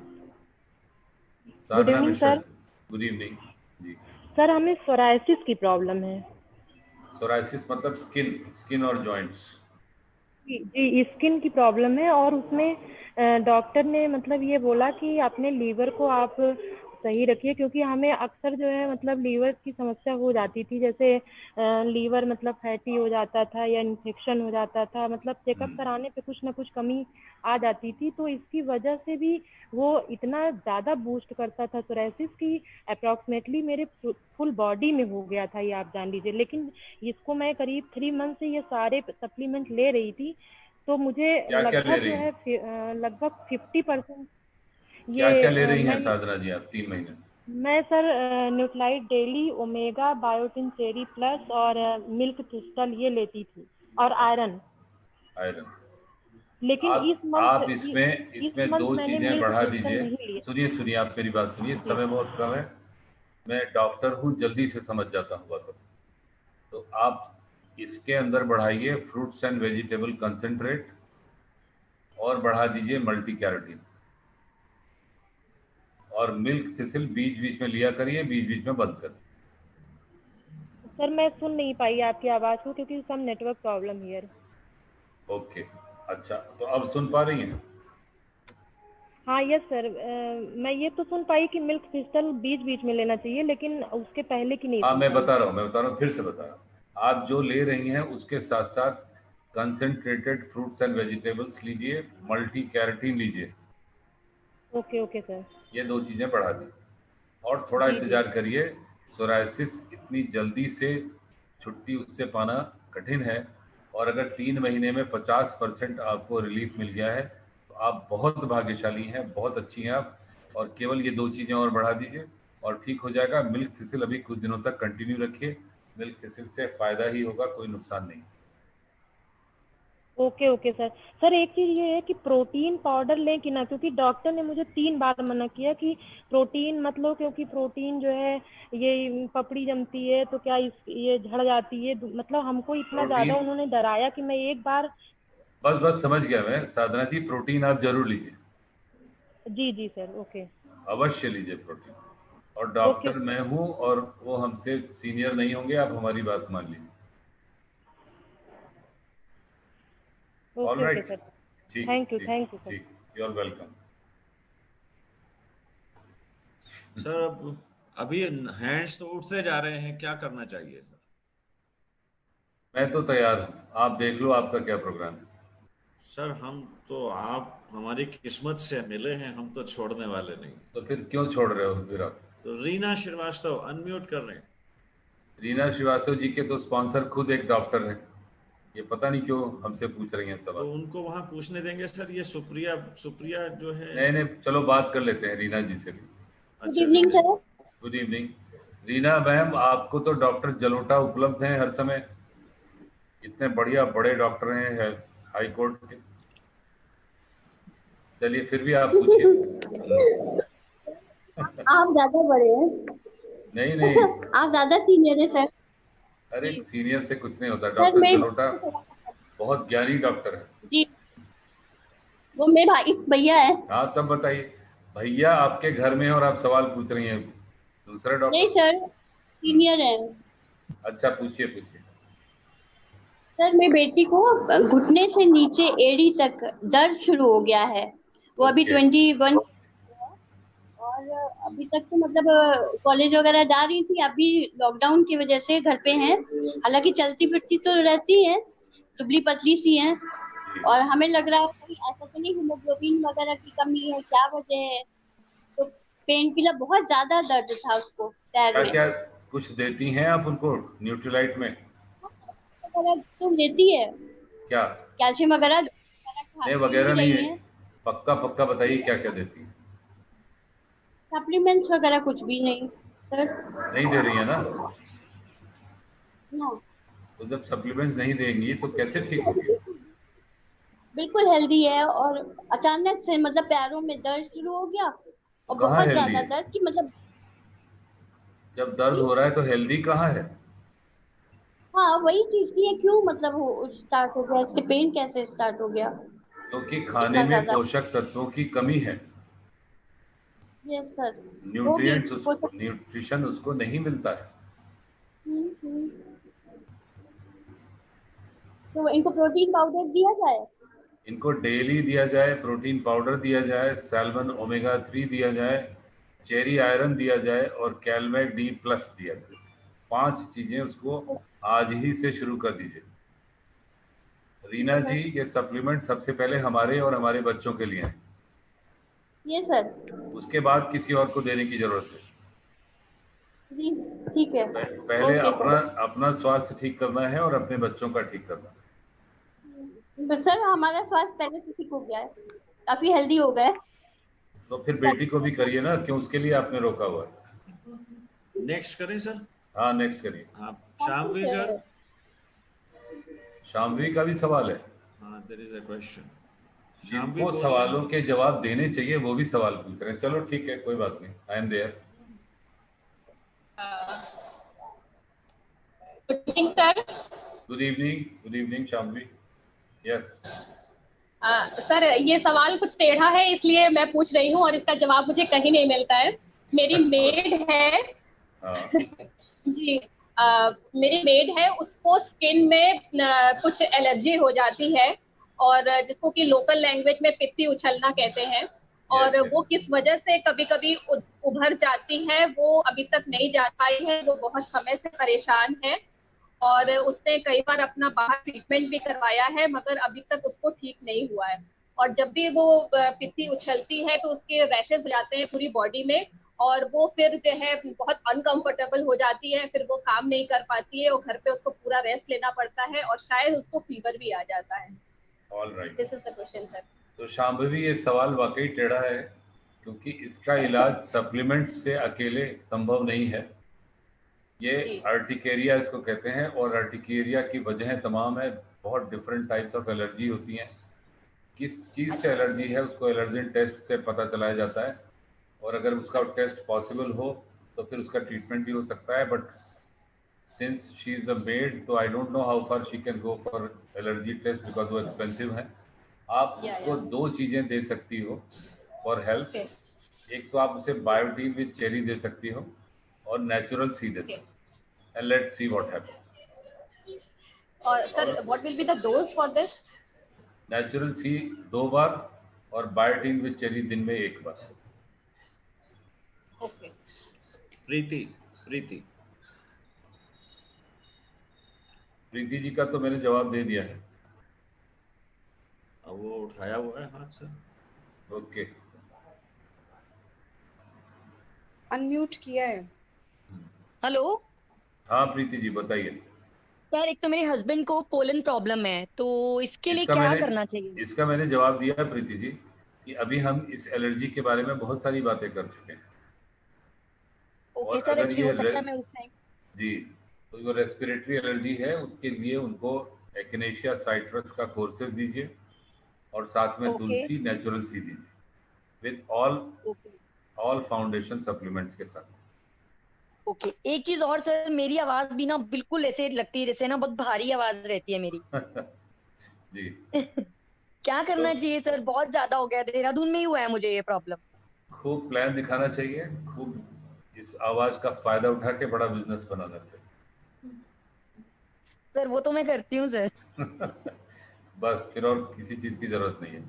good evening
Mishra,
sir.
Good evening जी।
सर हमें सोराइसिस की प्रॉब्लम है।
सोराइसिस मतलब स्किन और जॉइंट्स?
जी, स्किन की प्रॉब्लम है, और उसमें डॉक्टर ने मतलब ये बोला कि अपने लीवर को आप सही रखिए, क्योंकि हमें अक्सर जो है मतलब लीवर की समस्या हो जाती थी, जैसे लीवर मतलब फैटी हो जाता था या इन्फेक्शन हो जाता था, मतलब चेकअप कराने पे कुछ ना कुछ कमी आ जाती थी। तो इसकी वजह से भी वो इतना ज़्यादा बूस्ट करता था सोराइसिस की अप्रॉक्सीमेटली मेरे फुल बॉडी में हो गया था, ये आप जान लीजिए। लेकिन इसको मैं करीब 3 मंथ से ये सारे सप्लीमेंट ले रही थी, तो मुझे
क्या क्या ले
लगभग
रही
जो
हैं?
है लगभग 50%
क्या क्या ले
ये
रही हैं साधना जी आप 3 महीने से?
मैं sir Nutrilite daily, omega, biotin cherry plus और मिल्क क्रिस्टल ये लेती थी, और आयरन। लेकिन
आप इसमें
मंथ
2
मैंने
चीजें
मिल्क
बढ़ा
क्रिस्टल
दीजिए।
नहीं लिया।
सुनिए आप मेरी बात सुनिए, समय बहुत कम है, मैं डॉक्टर हूँ, जल्दी से समझ जाता हूँ बातों। तो आप इसके अंदर बढ़ाइए फ्रूट्स एंड वेजिटेबल कंसंट्रेट, और बढ़ा दीजिए मल्टी कैरोटीन, और मिल्क थिसिल बीच बीच में लिया करिए, बीच बीच में बंद कर।
सर मैं सुन नहीं पाई आपकी आवाज को, क्योंकि some network problem here.
Okay, अच्छा, तो अब सुन पा रही हैं?
हाँ यस सर, मैं ये तो सुन पाई कि मिल्क क्रिस्टल बीच बीच में लेना चाहिए, लेकिन उसके पहले की नहीं
हाँ
सुन
मैं
पाई।
बता रहा हूँ, फिर से बता रहा हूँ। आप जो ले रही हैं उसके साथ साथ कंसंट्रेटेड फ्रूट्स एंड वेजिटेबल्स लीजिए, मल्टी कैरोटीन लीजिए।
Okay sir.
ये 2 चीजें बढ़ा दी, और थोड़ा
जी।
इंतजार करिए। सोराइसिस इतनी जल्दी से छुट्टी उससे पाना कठिन है, और अगर 3 महीने में 50% आपको रिलीफ मिल गया है तो आप बहुत भाग्यशाली हैं, बहुत अच्छी हैं आप। और केवल ये 2 चीजें और बढ़ा दीजिए और ठीक हो जाएगा। मिल्क थिसिल अभी कुछ दिनों तक कंटिन्यू रखिए, मिल्क थिसिल से फायदा ही होगा, कोई नुकसान नहीं।
ओके सर एक चीज ये है कि प्रोटीन पाउडर लें कि ना, क्योंकि डॉक्टर ने मुझे 3 बार मना किया कि प्रोटीन मत लो, क्योंकि प्रोटीन जो है ये पपड़ी जमती है तो क्या ये झड़ जाती है, मतलब हमको इतना ज्यादा उन्होंने डराया कि मैं एक बार।
बस समझ गया मैं साधना जी, प्रोटीन आप जरूर लीजिए।
जी सर, ओके।
अवश्य लीजिए प्रोटीन, और डॉक्टर मैं हूँ और वो हमसे सीनियर नहीं होंगे, आप हमारी बात मान लीजिए।
Okay sir, thank you sir.
ठीक, यू आर वेलकम।
सर अब अभी हैंड्स तो उठते जा रहे हैं, क्या करना चाहिए सर?
मैं तो तैयार हूँ, आप देख लो आपका क्या प्रोग्राम है।
सर हम तो आप हमारी किस्मत से मिले हैं, हम तो छोड़ने वाले नहीं।
तो फिर क्यों छोड़ रहे हो फिर आप?
तो रीना श्रीवास्तव अनम्यूट कर रहे हैं।
रीना श्रीवास्तव जी के तो स्पॉन्सर खुद एक डॉक्टर है, ये पता नहीं क्यों हमसे पूछ रही हैं सवाल।
तो उनको वहां पूछने देंगे सर। ये सुप्रिया जो है।
नहीं चलो बात कर लेते हैं रीना जी से भी।
Good evening sir.
Good evening Reena ma'am, आपको तो डॉक्टर जलोटा उपलब्ध हैं हर समय, इतने बढ़िया बड़े डॉक्टर हैं हाई कोर्ट के। चलिए फिर भी आप पूछिए।
आप ज्यादा बड़े हैं।
नहीं
आप ज्यादा सीनियर है सर।
अरे सीनियर से कुछ नहीं होता, डॉक्टर जलोटा बहुत ज्ञानी डॉक्टर है
जी। वो मेरे भाई भैया है।
हाँ तब बताइए, भैया आपके घर में और आप सवाल पूछ रही हैं दूसरा डॉक्टर?
नहीं सर, सीनियर है।
अच्छा पूछिए।
सर मेरी बेटी को घुटने से नीचे एड़ी तक दर्द शुरू हो गया है। वो अभी 21 और अभी तक तो मतलब कॉलेज वगैरह जा रही थी, अभी लॉकडाउन की वजह से घर पे हैं। हालांकि चलती फिरती तो रहती है, दुबली पतली सी है, और हमें लग रहा है कि ऐसा तो नहीं हीमोग्लोबिन वगैरह की कमी है, क्या वजह है। तो पेन किलर, बहुत ज्यादा दर्द था उसको पैर में।
क्या कुछ देती हैं आप उनको न्यूट्रीलाइट में?
तो लेती है
क्या
कैल्शियम वगैरह?
नहीं वगैरह नहीं है, पक्का बताइए क्या देती है?
सप्लीमेंट्स वगैरह कुछ भी नहीं सर।
नहीं दे रही है ना?
ना।
तो जब सप्लीमेंट्स नहीं देंगी तो कैसे ठीक होगी?
बिल्कुल हेल्दी है, और अचानक से मतलब पैरों में दर्द शुरू हो गया, और बहुत ज्यादा दर्द की मतलब।
जब दर्द हो रहा है तो हेल्दी कहाँ है?
हाँ वही चीज की है, क्यों मतलब वो स्टार्ट हो गया, इसके पेन कैसे स्टार्ट हो गया
क्योंकि खाने
इतना
में
ज्यादा?
पोषक तत्वों की कमी है,
यस सर, होगी
न्यूट्रिएंट्स उसको, न्यूट्रिशन उसको नहीं मिलता है।
हम्म। तो इनको प्रोटीन पाउडर दिया जाए?
इनको डेली दिया जाए, प्रोटीन पाउडर दिया जाए, सैल्मन ओमेगा 3 दिया जाए, चेरी आयरन दिया जाए और कैलमेट डी प्लस दिया जाए। 5 चीजें उसको आज ही से शुरू कर दीजिए। रीना जी, ये सप्लीमेंट सबसे पहले हमारे और हमारे बच्चों के लिए हैं।
ये सर,
उसके बाद किसी और को देने की जरूरत है।
जी ठीक है।
पहले
ओके
अपना
सर।
अपना स्वास्थ्य ठीक करना है और अपने बच्चों का ठीक करना है।
सर हमारा स्वास्थ्य पहले से ठीक हो गया है, काफी हेल्दी हो गए।
तो फिर बेटी को भी करिए ना, क्यों उसके लिए आपने रोका हुआ है?
नेक्स्ट करें सर?
हाँ नेक्स्ट करिए।
आप शामवी का,
शामवी का भी सवाल है।
हाँ देयर इज अ क्वेश्चन।
जिनको सवालों के जवाब देने चाहिए वो भी सवाल पूछ रहे हैं। चलो ठीक है, कोई बात नहीं, I am there.
Good evening sir.
Good evening Shamvi. Yes
sir ये सवाल कुछ टेढ़ा है इसलिए मैं पूछ रही हूँ और इसका जवाब मुझे कहीं नहीं मिलता है। मेरी मेड है जी, मेरी मेड है, उसको स्किन में कुछ एलर्जी हो जाती है और जिसको कि लोकल लैंग्वेज में पित्ती उछलना कहते हैं, और वो किस वजह से कभी कभी उभर जाती है वो अभी तक नहीं जान पाई है। वो बहुत समय से परेशान है और उसने कई बार अपना बाहर ट्रीटमेंट भी करवाया है मगर अभी तक उसको ठीक नहीं हुआ है। और जब भी वो पित्ती उछलती है तो उसके रैशेस हो जाते हैं पूरी बॉडी में और वो फिर जो है बहुत अनकंफर्टेबल हो जाती है, फिर वो काम नहीं कर पाती है और घर पे उसको पूरा रेस्ट लेना पड़ता है और शायद उसको फीवर भी आ जाता है।
Alright,
this is the question sir.
तो शांभवी ये सवाल वाकई टेढ़ा है क्योंकि इसका इलाज सप्लीमेंट्स से अकेले संभव नहीं है। ये अर्टिकेरिया इसको कहते हैं और अर्टिकेरिया की वजहें तमाम है। बहुत डिफरेंट टाइप्स ऑफ एलर्जी होती हैं। किस चीज़ से एलर्जी है उसको एलर्जन टेस्ट से पता चलाया जाता है और अगर उसका टेस्ट पॉसिबल हो तो फिर उसका ट्रीटमेंट भी हो सकता है। But since she is a maid तो I don't know how far she can go for allergy test because वो एक्सपेंसिव है। आप उसको 2 चीज़ें दे सकती हो फॉर हेल्प। एक तो आप उसे बायोटीन विद चेरी दे सकती हो और नेचुरल सी दे सकती हो। And let's see what happens.
और sir what will be the dose for this?
Natural C 2 बार और बायोटीन विद चेरी दिन में 1 बार।
ओके।
प्रीति
जी का तो मैंने जवाब दे दिया है।
अब वो उठाया हुआ है हाथ से।
ओके,
अनम्यूट किया है।
हेलो
हाँ प्रीति जी बताइए।
सर एक तो मेरे हस्बैंड को पोलन प्रॉब्लम है तो इसके लिए क्या करना चाहिए?
इसका मैंने जवाब दिया है प्रीति जी कि अभी हम इस एलर्जी के बारे में बहुत सारी बातें कर चुके हैं।
ओके सर, एक्चुअली हो सकता है मैं उस टाइम
जी, तो जो रेस्पिरेटरी एलर्जी है उसके लिए उनको एक्नेशिया साइट्रस का कोर्सेज दीजिए और साथ में तुलसी नेचुरल सी दीजिए विद ऑल फाउंडेशन सप्लीमेंट्स के साथ।
ओके एक चीज और सर, मेरी आवाज भी ना बिल्कुल ऐसे लगती है जैसे ना बहुत भारी आवाज रहती है मेरी।
जी
क्या करना चाहिए सर? बहुत ज्यादा हो गया, देहरादून में ही हुआ है मुझे ये प्रॉब्लम।
खूब प्लान दिखाना चाहिए, खूब इस आवाज का फायदा उठा के बड़ा बिजनेस बनाना चाहिए।
सर वो तो मैं करती हूँ सर।
बस फिर और किसी चीज की जरूरत नहीं है।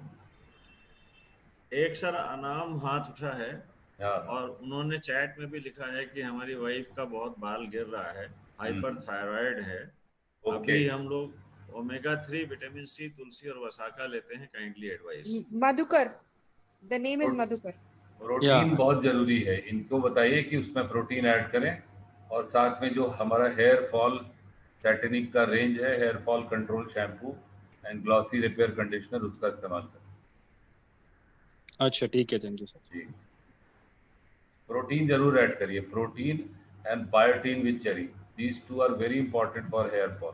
एक सर अनाम हाथ उठा है और उन्होंने चैट में भी लिखा है कि हमारी वाइफ का बहुत बाल गिर रहा है, हाइपर थायराइड है। अभी हम लोग ओमेगा 3 विटामिन सी तुलसी और वसाका लेते हैं, kindly advice.
Madhukar, the name is Madhukar.
Protein बहुत जरूरी है, इनको बताइए कि उसमें प्रोटीन ऐड करें और साथ में जो हमारा हेयर फॉल सैटिनिक का रेंज है, hair fall control shampoo and glossy repair conditioner, उसका इस्तेमाल करें।
अच्छा ठीक है, थैंक यू सर।
जी प्रोटीन जरूर ऐड करिए, protein and biotin with cherry, these two are very important for hair fall.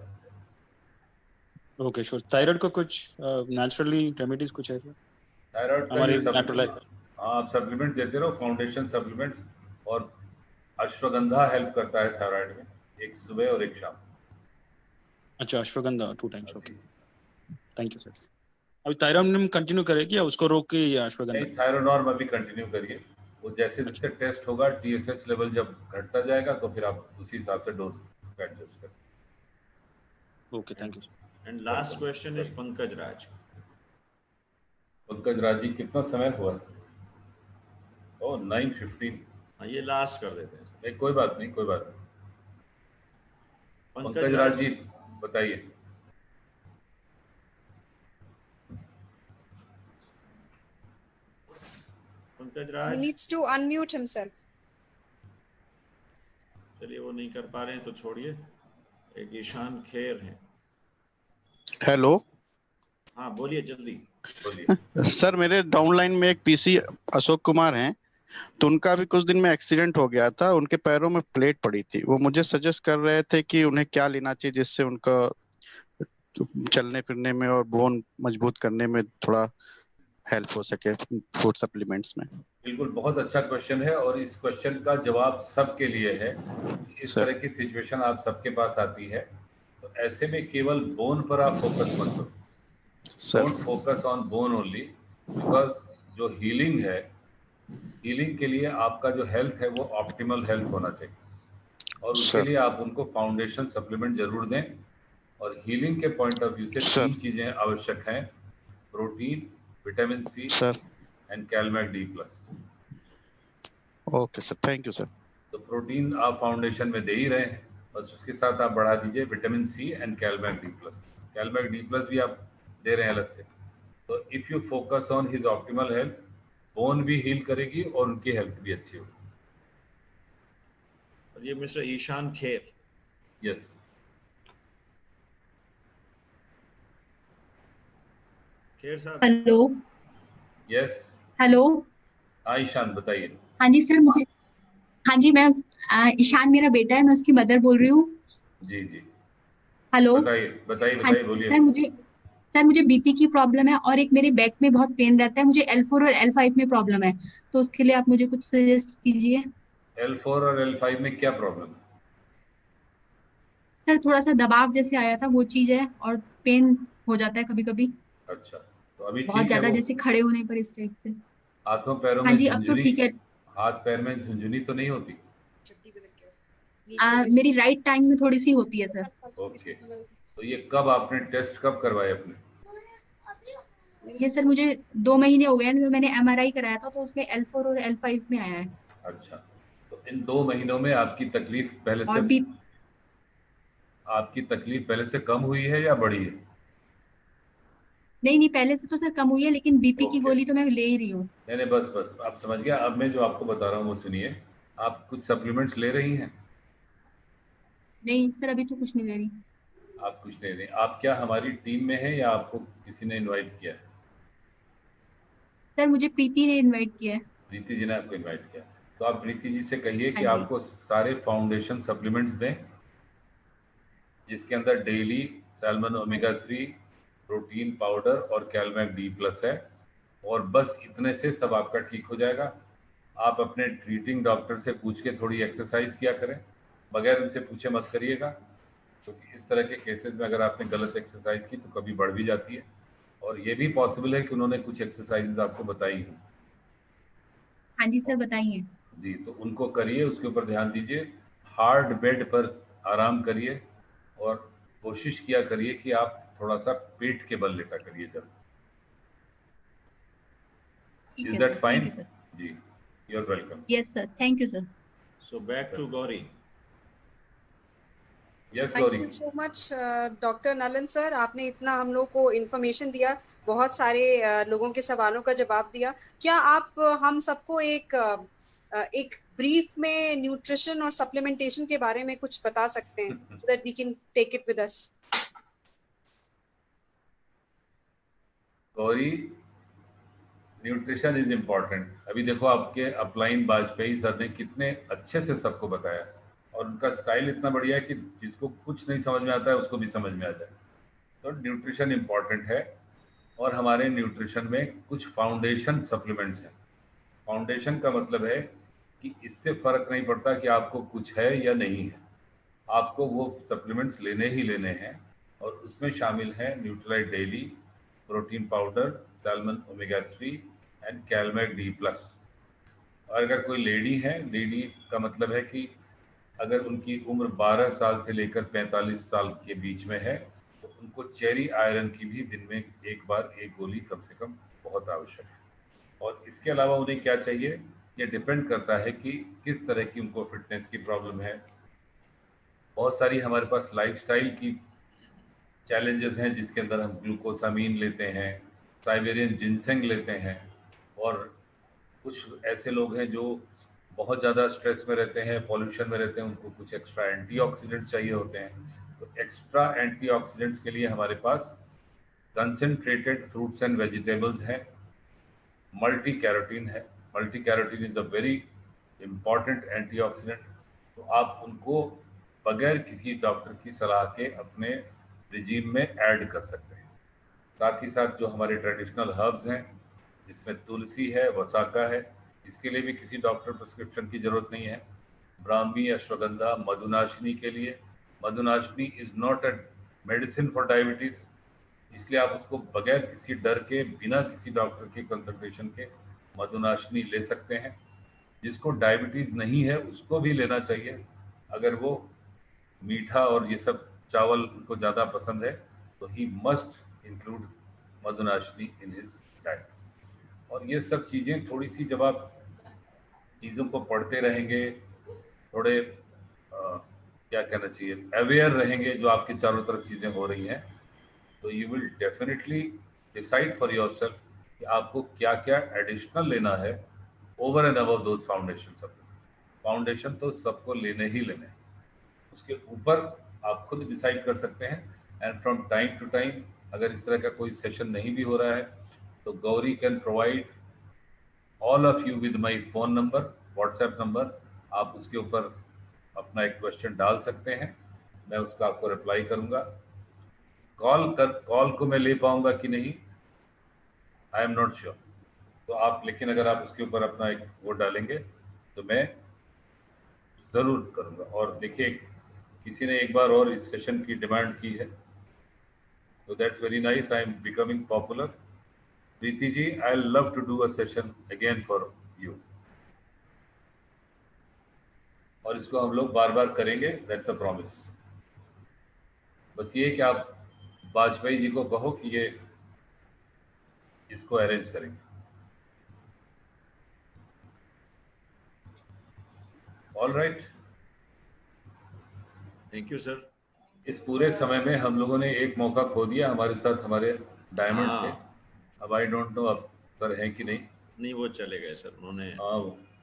Okay sure. Thyroid को कुछ नेचुरली रेमेडीज कुछ है क्या?
थायराइड का
हमारे
सप्लीमेंट, आप सप्लीमेंट देते रहो, फाउंडेशन सप्लीमेंट्स, और अश्वगंधा हेल्प करता है थायराइड में, एक सुबह और एक शाम।
अच्छा, ashwagandha 2 times, okay, thank you sir. अभी थायरोनॉर्म कंटिन्यू करेगी या उसको रोक के या अश्वगंधा?
नहीं, थायरोनॉर्म अभी कंटिन्यू करिए। वो जैसे जैसे टेस्ट होगा, TSH लेवल जब घटता जाएगा तो फिर आप उसी हिसाब से डोज का एडजस्ट करें।
Okay, thank you.
And last question is Pankaj Raj.
Pankaj Raj ji, कितना समय हुआ? ओह 9:15।
हाँ, ये लास्ट कर देते हैं।
नहीं, कोई बात नहीं, कोई बात नहीं। पंकज राज जी बताइए।
पंकज राज,
He needs to unmute himself.
चलिए वो नहीं कर पा रहे हैं तो छोड़िए। एक ईशान खेर हैं।
हेलो,
हाँ बोलिए, जल्दी
बोलिए।
सर मेरे डाउनलाइन में एक PC अशोक कुमार हैं, तो उनका भी कुछ दिन में एक्सीडेंट हो गया था, उनके पैरों में प्लेट पड़ी थी। वो मुझे सजेस्ट कर रहे थे कि उन्हें क्या लेना चाहिए जिससे उनका चलने फिरने में और बोन मजबूत करने में थोड़ा हेल्प हो सके फूड सप्लीमेंट्स में।
बिल्कुल, बहुत अच्छा क्वेश्चन है और इस क्वेश्चन का जवाब सबके लिए है। इस तरह की सिचुएशन आप सबके पास आती है, तो ऐसे में केवल बोन पर आप फोकस मत करो। Don't focus on bone only, because जो हीलिंग है, हीलिंग के लिए आपका जो हेल्थ है वो ऑप्टिमल हेल्थ होना चाहिए, और उसके लिए आप उनको फाउंडेशन सप्लीमेंट जरूर दें। और हीलिंग के पॉइंट ऑफ व्यू से 3 चीजें आवश्यक हैं: protein, vitamin C and calmag D+।
Okay sir, thank you sir.
तो प्रोटीन आप फाउंडेशन में दे ही रहे हैं, बस उसके साथ आप बढ़ा दीजिए vitamin C and calmag D+। Calmag D+ भी आप दे रहे हैं अलग से। तो if you focus on his optimal health, bone भी हील करेगी और उनकी हेल्थ भी अच्छी होगी।
ये मिस्टर ईशान खेर।
यस,
खेर साहब।
हेलो।
Yes,
hello.
हाँ ईशान बताइए।
हाँ जी सर, मुझे, हाँ जी मैं ईशान मेरा बेटा है, मैं उसकी मदर बोल रही हूँ।
जी जी,
हेलो।
बताइए बताइए
हाँ
बताइए, बोलिए।
सर मुझे BP की प्रॉब्लम है और एक मेरे बैक में बहुत पेन रहता है। मुझे L4 और L5 में प्रॉब्लम है, तो उसके लिए आप मुझे कुछ सजेस्ट कीजिए।
L4 और L5 में क्या प्रॉब्लम है?
सर थोड़ा सा दबाव जैसे आया था, वो चीज है, और पेन हो जाता है कभी कभी
अच्छा, तो अभी
बहुत
ठीक है
ज्यादा,
वो?
जैसे खड़े होने पर इस टाइप से।
हाथों पैरों
हाँ
में
जी, अब तो
झुंझुनी,
ठीक है।
हाथ पैर में झुंझुनी तो नहीं होती?
मेरी राइट टाइम में थोड़ी सी होती है सर।
ओके, तो ये कब आपने टेस्ट कब करवाए अपने?
ये सर मुझे 2 महीने हो गए हैं, मैंने MRI कराया था तो उसमें L4 और L5 में आया है।
अच्छा, तो इन 2 महीनों में आपकी तकलीफ पहले
और
से, आपकी तकलीफ पहले से कम हुई है या बढ़ी है?
नहीं, पहले से तो सर कम हुई है, लेकिन BP की गोली तो मैं ले ही रही हूँ।
नहीं, बस बस आप समझ गया। अब मैं जो आपको बता रहा हूँ वो सुनिए। आप कुछ सप्लीमेंट्स ले रही हैं?
नहीं सर, अभी तो कुछ नहीं ले रही।
आप कुछ ले रही हैं? आप क्या हमारी टीम में हैं या आपको किसी ने इनवाइट किया है?
सर मुझे प्रीति ने इनवाइट किया है।
प्रीति जी ने आपको इनवाइट किया, तो आप प्रीति जी से कहिए कि
हाँ जी।
आपको सारे फाउंडेशन सप्लीमेंट्स दें, जिसके अंदर daily salmon omega 3, protein powder और कैलमैक D+ है, और बस इतने से सब आपका ठीक हो जाएगा। आप अपने ट्रीटिंग डॉक्टर से पूछ के थोड़ी एक्सरसाइज किया करें, बगैर उनसे पूछे मत करिएगा, क्योंकि तो इस तरह के केसेस में अगर आपने गलत एक्सरसाइज की तो कभी बढ़ भी जाती है, और ये भी पॉसिबल है कि उन्होंने कुछ एक्सरसाइजेज आपको बताई हो।
हाँ जी सर, बताइए।
जी, तो उनको करिए, उसके ऊपर ध्यान दीजिए। हार्ड बेड पर आराम करिए और कोशिश किया करिए कि आप थोड़ा सा पेट के बल लेटा करिए जब। Is that fine? जी, you are welcome.
Yes sir, thank you sir.
So back to Gauri.
Yes
thank
Gauri.
You so much doctor Nalan sir, आपने इतना हम लोग को इन्फॉर्मेशन दिया, बहुत सारे लोगों के सवालों का जवाब दिया। क्या आप हम सबको एक ब्रीफ में न्यूट्रिशन और सप्लीमेंटेशन के बारे में कुछ बता सकते हैं, so that we can take it with us?
Gauri, nutrition is important. अभी देखो आपके अपलाइन वाजपेयी सर ने कितने अच्छे से सबको बताया, और उनका स्टाइल इतना बढ़िया है कि जिसको कुछ नहीं समझ में आता है उसको भी समझ में आ जाए। तो न्यूट्रिशन इम्पॉर्टेंट है, और हमारे न्यूट्रिशन में कुछ फाउंडेशन सप्लीमेंट्स हैं। फाउंडेशन का मतलब है कि इससे फर्क नहीं पड़ता कि आपको कुछ है या नहीं है, आपको वो सप्लीमेंट्स लेने ही लेने हैं। और उसमें शामिल है Nutrilite daily, protein powder, salmon omega 3 and calmag D plus. और अगर कोई लेडी है, लेडी का मतलब है कि अगर उनकी उम्र 12 साल से लेकर 45 साल के बीच में है तो उनको चेरी आयरन की भी दिन में एक बार एक गोली कम से कम बहुत आवश्यक है। और इसके अलावा उन्हें क्या चाहिए, ये डिपेंड करता है कि किस तरह की उनको फिटनेस की प्रॉब्लम है। बहुत सारी हमारे पास लाइफस्टाइल की चैलेंजेस हैं जिसके अंदर हम ग्लूकोसामीन लेते हैं, साइबेरियन जिनसेंग लेते हैं, और कुछ ऐसे लोग हैं जो बहुत ज़्यादा स्ट्रेस में रहते हैं, पॉल्यूशन में रहते हैं, उनको कुछ एक्स्ट्रा एंटीऑक्सीडेंट्स चाहिए होते हैं। तो एक्स्ट्रा एंटीऑक्सीडेंट्स के लिए हमारे पास कंसंट्रेटेड फ्रूट्स एंड वेजिटेबल्स हैं, मल्टी कैरोटीन है। Multi carotene is a very important antioxidant. तो आप उनको बगैर किसी डॉक्टर की सलाह के अपने रिजीम में ऐड कर सकते हैं। साथ ही साथ जो हमारे ट्रेडिशनल हर्ब्स हैं जिसमें तुलसी है, वसाका है, इसके लिए भी किसी डॉक्टर प्रिस्क्रिप्शन की जरूरत नहीं है। ब्राह्मी, अश्वगंधा, मधुनाशिनी के लिए, Madhunashini is not a medicine for diabetes, इसलिए आप उसको बगैर किसी डर के, बिना किसी डॉक्टर की कंसल्टेशन के मधुनाशिनी ले सकते हैं। जिसको डायबिटीज नहीं है उसको भी लेना चाहिए। अगर वो मीठा और ये सब चावल उनको ज़्यादा पसंद है तो he must include Madhunashini in his diet. और ये सब चीज़ें थोड़ी सी जब आप चीज़ों को पढ़ते रहेंगे, थोड़े क्या कहना चाहिए, अवेयर रहेंगे जो आपके चारों तरफ चीज़ें हो रही हैं, तो you will definitely decide for yourself कि आपको क्या क्या एडिशनल लेना है over and above those foundation. सब फाउंडेशन तो सबको लेने ही लेने, उसके ऊपर आप खुद डिसाइड कर सकते हैं। And from time to time अगर इस तरह का कोई सेशन नहीं भी हो रहा है तो Gauri can provide all of you with my phone number, WhatsApp number. आप उसके ऊपर अपना एक क्वेश्चन डाल सकते हैं, मैं उसका आपको रिप्लाई करूंगा। कॉल को मैं ले पाऊंगा कि नहीं, आई एम नॉट श्योर। तो आप, लेकिन अगर आप उसके ऊपर अपना एक वो डालेंगे तो मैं जरूर करूंगा। और देखिए, किसी ने एक बार और इस सेशन की डिमांड की है, तो that's very nice, I am becoming popular. Preeti ji, I love to do a session again for you, और इसको हम लोग बार बार करेंगे, दैट्स अ प्रॉमिस। बस ये कि आप वाजपेयी जी को कहो कि ये इसको अरेंज करेंगे। All right,
thank you sir.
इस पूरे समय में हम लोगों ने एक मौका खो दिया, हमारे साथ हमारे डायमंड थे। अब आई डोंट नो अब सर हैं कि नहीं।
नहीं, वो चले गए सर, उन्होंने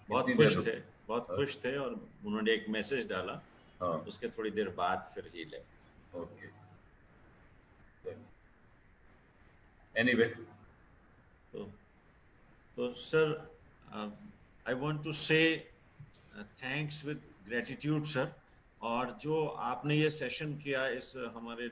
बहुत
इतनी
खुश
देर
थे, बहुत खुश थे, और उन्होंने एक मैसेज डाला, उसके थोड़ी देर बाद फिर ही लेफ्ट।
ओके, एनीवे,
तो सर आई वांट टू से थैंक्स विद ग्रेटिट्यूड सर। और जो आपने ये सेशन किया इस हमारे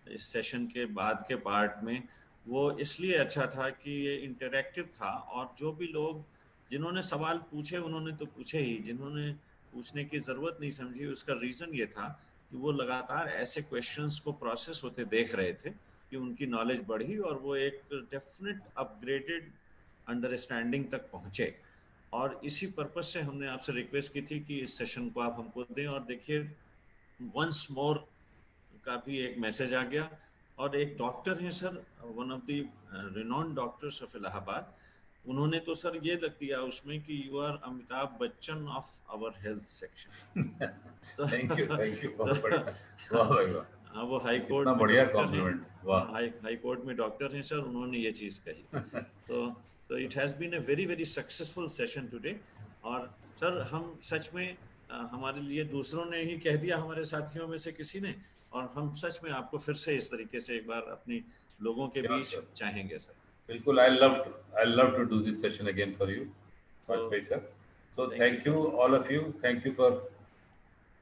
इस सेशन के बाद के पार्ट में, वो इसलिए अच्छा था कि ये इंटरैक्टिव था, और जो भी लोग जिन्होंने सवाल पूछे उन्होंने तो पूछे ही, जिन्होंने पूछने की ज़रूरत नहीं समझी उसका रीज़न ये था कि वो लगातार ऐसे क्वेश्चंस को प्रोसेस होते देख रहे थे कि उनकी नॉलेज बढ़ी और वो एक डेफिनेट अपग्रेडेड अंडरस्टैंडिंग तक पहुँचे। और इसी पर्पस से हमने आपसे रिक्वेस्ट की थी कि इस सेशन को आप हमको दें। और देखिए, वंस मोर का भी एक मैसेज आ गया। और एक डॉक्टर हैं sir, one of the renowned doctors of Allahabad, उन्होंने तो सर ये लग दिया उसमें कि you are Amitabh Bachchan of our health section.
Thank you बहुत बढ़िया, वाह भाई वाह।
हाँ, वो हाई कोर्ट में
बढ़िया
डॉक्टर हैं,
कॉम्प्लीमेंट, वाह।
हाई कोर्ट में डॉक्टर हैं सर, उन्होंने ये चीज़ कही। तो it has been a very very successful session today. और सर, हम सच में हमारे लिए दूसरों ने ही कह दिया, हमारे साथियों में से किसी ने, और हम सच में आपको फिर से इस तरीके से एक बार अपनी लोगों के बीच चाहेंगे सर।
बिल्कुल, I love to do this session again for you, Vajpayee sir. So thank you all of you. Thank you for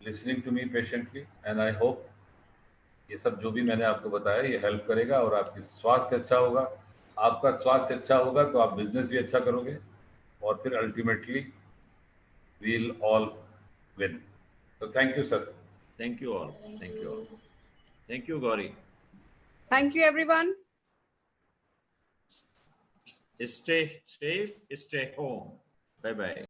listening to me patiently, and I hope ये सब जो भी मैंने आपको बताया ये हेल्प करेगा और आपकी स्वास्थ्य अच्छा होगा। आपका स्वास्थ्य अच्छा होगा तो आप बिजनेस भी अच्छा करोगे, और फिर ultimately we'll all win. So thank you sir.
Thank you all. Thank you all. Thank you Gauri.
Thank you, everyone.
Stay safe, stay home. Bye bye.